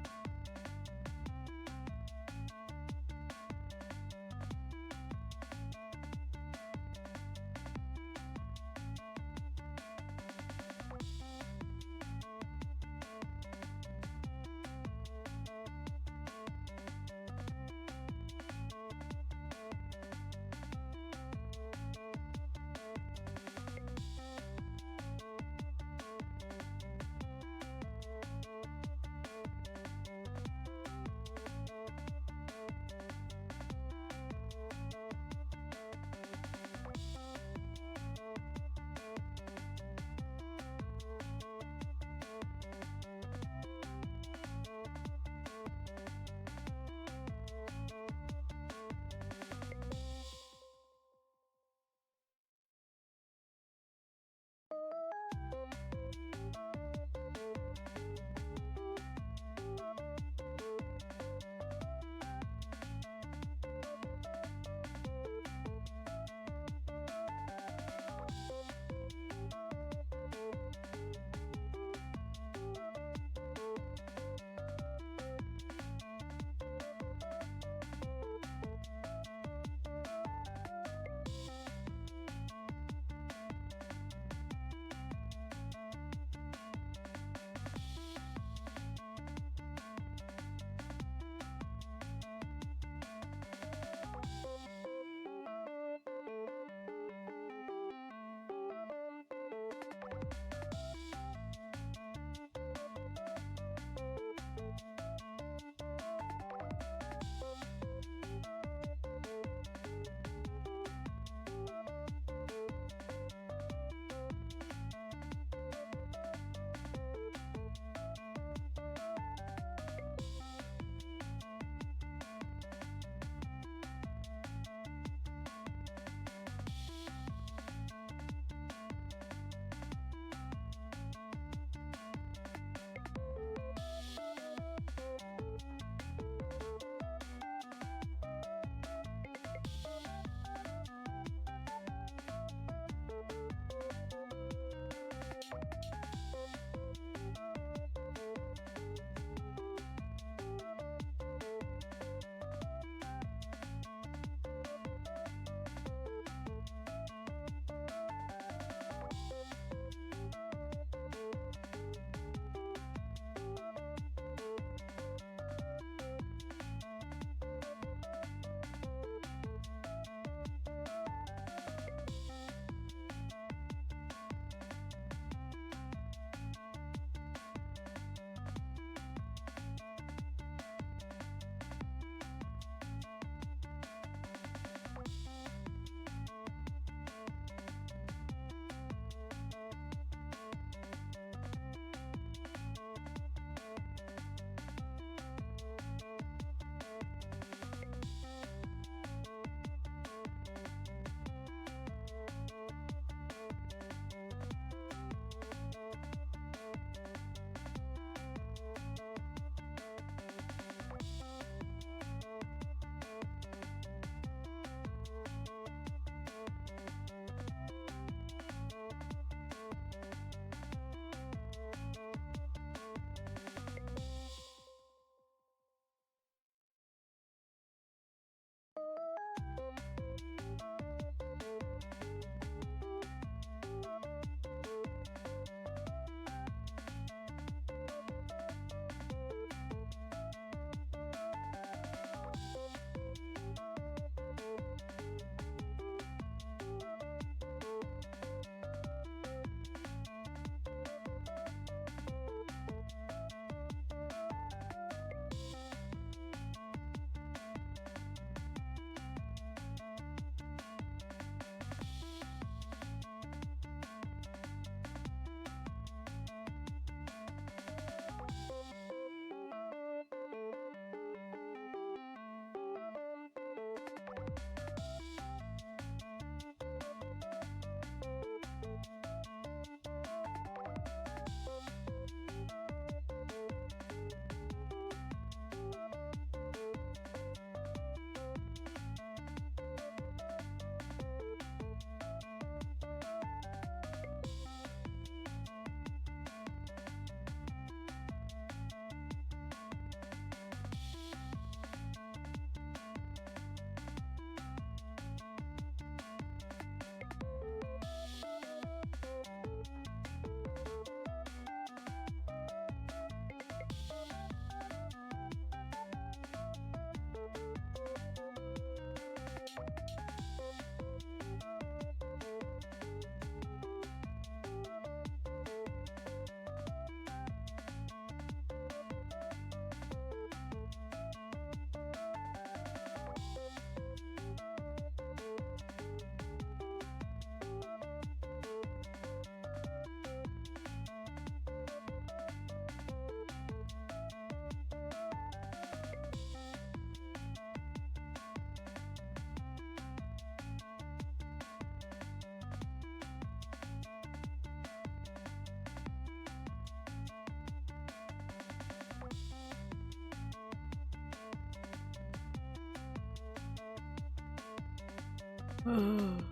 I'm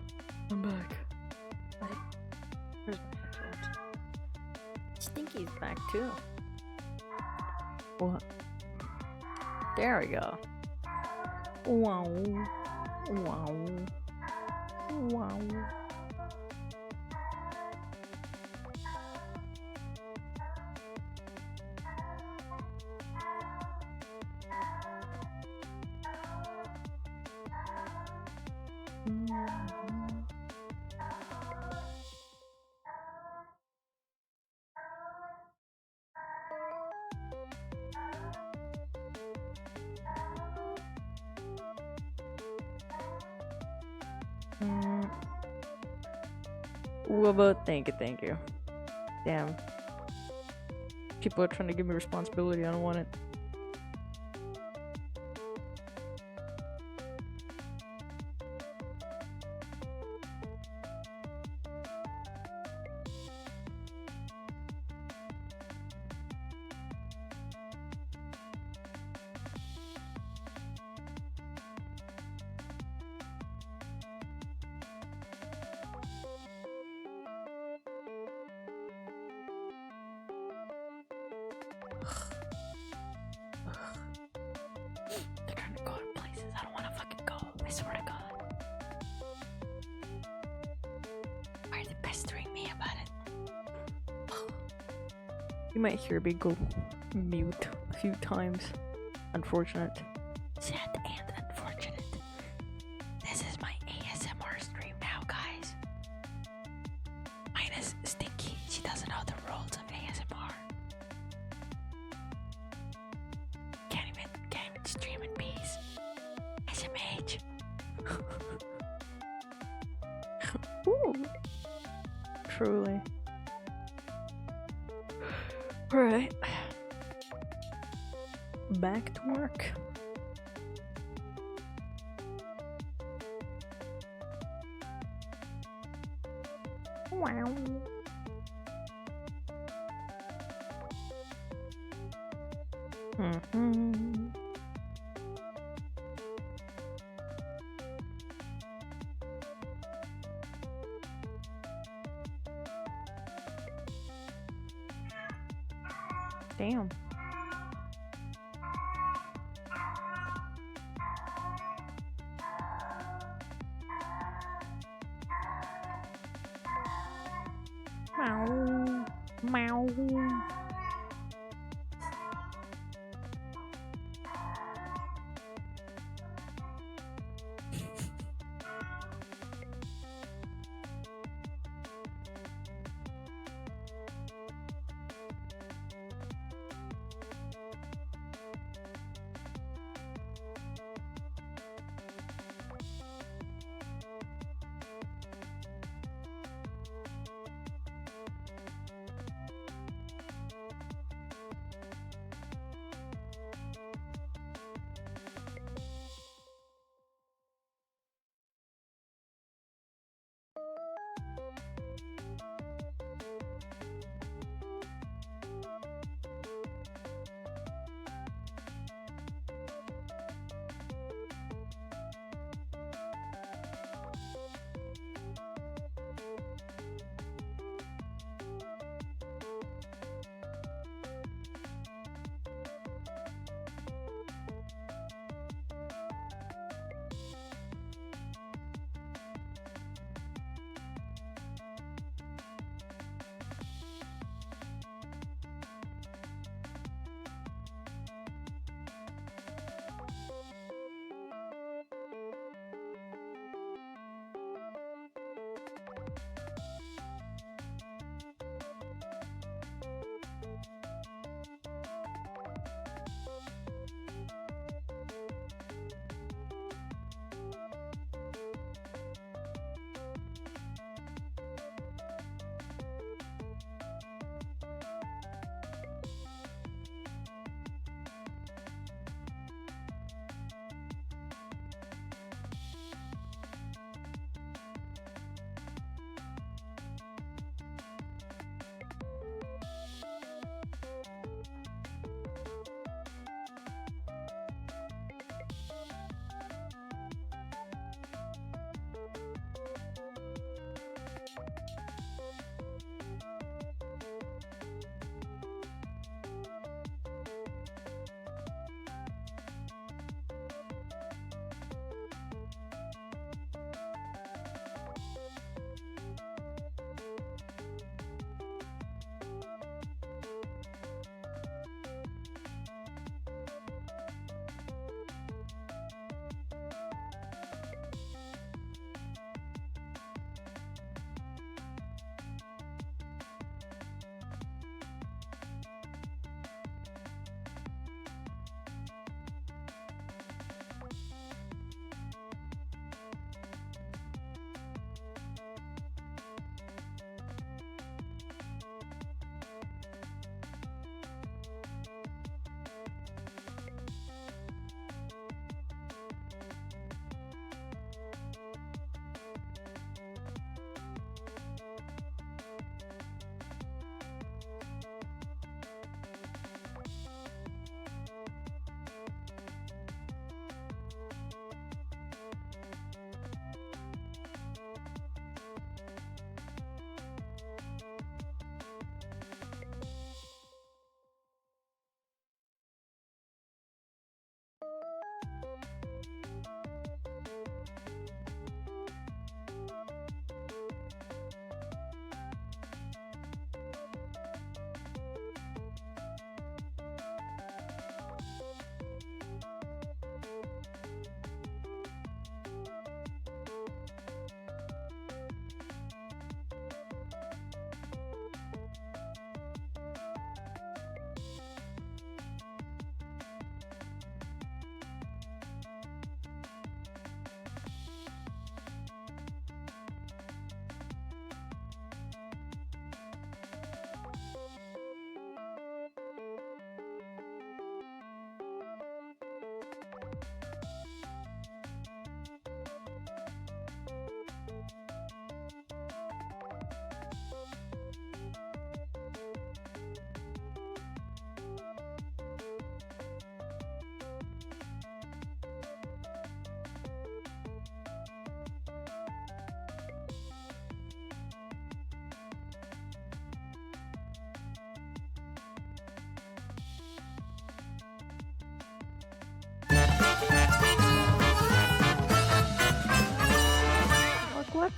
back. Where's my headphones? Stinky's back too. What? There we go. Wow. Wow. Wow. What about thank you. Damn. People are trying to give me responsibility, I don't want it. They're trying to go in places I don't want to fucking go. I swear to God. Why are they pestering me about it? You might hear me go mute a few times. Unfortunate. Sad and unfortunate. This is my ASMR stream now, guys. Minus Stinky. She doesn't know the rules of ASMR. Can't even stream in peace. SMH. Ooh. Truly. Alright. Back to work. Wow. Damn. Meow. Meow.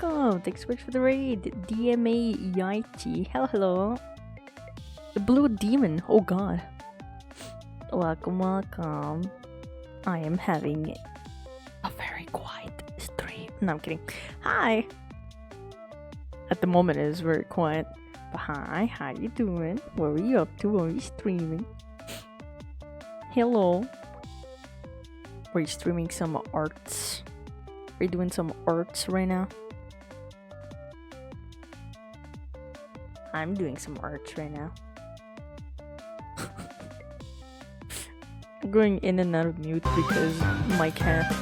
welcome. Thanks so much for the raid. DMA Yaiti. Hello. The Blue Demon. Oh god. Welcome, welcome. I am having a very quiet stream. No, I'm kidding. Hi. At the moment it is very quiet. But hi, how you doing? What are you up to? What are you streaming? Hello. Are you streaming some arts? Are you doing some arts right now? I'm doing some arts right now. I'm going in and out of mute because my cat.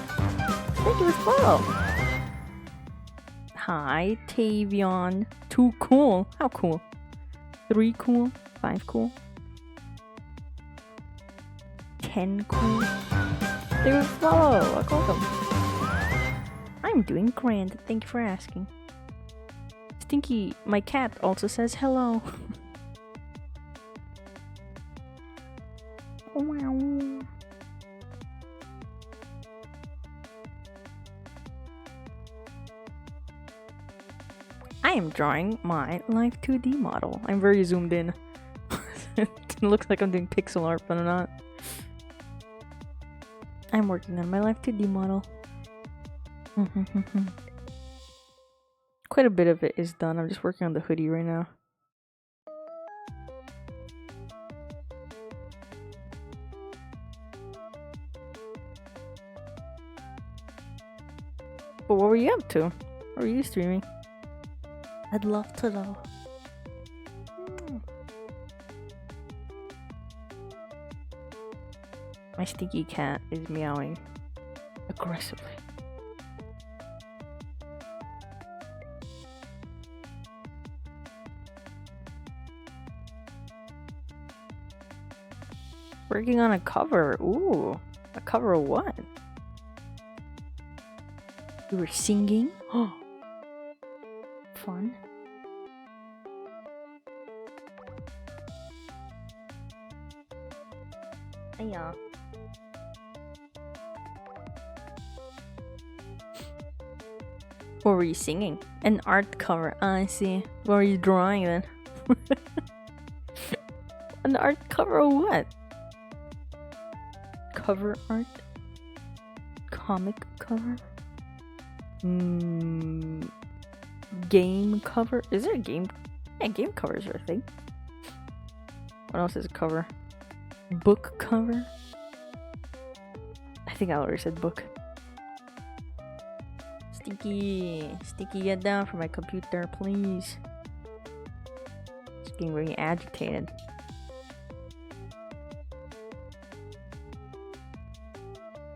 Thank you as well. Hi, Tavion. 2 cool. How cool? 3 cool? 5 cool? 10 cool? Thank you as well. Welcome. I'm doing grand. Thank you for asking. Stinky, my cat, also says hello. Wow. I am drawing my live 2D model. I'm very zoomed in. It looks like I'm doing pixel art, but I'm not. I'm working on my live 2D model. Quite a bit of it is done. I'm just working on the hoodie right now. But what were you up to? What were you streaming? I'd love to know. My stinky cat is meowing aggressively. Working on a cover. Ooh, a cover of what? You were singing? Oh, fun. Yeah. What were you singing? An art cover. I see. What were you drawing then? An art cover of what? Cover art? Comic cover? Game cover? Is there a game? Yeah, game covers are a thing. What else is a cover? Book cover? I think I already said book. Stinky, get down from my computer, please. It's getting very agitated.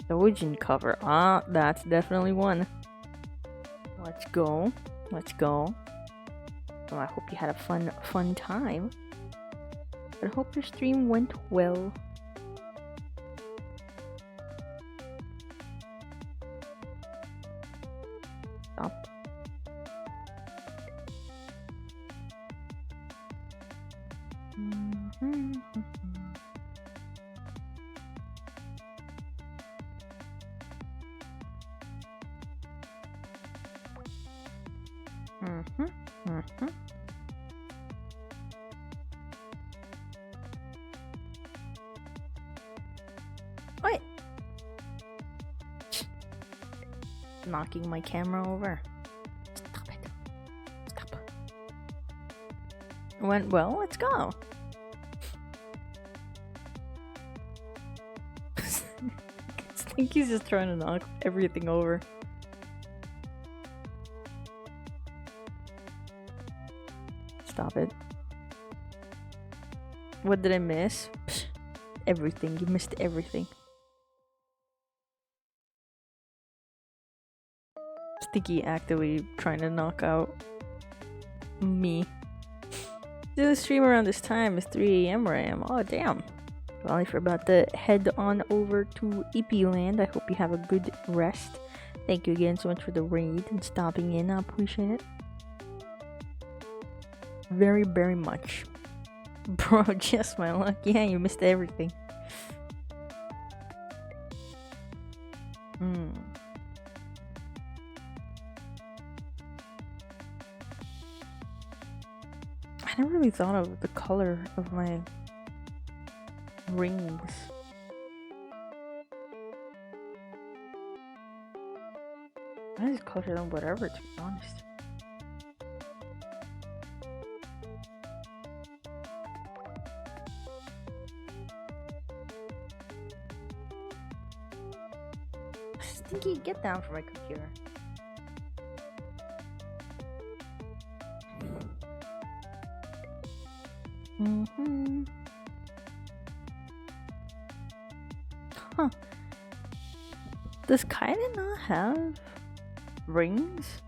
Doujin cover. Ah, that's definitely one. Let's go. Let's go. Well, I hope you had a fun time. I hope your stream went well. Stop. What? Knocking my camera over. Stop it. Stop. Went well, let's go. I think he's just trying to knock everything over. Stop it. What did I miss? Psh, everything. You missed everything. Sticky actively trying to knock out me. Do the stream around this time. It's 3 AM where I am. Oh, damn. Well, if you're about to head on over to EP Land, I hope you have a good rest. Thank you again so much for the raid and stopping in. I appreciate it. Very, very much. Bro, just my luck. Yeah, you missed everything. I never really thought of the color of my rings. I just color them whatever, to be honest. Stinky, get down from my computer. Huh. Does Kaiden not have rings?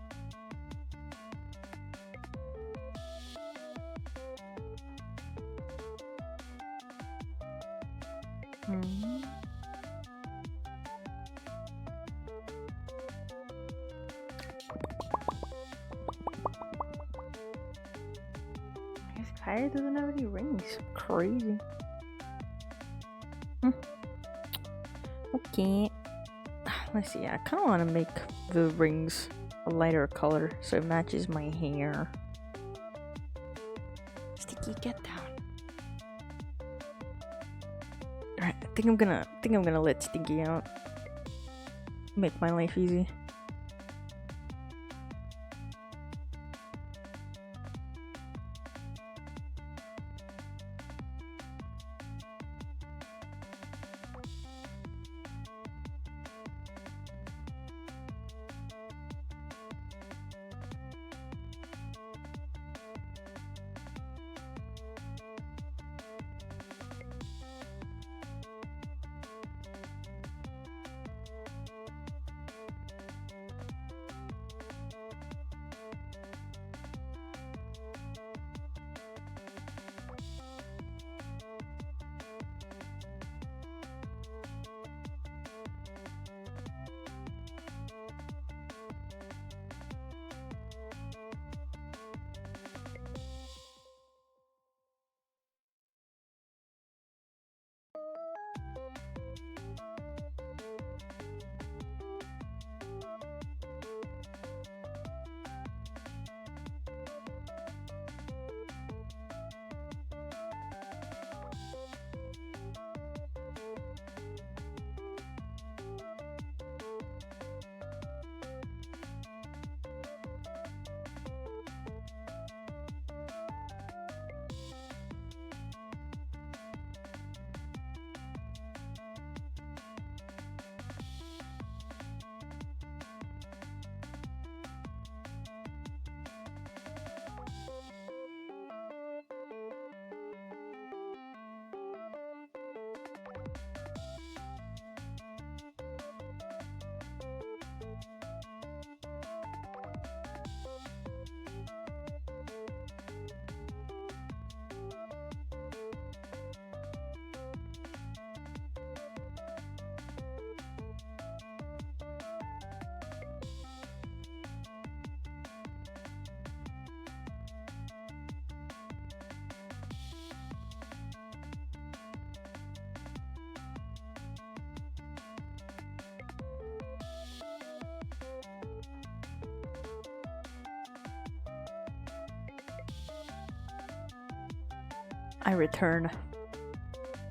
I guess Kaiden doesn't have any rings. Crazy. Okay. Let's see. I kind of want to make the rings a lighter color so it matches my hair. Sticky, get down. Alright, I think I'm gonna let Stinky out. Make my life easy. I return.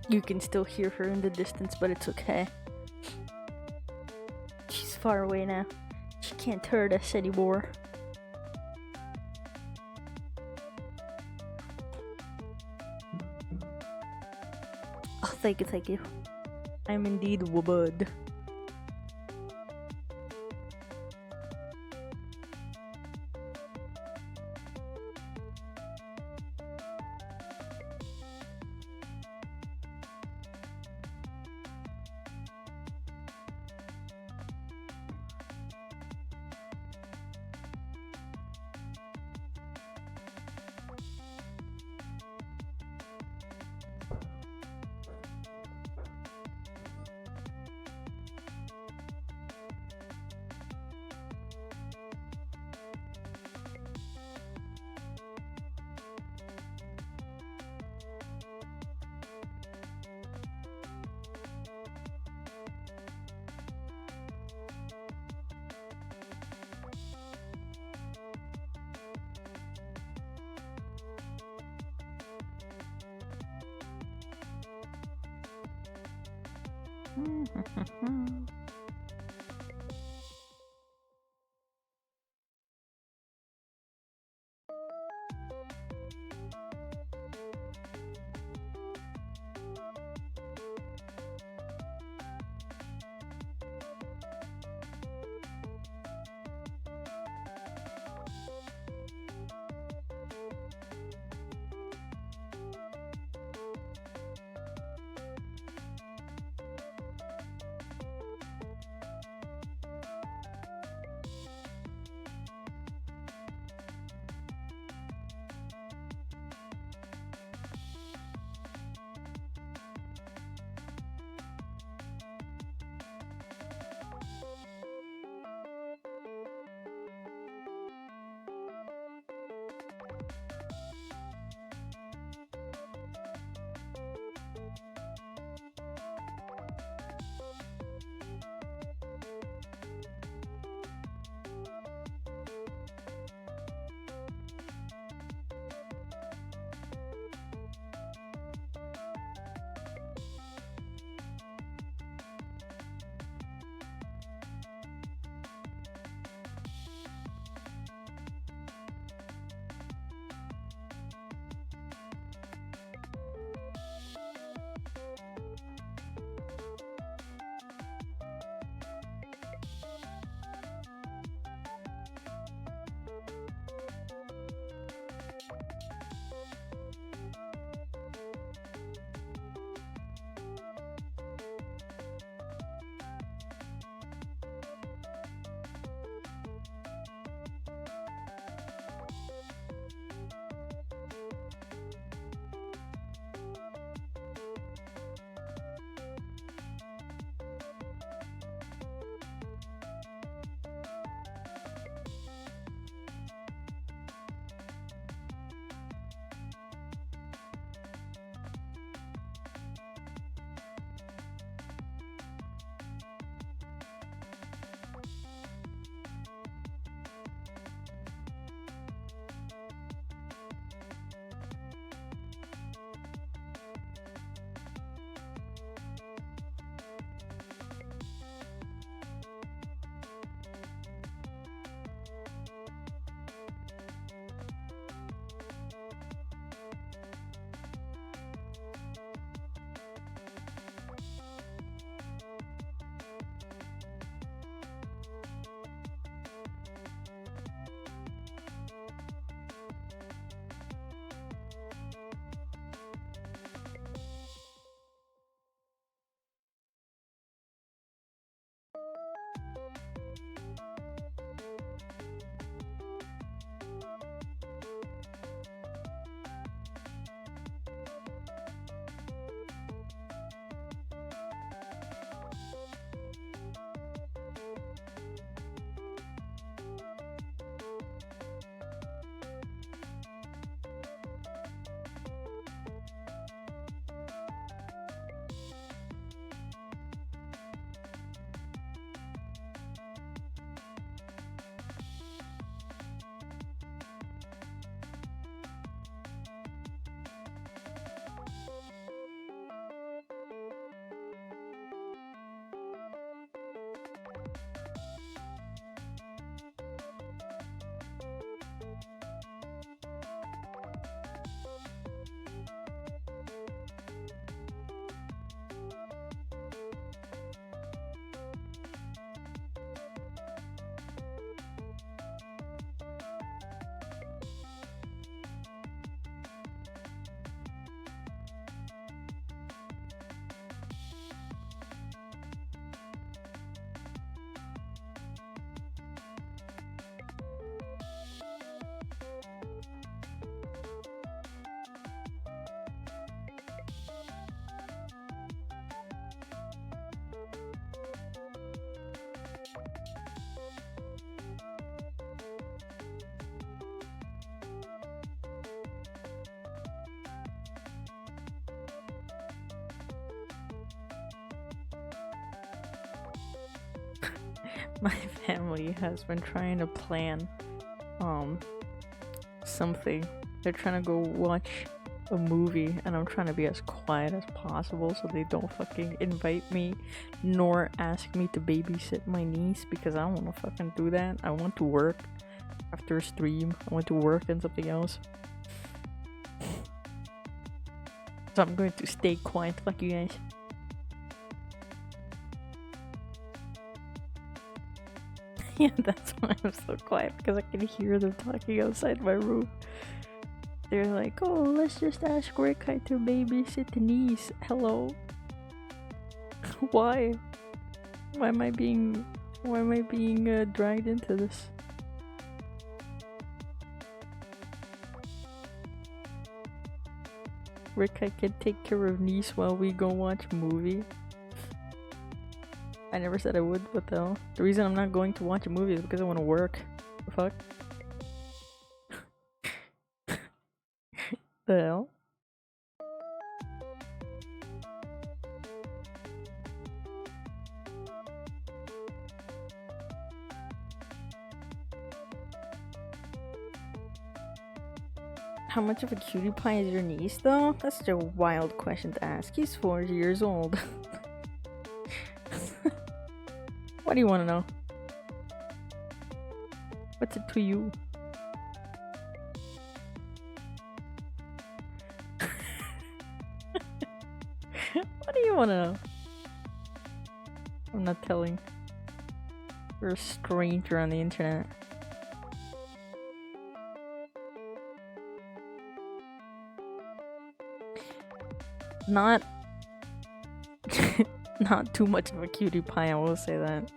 You can still hear her in the distance, but it's okay. She's far away now. She can't hurt us anymore. Oh, thank you, thank you. I'm indeed Wubud. My family has been trying to plan something. They're trying to go watch a movie and I'm trying to be as quiet as possible so they don't fucking invite me nor ask me to babysit my niece, because I don't want to fucking do that. I want to work after a stream. I want to work and something else. So I'm going to stay quiet. Fuck you guys. Yeah, that's why I'm so quiet, because I can hear them talking outside my room. They're like, oh, let's just ask Rekai to babysit the niece. Hello? Why? Why am I being dragged into this? Rekai can take care of niece while we go watch a movie. I never said I would, but though the reason I'm not going to watch a movie is because I want to work. The fuck? The hell? How much of a cutie pie is your niece, though? That's such a wild question to ask. He's 4 years old. What do you want to know? What's it to you? What do you want to know? I'm not telling. You're a stranger on the internet. Not not too much of a cutie pie, I will say that.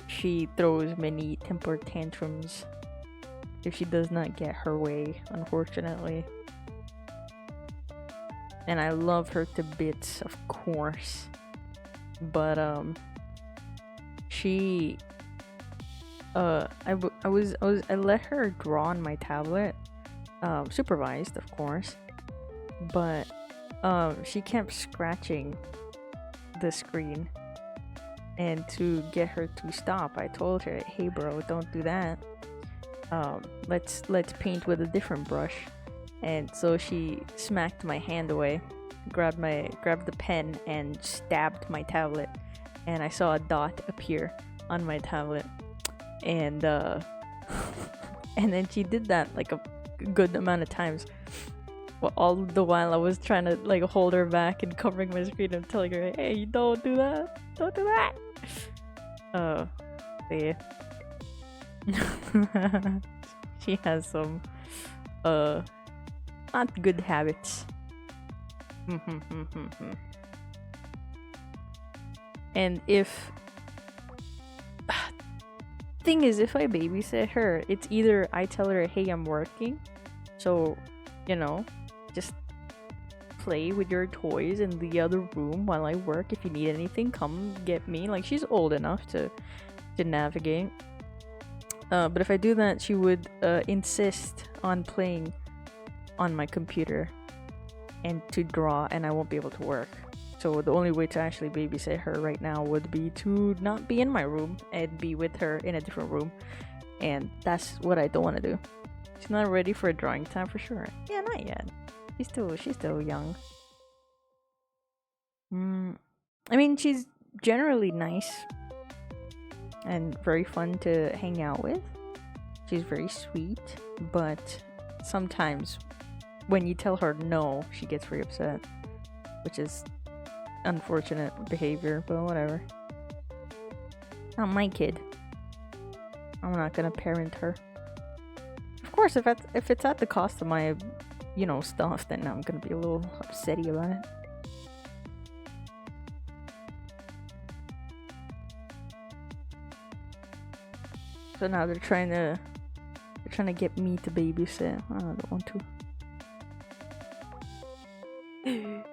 She throws many temper tantrums if she does not get her way, unfortunately. And I love her to bits, of course. But she I let her draw on my tablet, supervised, of course, but she kept scratching the screen, and to get her to stop, I told her, hey bro, don't do that. Let's paint with a different brush. And so she smacked my hand away, grabbed the pen and stabbed my tablet, and I saw a dot appear on my tablet. And and then she did that like a good amount of times. Well, all the while I was trying to like hold her back and covering my screen and telling her, hey, don't do that, don't do that. Yeah. She has some not good habits. And if thing is, if I babysit her, it's either I tell her, hey, I'm working, so you know, just play with your toys in the other room while I work. If you need anything, come get me. Like, she's old enough to navigate. But if I do that, she would insist on playing on my computer and to draw, and I won't be able to work. So the only way to actually babysit her right now would be to not be in my room and be with her in a different room. And that's what I don't want to do. She's not ready for a drawing time for sure. Yeah, not yet. She's still young. I mean, she's generally nice and very fun to hang out with. She's very sweet, but sometimes when you tell her no, she gets very upset, which is unfortunate behavior, but whatever. Not my kid. I'm not gonna parent her. Of course, if it's at the cost of my, stuff, then I'm gonna be a little upsetty about it. So now they're trying to get me to babysit. I don't want to.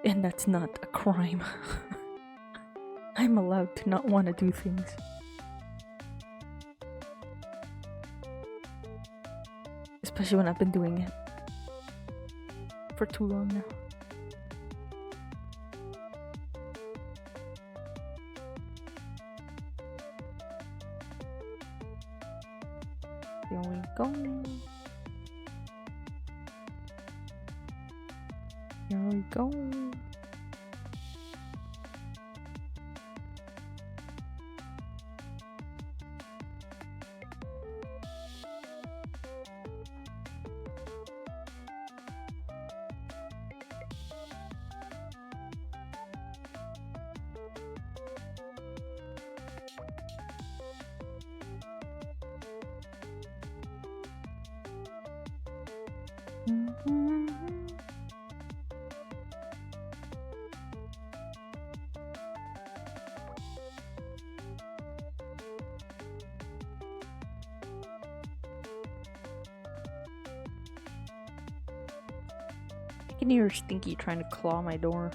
And that's not a crime. I'm allowed to not want to do things. Especially when I've been doing it for too long now. There we go. Here we go. I can hear Stinky trying to claw my door.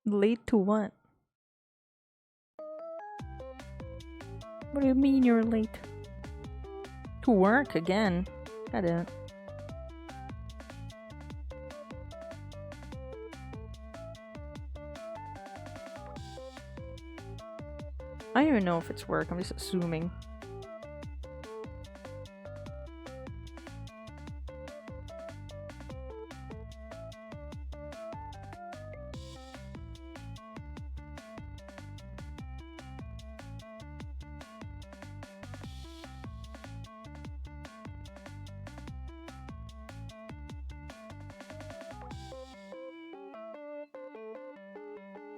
Late to what? What do you mean you're late? To work again? I don't. I don't even know if it's work, I'm just assuming.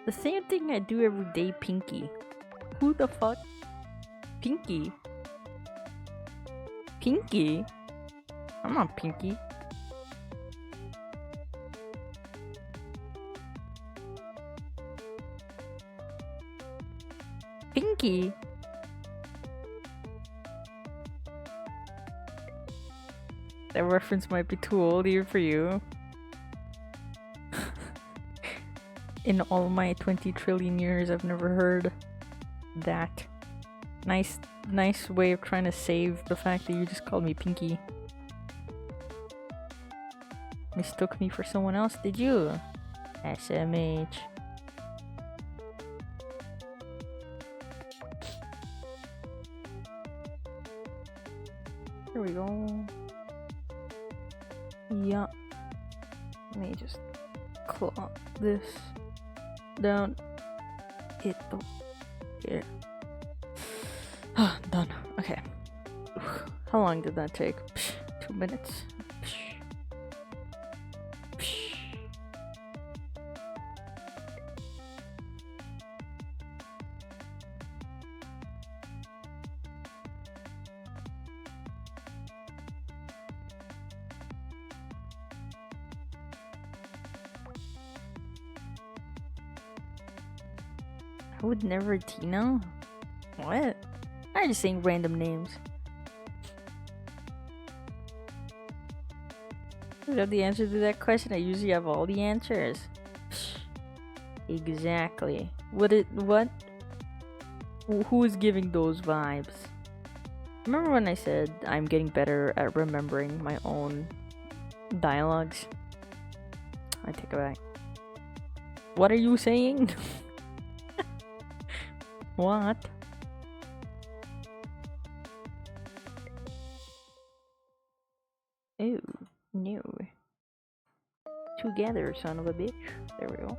The same thing I do every day, Pinky. Who the fuck? Pinky? Pinky? I'm not Pinky. Pinky? That reference might be too old even for you. In all my 20 trillion years, I've never heard that. Nice way of trying to save the fact that you just called me Pinky. Mistook me for someone else, did you? SMH. Here we go. Yeah. Let me just claw this down. Here. Done. Okay. How long did that take? 2 minutes. I would never Tina? What? I'm just saying random names. Is that the answer to that question? I usually have all the answers. Exactly. What? Who is giving those vibes? Remember when I said I'm getting better at remembering my own dialogues? I take it back. What are you saying? What? Ew, no. Together, son of a bitch. There we go.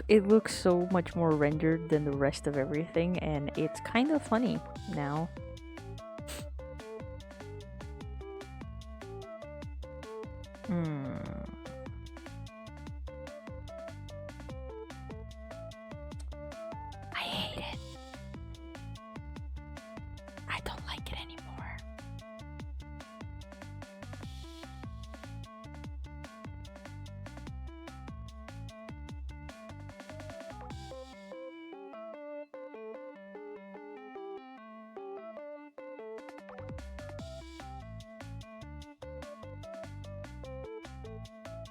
It looks so much more rendered than the rest of everything, and it's kind of funny now. I hate it. I don't like it anymore.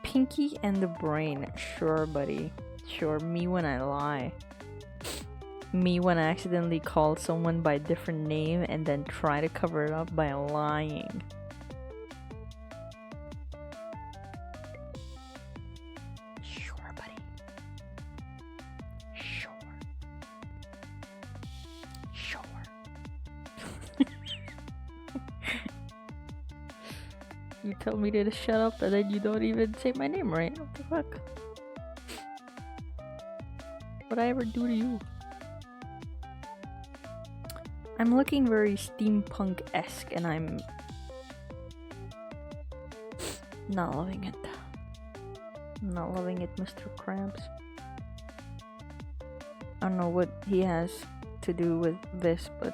Pinky and the brain. Sure, buddy. Sure, me when I lie. Me when I accidentally call someone by a different name and then try to cover it up by lying. Sure, buddy. Sure. Sure. You tell me to shut up and then you don't even say my name right. What the fuck? What'd I ever do to you? I'm looking very steampunk-esque and I'm not loving it. Not loving it, Mr. Krabs. I don't know what he has to do with this, but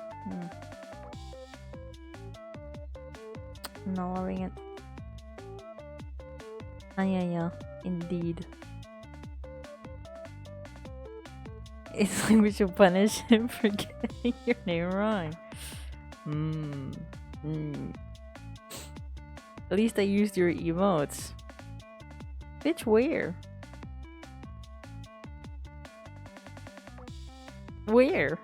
not loving it. Yeah, indeed. It's like we should punish him for getting your name wrong. At least I used your emotes. Bitch, where? Where?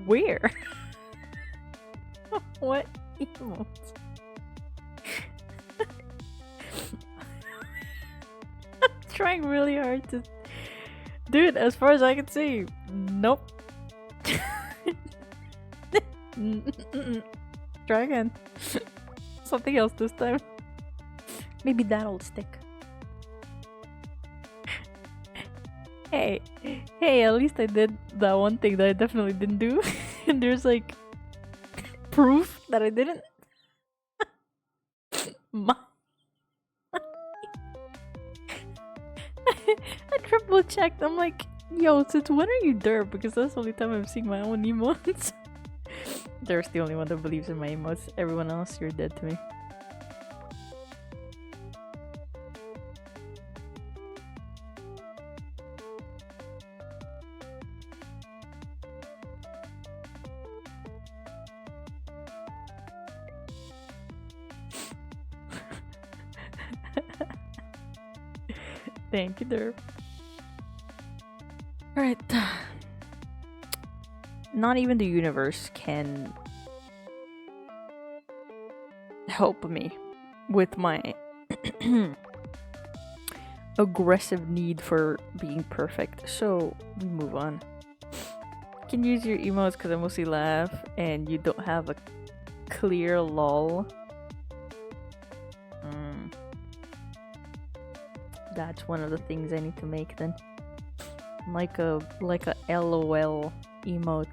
Where? What emotes? Trying really hard to, dude, as far as I can see, nope. Try again. Something else this time. Maybe that'll stick. Hey, at least I did that one thing that I definitely didn't do. And there's like proof that I didn't. I triple checked. I'm like, yo, since when are you derp? Because that's the only time I'm seeing my own emotes. There's the only one that believes in my emotes. Everyone else, you're dead to me. Thank you, derp. Alright. Not even the universe can help me with my aggressive need for being perfect. So, we move on. You can use your emotes because I mostly laugh and you don't have a clear lol. That's one of the things I need to make then. Like a LOL emote.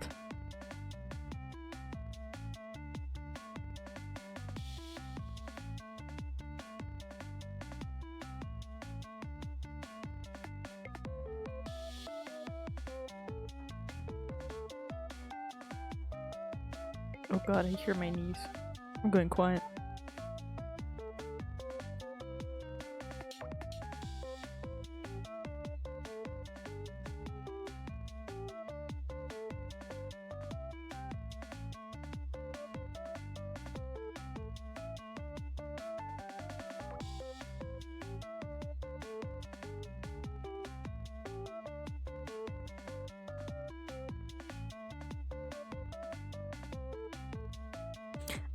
Oh god, I hear my knees. I'm going quiet.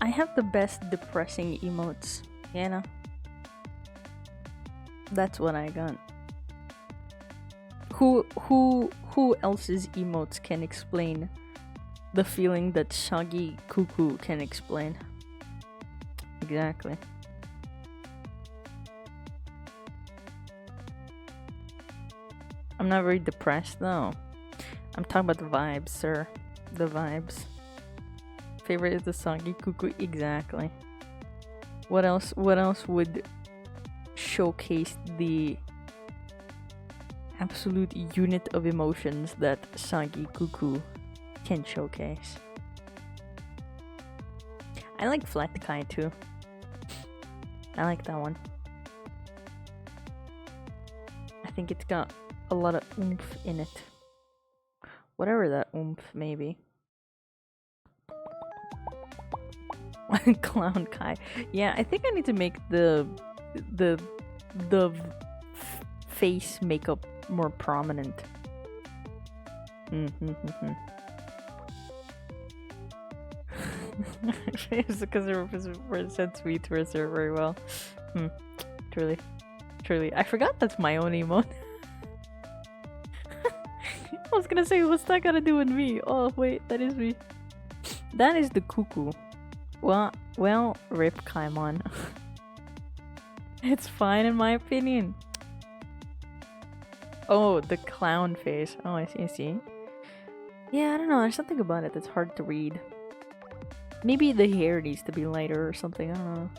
I have the best depressing emotes, you know? That's what I got. Who else's emotes can explain the feeling that Shaggy Cuckoo can explain? Exactly. I'm not very depressed though. I'm talking about the vibes, sir. The vibes. Favorite is the Sagi Cuckoo. Exactly. What else? What else would showcase the absolute unit of emotions that Sagi Cuckoo can showcase? I like Flat Kai too. I like that one. I think it's got a lot of oomph in it. Whatever that oomph may be. Clown Kai. Yeah, I think I need to make the face makeup more prominent. It's because it represents VTuber very well. Truly. I forgot that's my own emote. I was gonna say, what's that gotta do with me? Oh wait, that is me. That is the cuckoo. Well, rip Kaimon. It's fine in my opinion. Oh, the clown face. Oh, I see. Yeah, I don't know. There's something about it that's hard to read. Maybe the hair needs to be lighter or something. I don't know.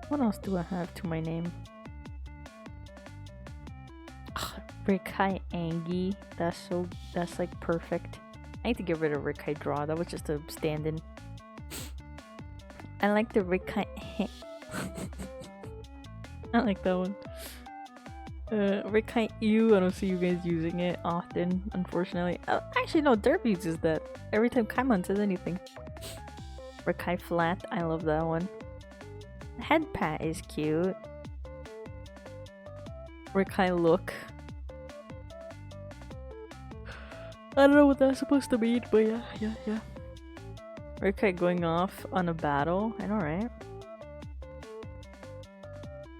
What else do I have to my name? Rekai Angie. That's like perfect. I need to get rid of Rekai Draw. That was just a stand-in. I like the Rekai. I like that one. Rekai Ew. I don't see you guys using it often, unfortunately. Actually, no. Derp uses that every time Kaimon says anything. Rekai Flat. I love that one. Head pat is cute. Rekai Look. I don't know what that's supposed to mean, but yeah. Rekai going off on a battle. I know, right?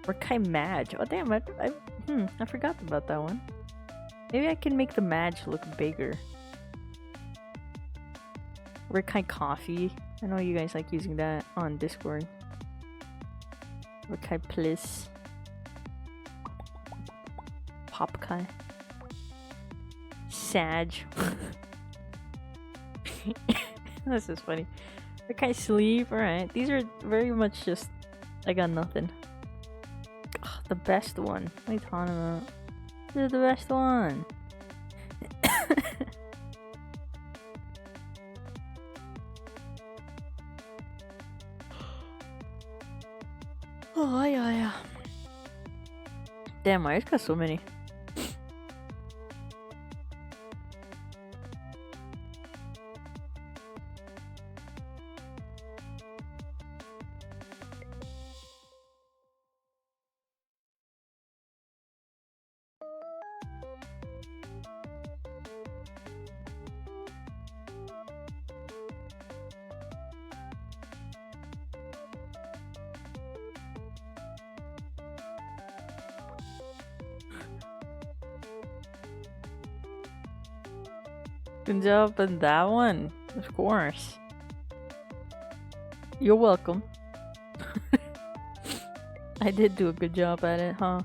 Rekai Madge. Oh damn! I forgot about that one. Maybe I can make the Madge look bigger. Rekai Coffee. I know you guys like using that on Discord. Rekai Bliss. Popkai. Sag. This is funny. Rekai Sleep. Alright. These are very much just. I got nothing. Oh, the best one. What are you talking about? This is the best one. Oh, yeah. Damn, I just got so many. Good job on that one, of course. You're welcome. I did do a good job at it, huh?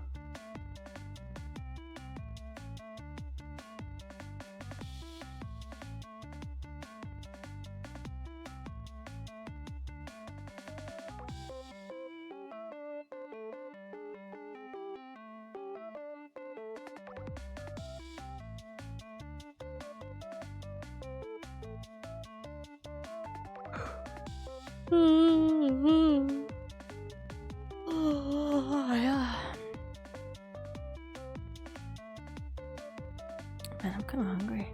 Man, I'm kind of hungry.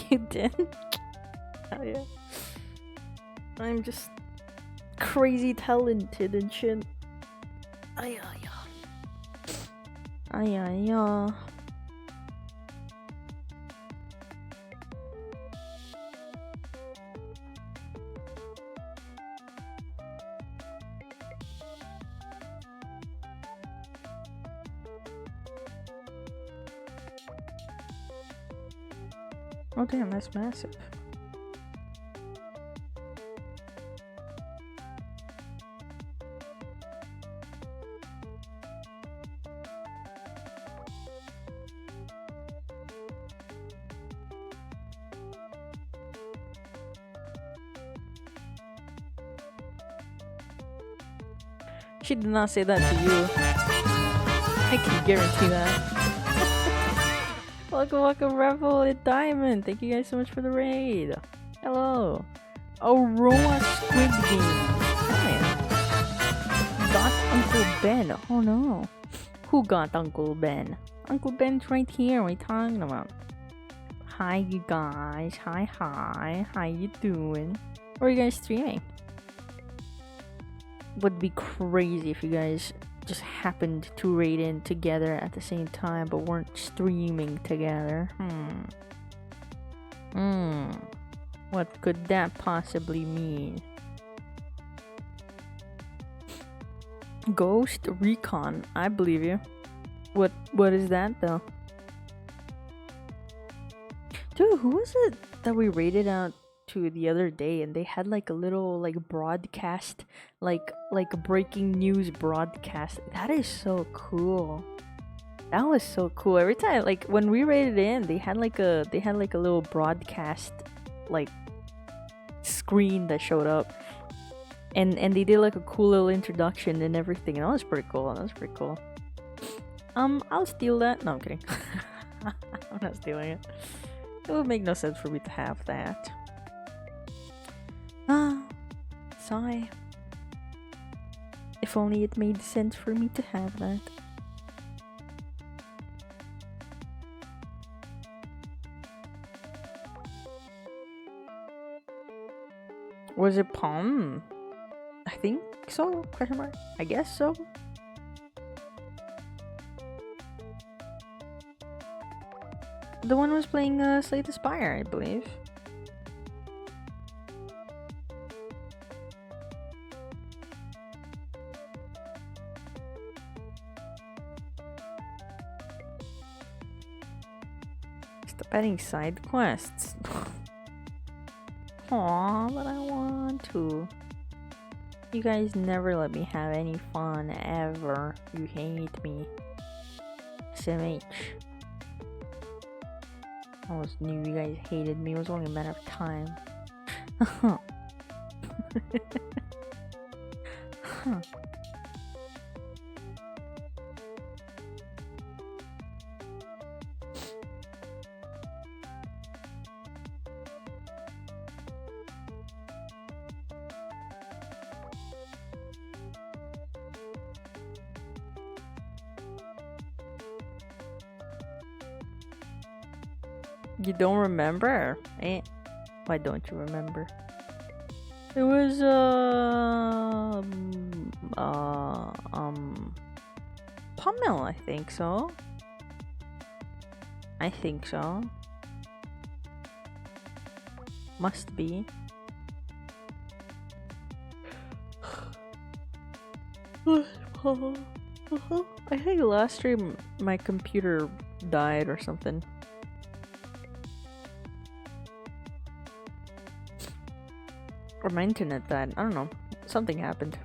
You did? Hell yeah. I'm just crazy talented and shit. Ay. Oh damn, that's massive. She did not say that to you. I can guarantee that. Welcome, Rebel and Diamond. Thank you guys so much for the raid. Hello. Aurora Squid Game. Oh, yeah. Got Uncle Ben. Oh no. Who got Uncle Ben? Uncle Ben's right here. What are you talking about? Hi, you guys. Hi. How you doing? What are you guys streaming? Would be crazy if you guys just happened to raid in together at the same time but weren't streaming together. What could that possibly mean? Ghost Recon, I believe you. What is that though? Dude, who was it that we raided out to the other day and they had like a little like broadcast, like breaking news broadcast? That is so cool. That was so cool. Every time, like when we raided in, they had like a little broadcast like screen that showed up, and they did like a cool little introduction and everything. That was pretty cool. I'll steal that. No, I'm kidding. I'm not stealing it. It would make no sense for me to have that. Sigh. If only it made sense for me to have that. Was it Palm? I think so? Question mark? I guess so. The one was playing Slay the Spire, I believe. Stop adding side quests. Aw, but I want to. You guys never let me have any fun ever. You hate me. SMH. I always knew you guys hated me. It was only a matter of time. Huh. You don't remember? Why don't you remember? It was Pummel, I think so. Must be. I think last stream my computer died or something. Or my internet died. I don't know. Something happened.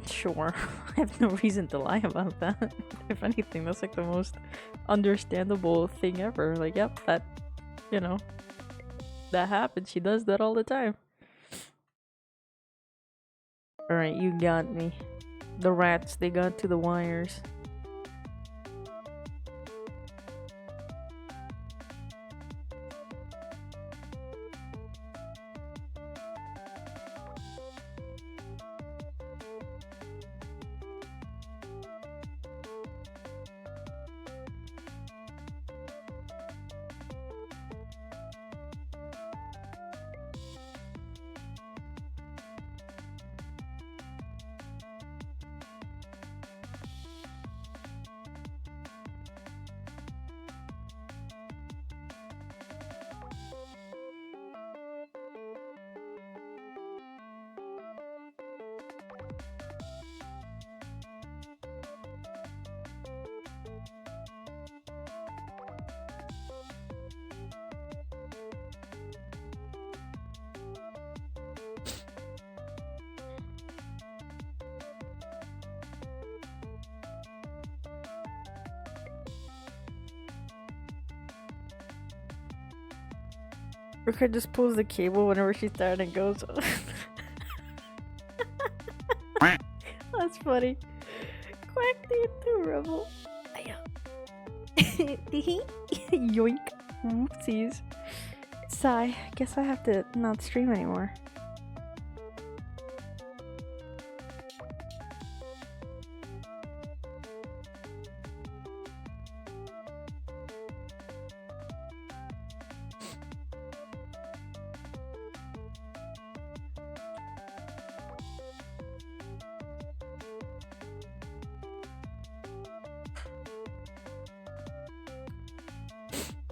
Sure. I have no reason to lie about that. If anything, that's like the most understandable thing ever. Like, yep, that, you know, that happens. She does that all the time. Alright, you got me. The rats, they got to the wires. Rekai just pulls the cable whenever she's tired and goes. That's funny. Quack the adorable. Yoink. Whoopsies. Sigh. Guess I have to not stream anymore.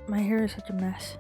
My hair is such a mess.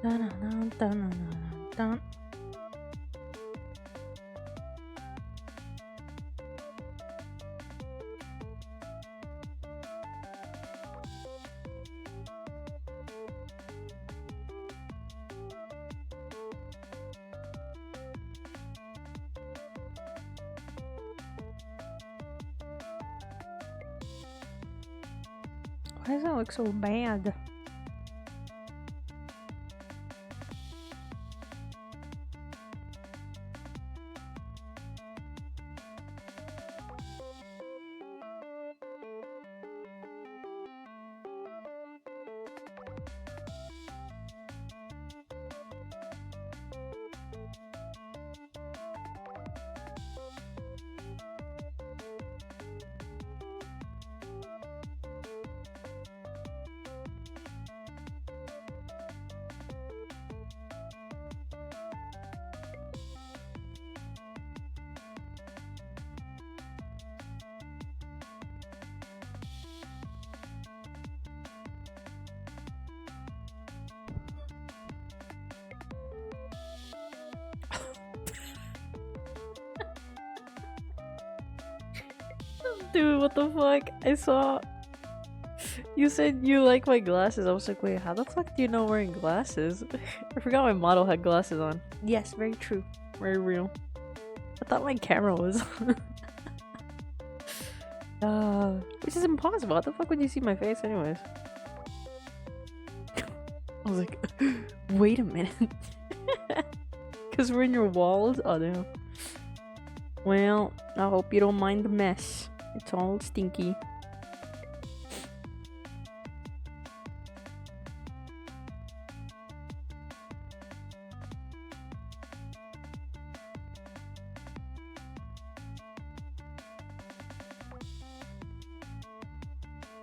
Dun, dun, dun, dun, dun, dun. Why does that look so bad? Dude, what the fuck? I saw you said you like my glasses. I was like, wait, how the fuck do you know I'm wearing glasses? I forgot my model had glasses on. Yes, very true. Very real. I thought my camera was which is impossible. How the fuck would you see my face anyways? I was like, wait a minute. Cause we're in your walls? Oh damn. Well, I hope you don't mind the mess. It's all stinky.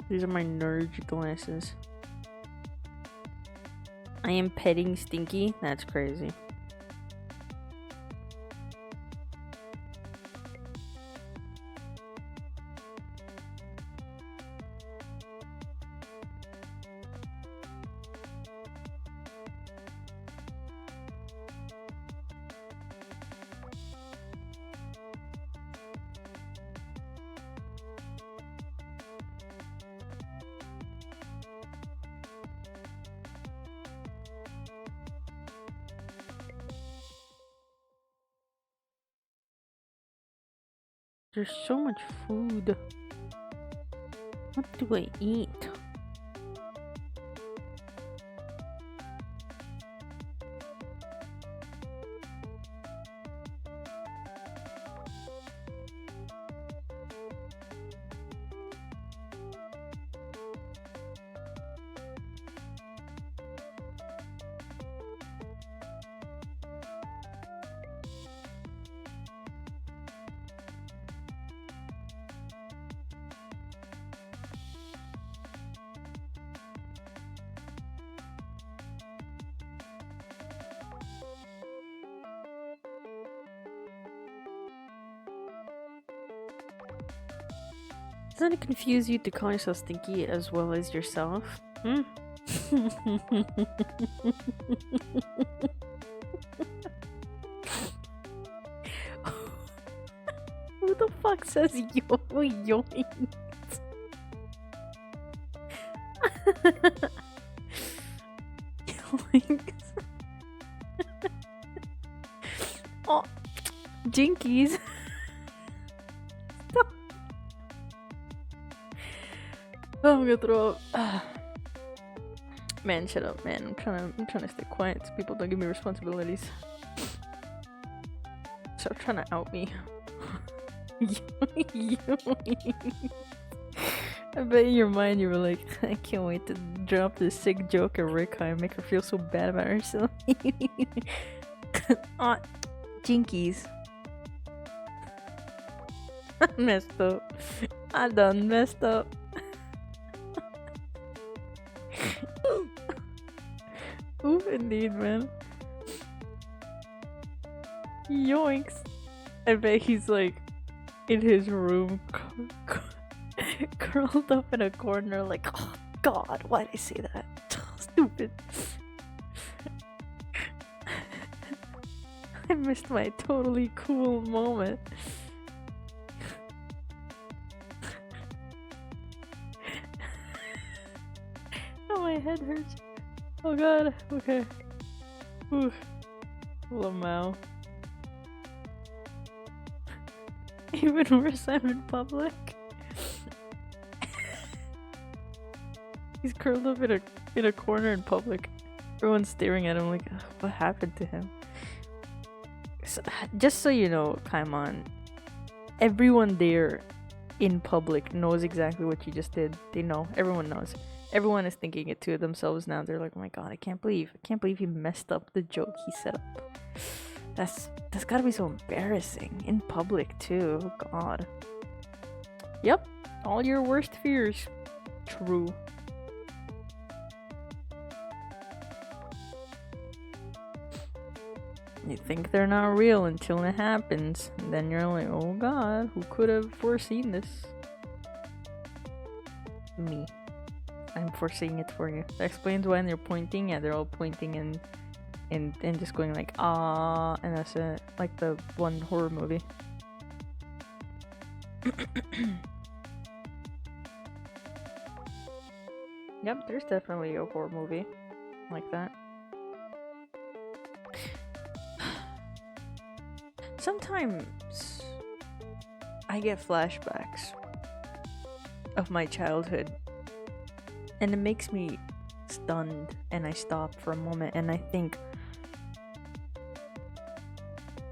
These are my nerd glasses. I am petting Stinky? That's crazy. There's so much food. What do I eat? Doesn't it confuse you to call yourself stinky as well as yourself? Hmm? Who the fuck says yoink? Yoinks. Oh, jinkies. Stop. Oh, I'm gonna throw up. Man, shut up, man. I'm trying to stay quiet so people don't give me responsibilities. Stop trying to out me. I bet in your mind you were like, I can't wait to drop this sick joke at Rekai and make her feel so bad about herself. Oh, jinkies. I messed up. I done messed up. Oof, indeed, man. Yoinks. I bet he's like in his room, curled up in a corner, like, oh god, why'd I say that? Stupid. I missed my totally cool moment. Oh, my head hurts. Oh god, okay. Oof. Lamau. Even worse, I'm in public. He's curled up in a corner in public. Everyone's staring at him like, what happened to him? So, just so you know, Kaimon, everyone there in public knows exactly what you just did. They know. Everyone knows. Everyone is thinking it to themselves now. They're like, oh my god, I can't believe he messed up the joke he set up. That's gotta be so embarrassing. In public too. Oh god. Yep. All your worst fears. True. You think they're not real until it happens. And then you're like, oh god, who could have foreseen this? Me. I'm foreseeing it for you. That explains why they're pointing. Yeah, they're all pointing and just going like, ah, and that's it. Like the one horror movie. Yep, there's definitely a horror movie like that. Sometimes I get flashbacks of my childhood and it makes me stunned, and I stop for a moment and I think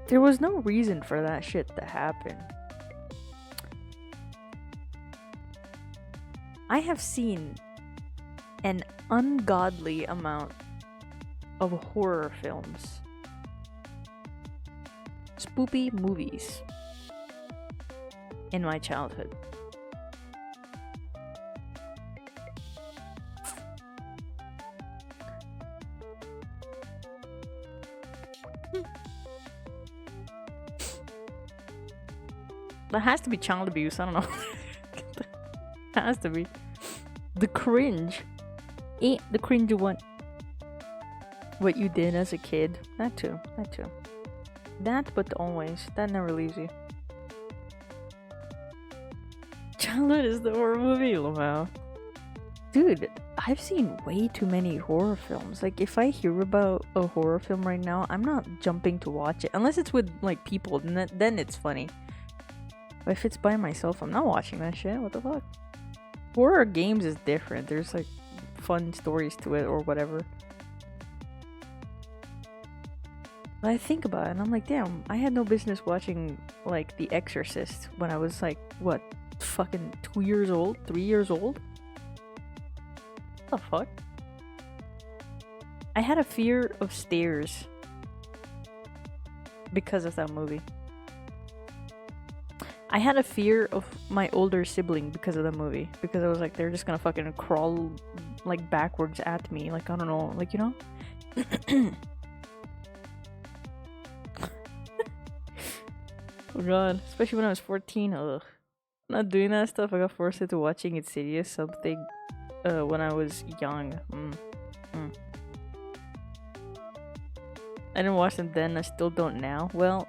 there was no reason for that shit to happen. I have seen an ungodly amount of horror films, spoopy movies in my childhood. That has to be child abuse, I don't know. Has to be. The cringe. The cringe of what you did as a kid. That too. That, but always. That never leaves you. Childhood is the horror movie, Lamau. Dude, I've seen way too many horror films. Like, if I hear about a horror film right now, I'm not jumping to watch it. Unless it's with, like, people, then it's funny. But if it's by myself, I'm not watching that shit. What the fuck? Horror games is different. There's, like, fun stories to it or whatever. But I think about it and I'm like, damn, I had no business watching, like, The Exorcist when I was, like, what, fucking 2 years old? 3 years old? What the fuck? I had a fear of stairs because of that movie. I had a fear of my older sibling because of the movie. Because I was like, they're just gonna fucking crawl, like, backwards at me. Like, I don't know. Like, you know? Oh god. Especially when I was 14. Ugh. Not doing that stuff. I got forced into watching Insidious something when I was young. Mm. I didn't watch them then. I still don't now. Well,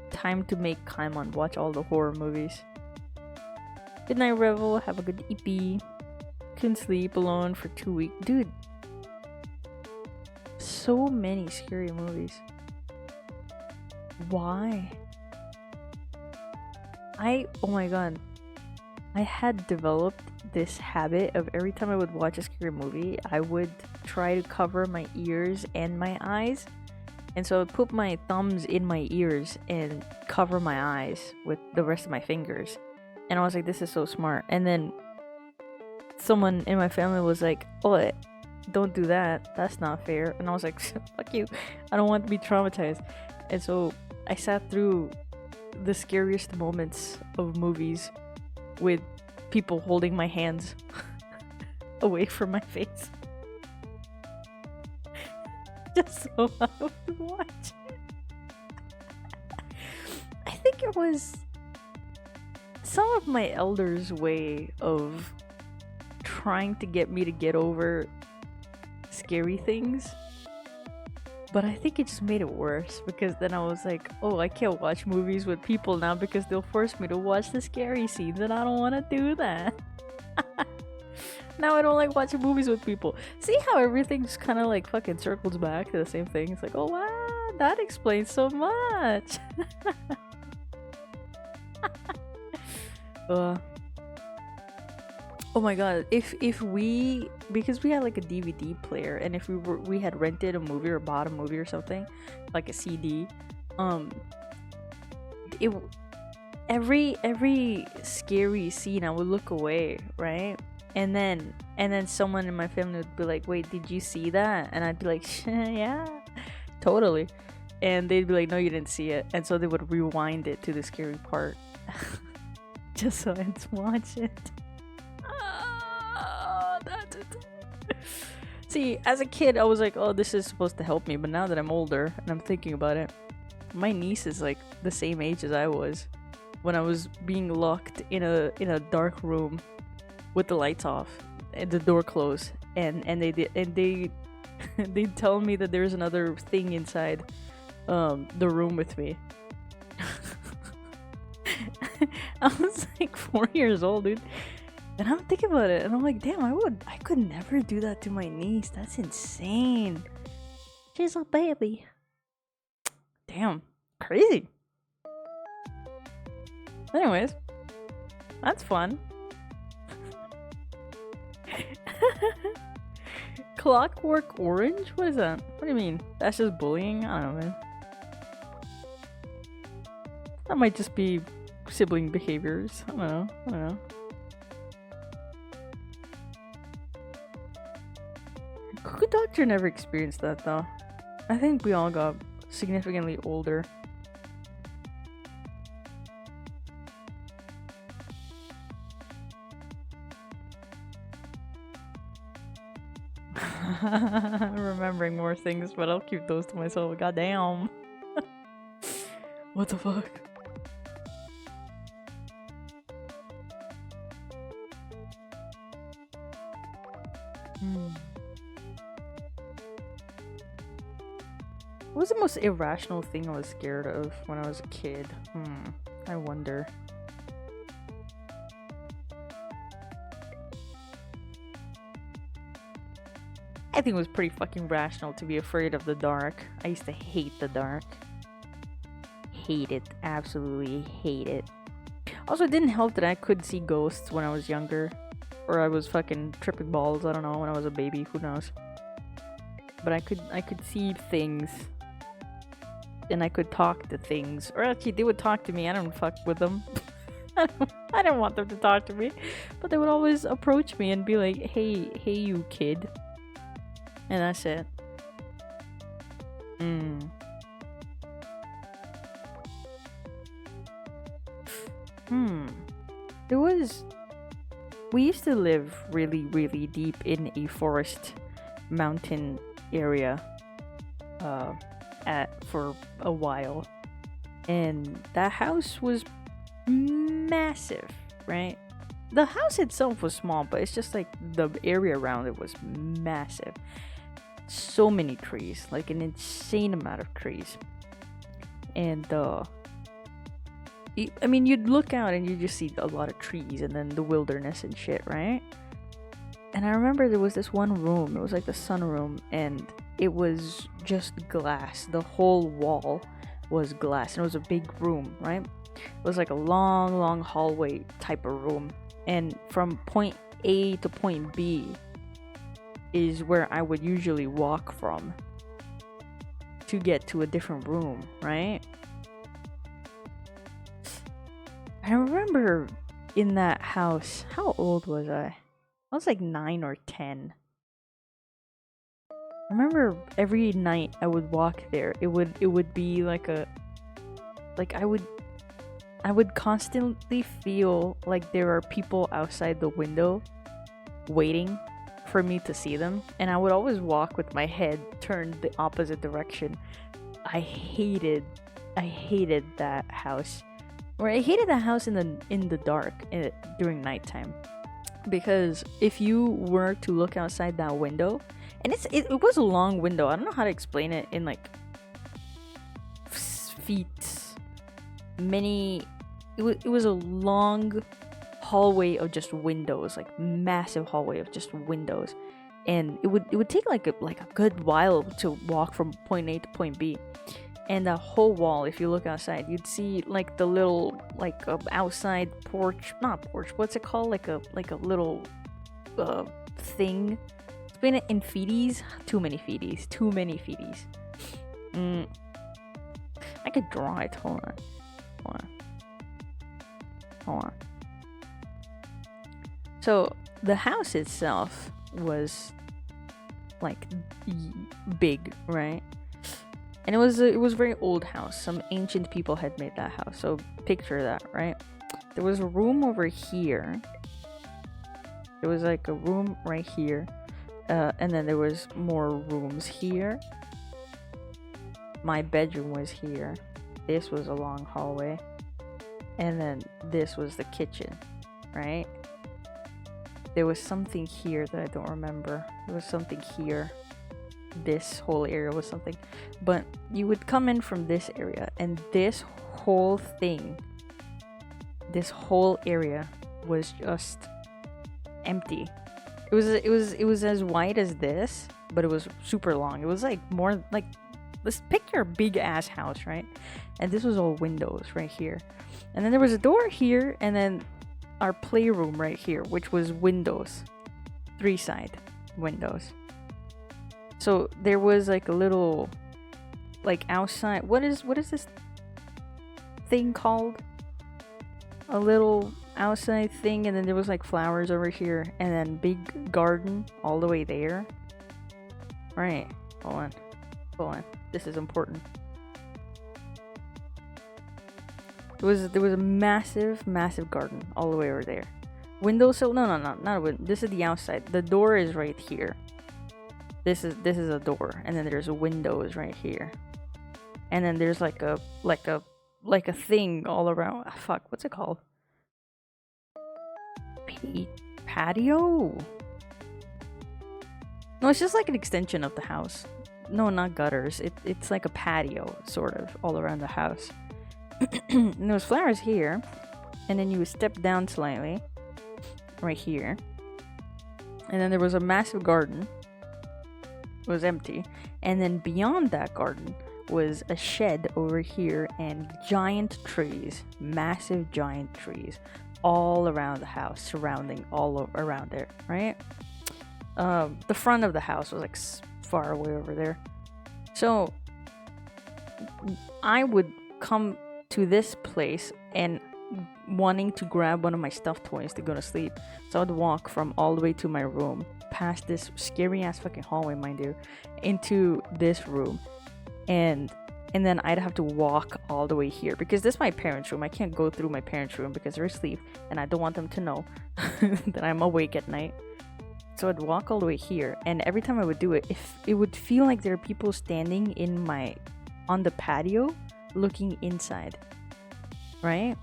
time to make Kaimon watch all the horror movies. Good night, Revel. Have a good EP. Couldn't sleep alone for 2 weeks. Dude, so many scary movies. Why? Oh my god. I had developed this habit of every time I would watch a scary movie, I would try to cover my ears and my eyes. And so I would put my thumbs in my ears and cover my eyes with the rest of my fingers. And I was like, this is so smart. And then someone in my family was like, oh, don't do that. That's not fair. And I was like, fuck you. I don't want to be traumatized. And so I sat through the scariest moments of movies with people holding my hands away from my face. Just so I would watch it. I think it was some of my elders' way of trying to get me to get over scary things. But I think it just made it worse because then I was like, oh, I can't watch movies with people now because they'll force me to watch the scary scenes and I don't want to do that. Now I don't like watching movies with people. See how everything just kind of like fucking circles back to the same thing? It's like, oh wow, that explains so much. Oh my god, if we, because we had like a DVD player, and if we had rented a movie or bought a movie or something, like a CD, every scary scene I would look away, right? And then someone in my family would be like, wait, did you see that? And I'd be like, yeah, totally. And they'd be like, no, you didn't see it. And so they would rewind it to the scary part just so I'd watch it. See, as a kid, I was like, oh, this is supposed to help me. But now that I'm older and I'm thinking about it, my niece is like the same age as I was when I was being locked in a dark room with the lights off and the door closed, and they tell me that there's another thing inside the room with me. I was like 4 years old, dude. And I'm thinking about it, and I'm like, damn, I could never do that to my niece. That's insane. She's a baby. Damn, crazy. Anyways, that's fun. Clockwork Orange? What is that? What do you mean? That's just bullying? I don't know, man. That might just be sibling behaviors. I don't know. Cuckoo Doctor never experienced that though. I think we all got significantly older. I'm remembering more things, but I'll keep those to myself. Goddamn. What the fuck? What was the most irrational thing I was scared of when I was a kid? I wonder. I think it was pretty fucking rational to be afraid of the dark. I used to hate the dark. Hate it. Absolutely hate it. Also, it didn't help that I could see ghosts when I was younger. Or I was fucking tripping balls, I don't know, when I was a baby, who knows. But I could see things. And I could talk to things. Or actually, they would talk to me. I don't fuck with them. I don't want them to talk to me. But they would always approach me and be like, hey you kid. And that's it. We used to live really, really deep in a forest mountain area for a while. And that house was massive. right? The house itself was small, but it's just like the area around it was massive. So many trees, like an insane amount of trees. And I mean, you'd look out and you just see a lot of trees and then the wilderness and shit, right? And I remember there was this one room, it was like the sunroom, and it was just glass. The whole wall was glass, and it was a big room, right? It was like a long hallway type of room. And from point A to point B is where I would usually walk from to get to a different room, right? I remember in that house, how old was I? I was like 9 or 10. I remember every night I would walk there. It would be like I would constantly feel like there are people outside the window waiting for me to see them, and I would always walk with my head turned the opposite direction. I hated that house. Or I hated that house in the dark during nighttime, because if you were to look outside that window, and it was a long window. I don't know how to explain it in like feet. It was a long hallway of just windows, like massive hallway of just windows, and it would take like a good while to walk from point A to point B. And the whole wall, if you look outside, you'd see like the little outside porch, not porch, what's it called, like a little thing. Explain it in feeties. Too many feeties. I could draw it. Hold on. So the house itself was like big, right? And it was a very old house. Some ancient people had made that house. So picture that, right? There was a room over here. There was like a room right here. And then there was more rooms here. My bedroom was here. This was a long hallway. And then this was the kitchen, right? There was something here that I don't remember. There was something here. This whole area was something. But you would come in from this area, and this whole thing, this whole area was just empty. It was as wide as this, but it was super long. It was like more like, let's picture a big ass house, right? And this was all windows right here. And then there was a door here, and then our playroom right here, which was windows. 3 side windows. So there was like a little like outside, what is this thing called? A little outside thing, and then there was like flowers over here, and then big garden all the way there. Right. Hold on. This is important. There was a massive garden all the way over there. Windows. So no, not a window. This is the outside. The door is right here. This is a door, and then there's windows right here, and then there's like a thing all around. Fuck, what's it called? Patio? No, it's just like an extension of the house. No, not gutters. It's like a patio, sort of, all around the house. And there was flowers here, and then you would step down slightly, right here, and then there was a massive garden. It was empty, and then beyond that garden was a shed over here, and giant trees, massive giant trees, all around the house, surrounding all around it, right? The front of the house was like far away over there. So I would come to this place and wanting to grab one of my stuffed toys to go to sleep. So I'd walk from all the way to my room, past this scary ass fucking hallway, mind you, into this room, and then I'd have to walk all the way here, because this is my parents' room. I can't go through my parents' room because they're asleep, and I don't want them to know that I'm awake at night. So I'd walk all the way here, and every time I would do it, if it would feel like there are people standing on the patio looking inside, right?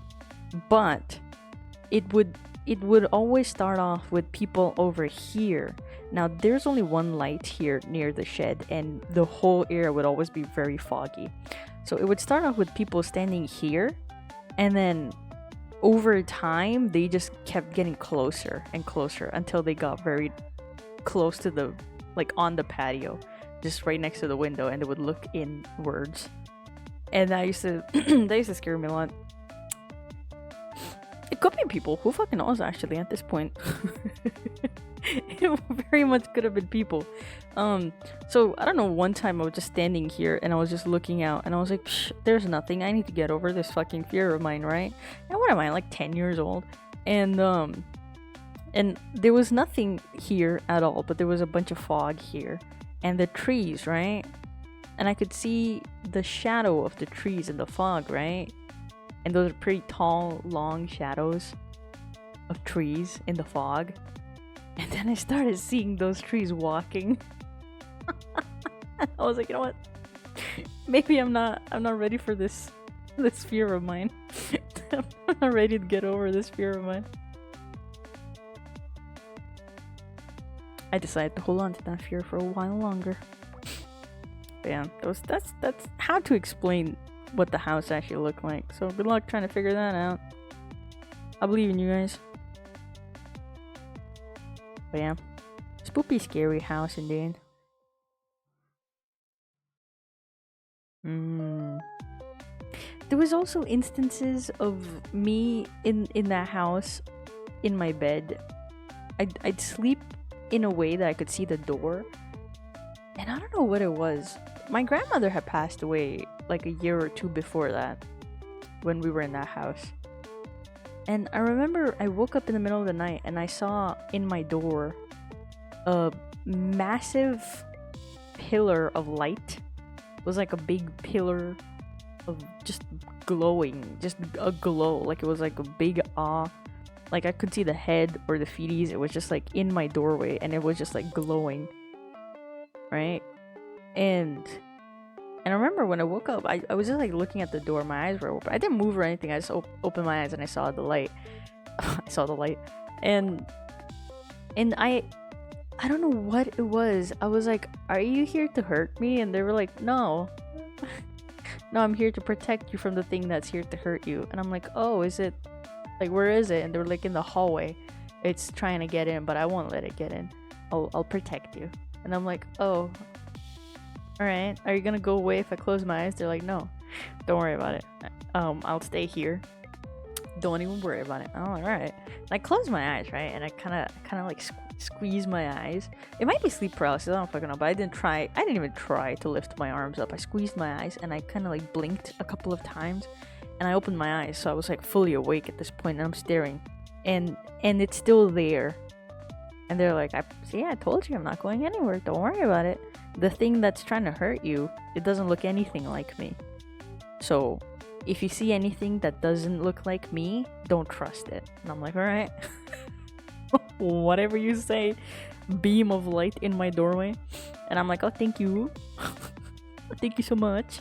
But it would always start off with people over here. Now there's only one light here near the shed, and the whole area would always be very foggy. So it would start off with people standing here, and then over time they just kept getting closer and closer until they got very close to the, like, on the patio, just right next to the window, and they would look inwards. And that used to that used to scare me a lot. It could be people. Who fucking knows, actually, at this point. It very much could have been people. So, I don't know, one time I was just standing here and I was just looking out and I was like, there's nothing. I need to get over this fucking fear of mine, right? And what am I, like 10 years old? And there was nothing here at all, but there was a bunch of fog here. And the trees, right? And I could see the shadow of the trees in the fog, right? And those are pretty tall, long shadows of trees in the fog. And then I started seeing those trees walking. I was like, you know what? Maybe I'm not ready for this fear of mine. I'm not ready to get over this fear of mine. I decided to hold on to that fear for a while longer. But yeah, that's how to explain what the house actually looked like. So good luck trying to figure that out. I believe in you guys. But yeah, spooky, scary house indeed. There was also instances of me in that house, in my bed. I'd sleep in a way that I could see the door, and I don't know what it was. My grandmother had passed away like a year or two before that, when we were in that house. And I remember I woke up in the middle of the night and I saw in my door a massive pillar of light. It was like a big pillar of just glowing, just a glow. Like it was like a big like I could see the head or the feeties. It was just like in my doorway and it was just like glowing. Right? And I remember when I woke up, I was just like looking at the door. My eyes were open. I didn't move or anything. I just opened my eyes and I saw the light. I saw the light. And I don't know what it was. I was like, are you here to hurt me? And they were like, no. No, I'm here to protect you from the thing that's here to hurt you. And I'm like, oh, is it? Like, where is it? And they were like, in the hallway. It's trying to get in, but I won't let it get in. I'll protect you. And I'm like, oh. Alright, are you gonna go away if I close my eyes? They're like, no, don't worry about it. I'll stay here. Don't even worry about it. Oh, alright. I close my eyes, right? And I kind of like squeeze my eyes. It might be sleep paralysis, I don't fucking know, but I didn't even try to lift my arms up. I squeezed my eyes and I kind of like blinked a couple of times and I opened my eyes, so I was like fully awake at this point and I'm staring. And it's still there. And they're like, I told you I'm not going anywhere. Don't worry about it. The thing that's trying to hurt you, it doesn't look anything like me. So if you see anything that doesn't look like me, don't trust it. And I'm like, all right. Whatever you say. Beam of light in my doorway. And I'm like, oh, thank you. Thank you so much.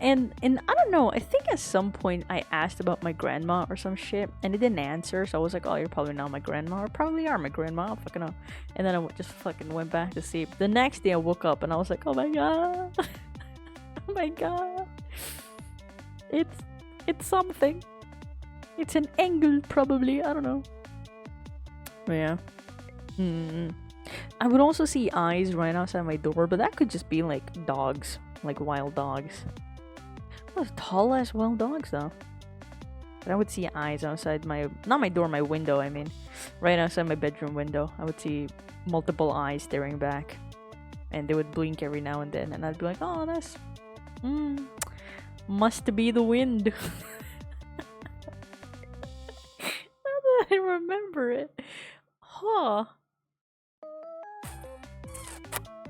And I don't know, I think at some point I asked about my grandma or some shit, and it didn't answer, so I was like, oh, you're probably not my grandma, or probably are my grandma, I don't fucking know. And then I just fucking went back to sleep. The next day I woke up and I was like, oh my god. Oh my god. It's something. It's an angle, probably, I don't know. But yeah. I would also see eyes right outside my door, but that could just be like dogs, like wild dogs. Those tall ass wild dogs though. But I would see eyes outside not my door, my window, I mean. Right outside my bedroom window. I would see multiple eyes staring back. And they would blink every now and then. And I'd be like, oh, that's... must be the wind. Now that I remember it. Huh.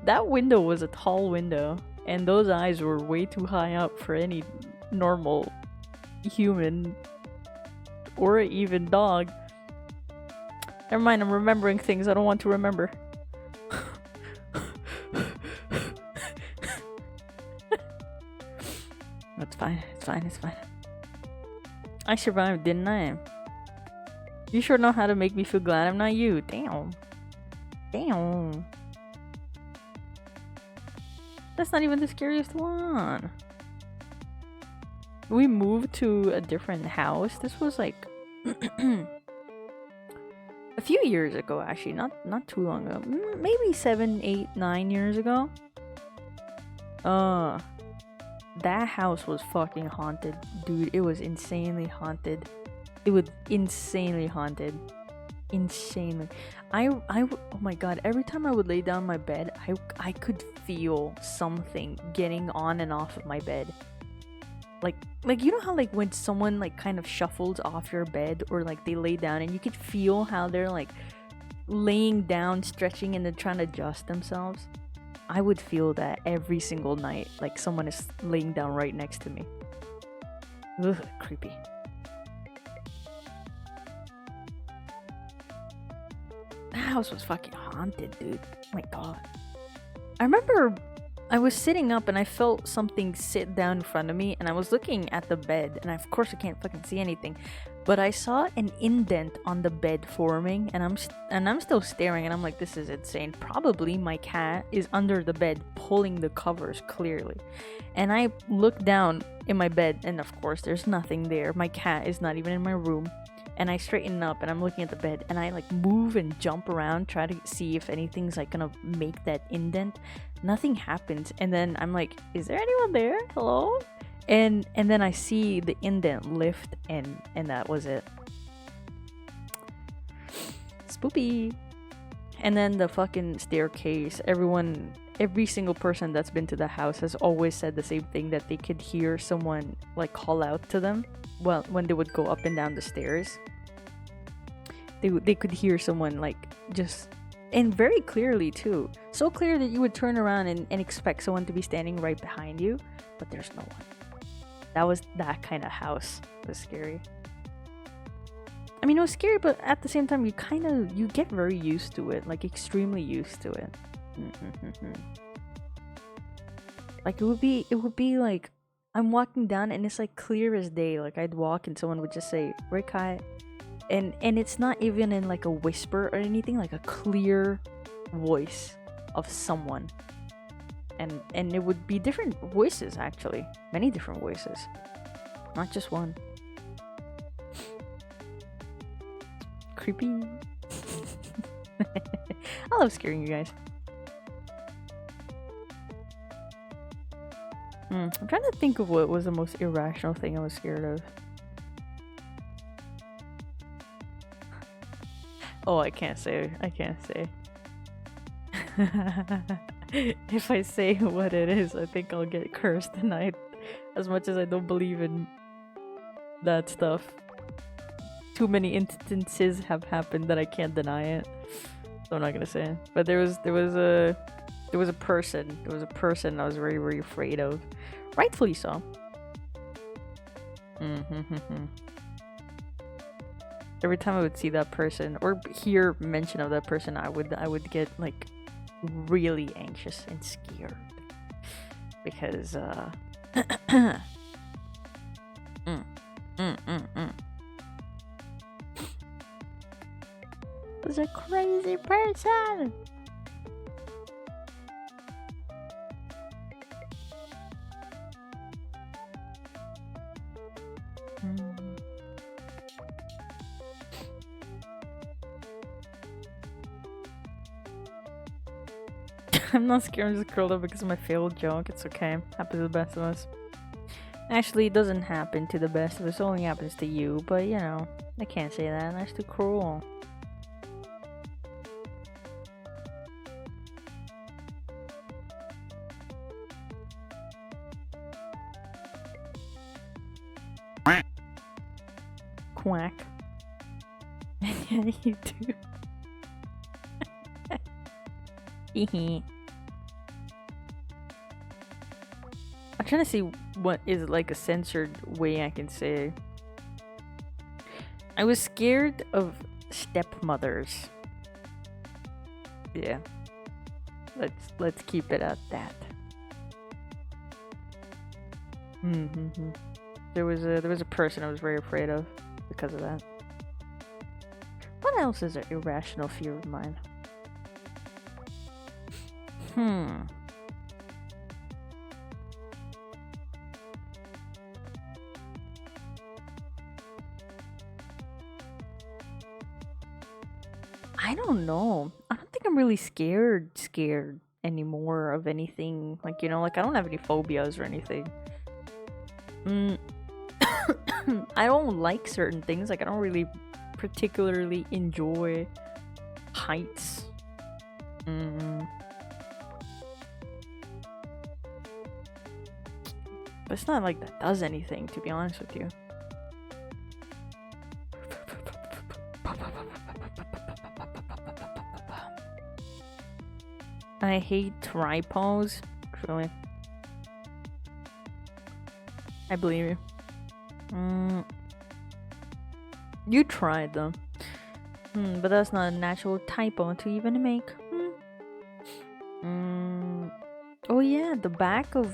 That window was a tall window. And those eyes were way too high up for any normal human or even dog. Never mind, I'm remembering things I don't want to remember. It's fine, it's fine, it's fine. I survived, didn't I? You sure know how to make me feel glad I'm not you. Damn. Damn. That's not even the scariest one. We moved to a different house. This was like a few years ago, actually. Not too long ago. Maybe 7, 8, 9 years ago. That house was fucking haunted, dude. It was insanely haunted. It was insanely haunted. Insanely. Oh my god, every time I would lay down my bed, I could feel something getting on and off of my bed. Like you know how like when someone like kind of shuffles off your bed, or like they lay down and you could feel how they're like laying down, stretching, and then trying to adjust themselves? I would feel that every single night, like someone is laying down right next to me. Ugh, creepy. That house was fucking haunted, dude. Oh my god. I remember I was sitting up and I felt something sit down in front of me, and I was looking at the bed, and of course I can't fucking see anything, but I saw an indent on the bed forming, and I'm still staring, and I'm like, this is insane. Probably my cat is under the bed pulling the covers, clearly. And I look down in my bed, and of course there's nothing there. My cat is not even in my room. And I straighten up and I'm looking at the bed, and I like move and jump around, try to see if anything's like gonna make that indent. Nothing happens, and then I'm like, is there anyone there? Hello? And then I see the indent lift, and that was it. Spoopy. And then the fucking staircase. Every single person that's been to the house has always said the same thing, that they could hear someone like call out to them. Well, when they would go up and down the stairs, they could hear someone like just, and very clearly too, so clear that you would turn around and expect someone to be standing right behind you, but there's no one. That was that kind of house. It was scary. I mean, it was scary, but at the same time, you get very used to it, like extremely used to it. Like it would be like I'm walking down and it's like clear as day. Like I'd walk and someone would just say Rekai, and it's not even in like a whisper or anything, like a clear voice of someone. And it would be different voices, actually, many different voices, not just one. Creepy. I love scaring you guys. I'm trying to think of what was the most irrational thing I was scared of. Oh, I can't say. If I say what it is, I think I'll get cursed tonight. As much as I don't believe in that stuff, too many instances have happened that I can't deny it. So I'm not gonna say it. But there was a person I was very, very afraid of. Rightfully so. Every time I would see that person or hear mention of that person, I would get like really anxious and scared. Because was a crazy person. I'm not scared, I'm just curled up because of my failed joke. It's okay. Happens to the best of us. Actually, it doesn't happen to the best of us. It only happens to you. But, you know, I can't say that. That's too cruel. Quack. Yeah, you do. Hehe. I'm trying to see what is like a censored way I can say. I was scared of stepmothers. Yeah. Let's keep it at that. There was a person I was very afraid of because of that. else is an irrational fear of mine? I don't know. I don't think I'm really scared anymore of anything. Like, you know, like I don't have any phobias or anything. I don't like certain things. Like I don't really particularly enjoy heights. But it's not like that does anything, to be honest with you. I hate tripos. Truly. I believe you. You tried them. But that's not a natural typo to even make. Oh yeah, the back of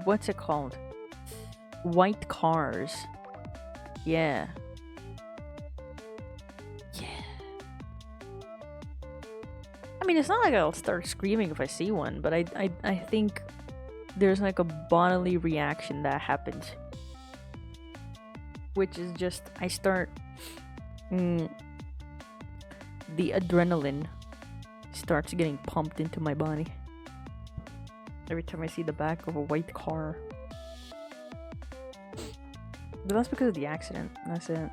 what's it called? White cars. Yeah. I mean, it's not like I'll start screaming if I see one, but I think there's like a bodily reaction that happens. Which is just, I start... the adrenaline starts getting pumped into my body. Every time I see the back of a white car. But that's because of the accident. That's it.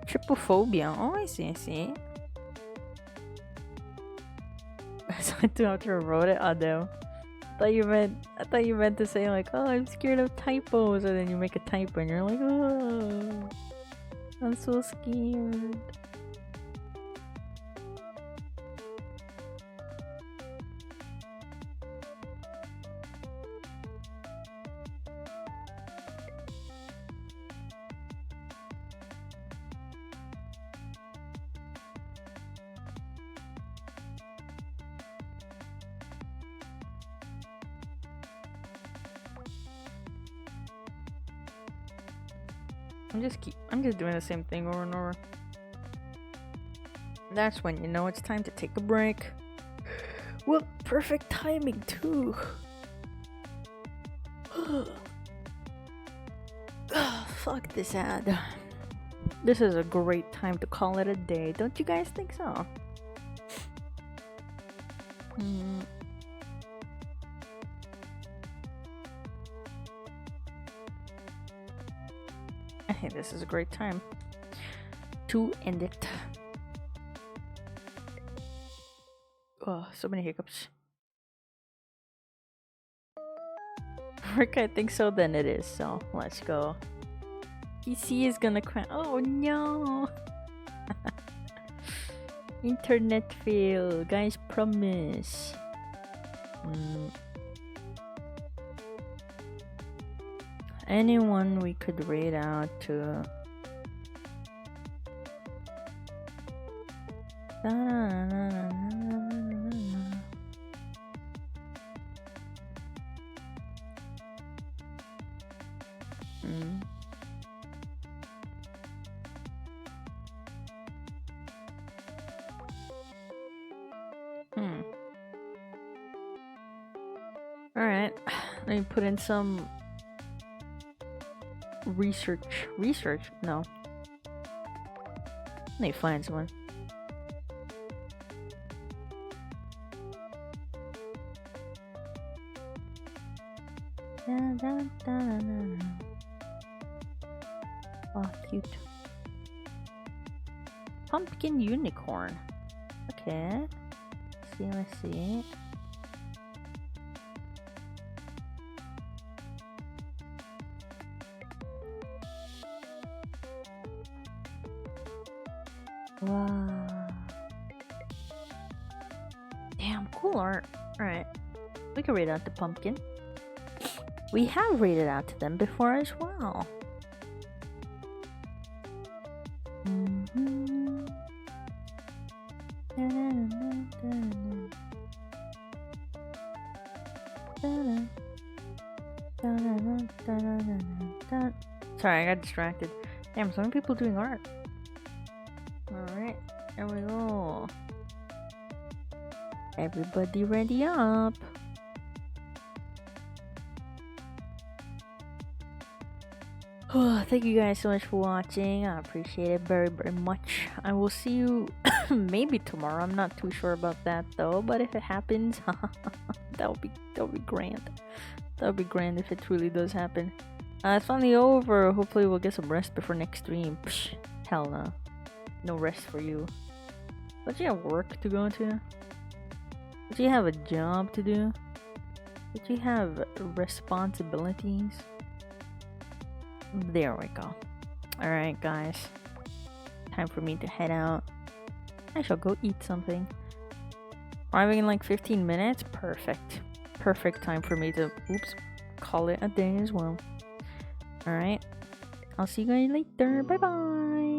Trypophobia. Oh, I see, I see. So I threw after I wrote it. Oh no. I thought you meant to say like, oh, I'm scared of typos, and then you make a typo and you're like, oh, I'm so scared. I'm just doing the same thing over and over. That's when you know it's time to take a break. Well, perfect timing too. Fuck this ad. This is a great time to call it a day. Don't you guys think so? I think this is a great time to end it. Oh, so many hiccups. Rick, I think so, then it is, so let's go. PC is gonna cry. Oh no! Internet fail. Guys, promise. Anyone we could raid out to. Alright, let me put in some research. No. Let me find someone. Oh, cute. Pumpkin unicorn. Okay. Let's see. Wow. Damn, cool art. Alright. We can raid out the pumpkin. We have raided out to them before as well. Sorry, I got distracted. Damn, so many people doing art. Alright, there we go. Everybody ready up. Oh, thank you guys so much for watching. I appreciate it very, very much. I will see you maybe tomorrow. I'm not too sure about that though, but if it happens, that would be grand. That would be grand if it really does happen. It's finally over. Hopefully we'll get some rest before next stream. Psh, hell no. No rest for you. Don't you have work to go to? Don't you have a job to do? Don't you have responsibilities? There we go. Alright guys. Time for me to head out. I shall go eat something. Arriving in like 15 minutes? Perfect. Perfect time for me to, oops, call it a day as well. Alright. I'll see you guys later. Bye bye.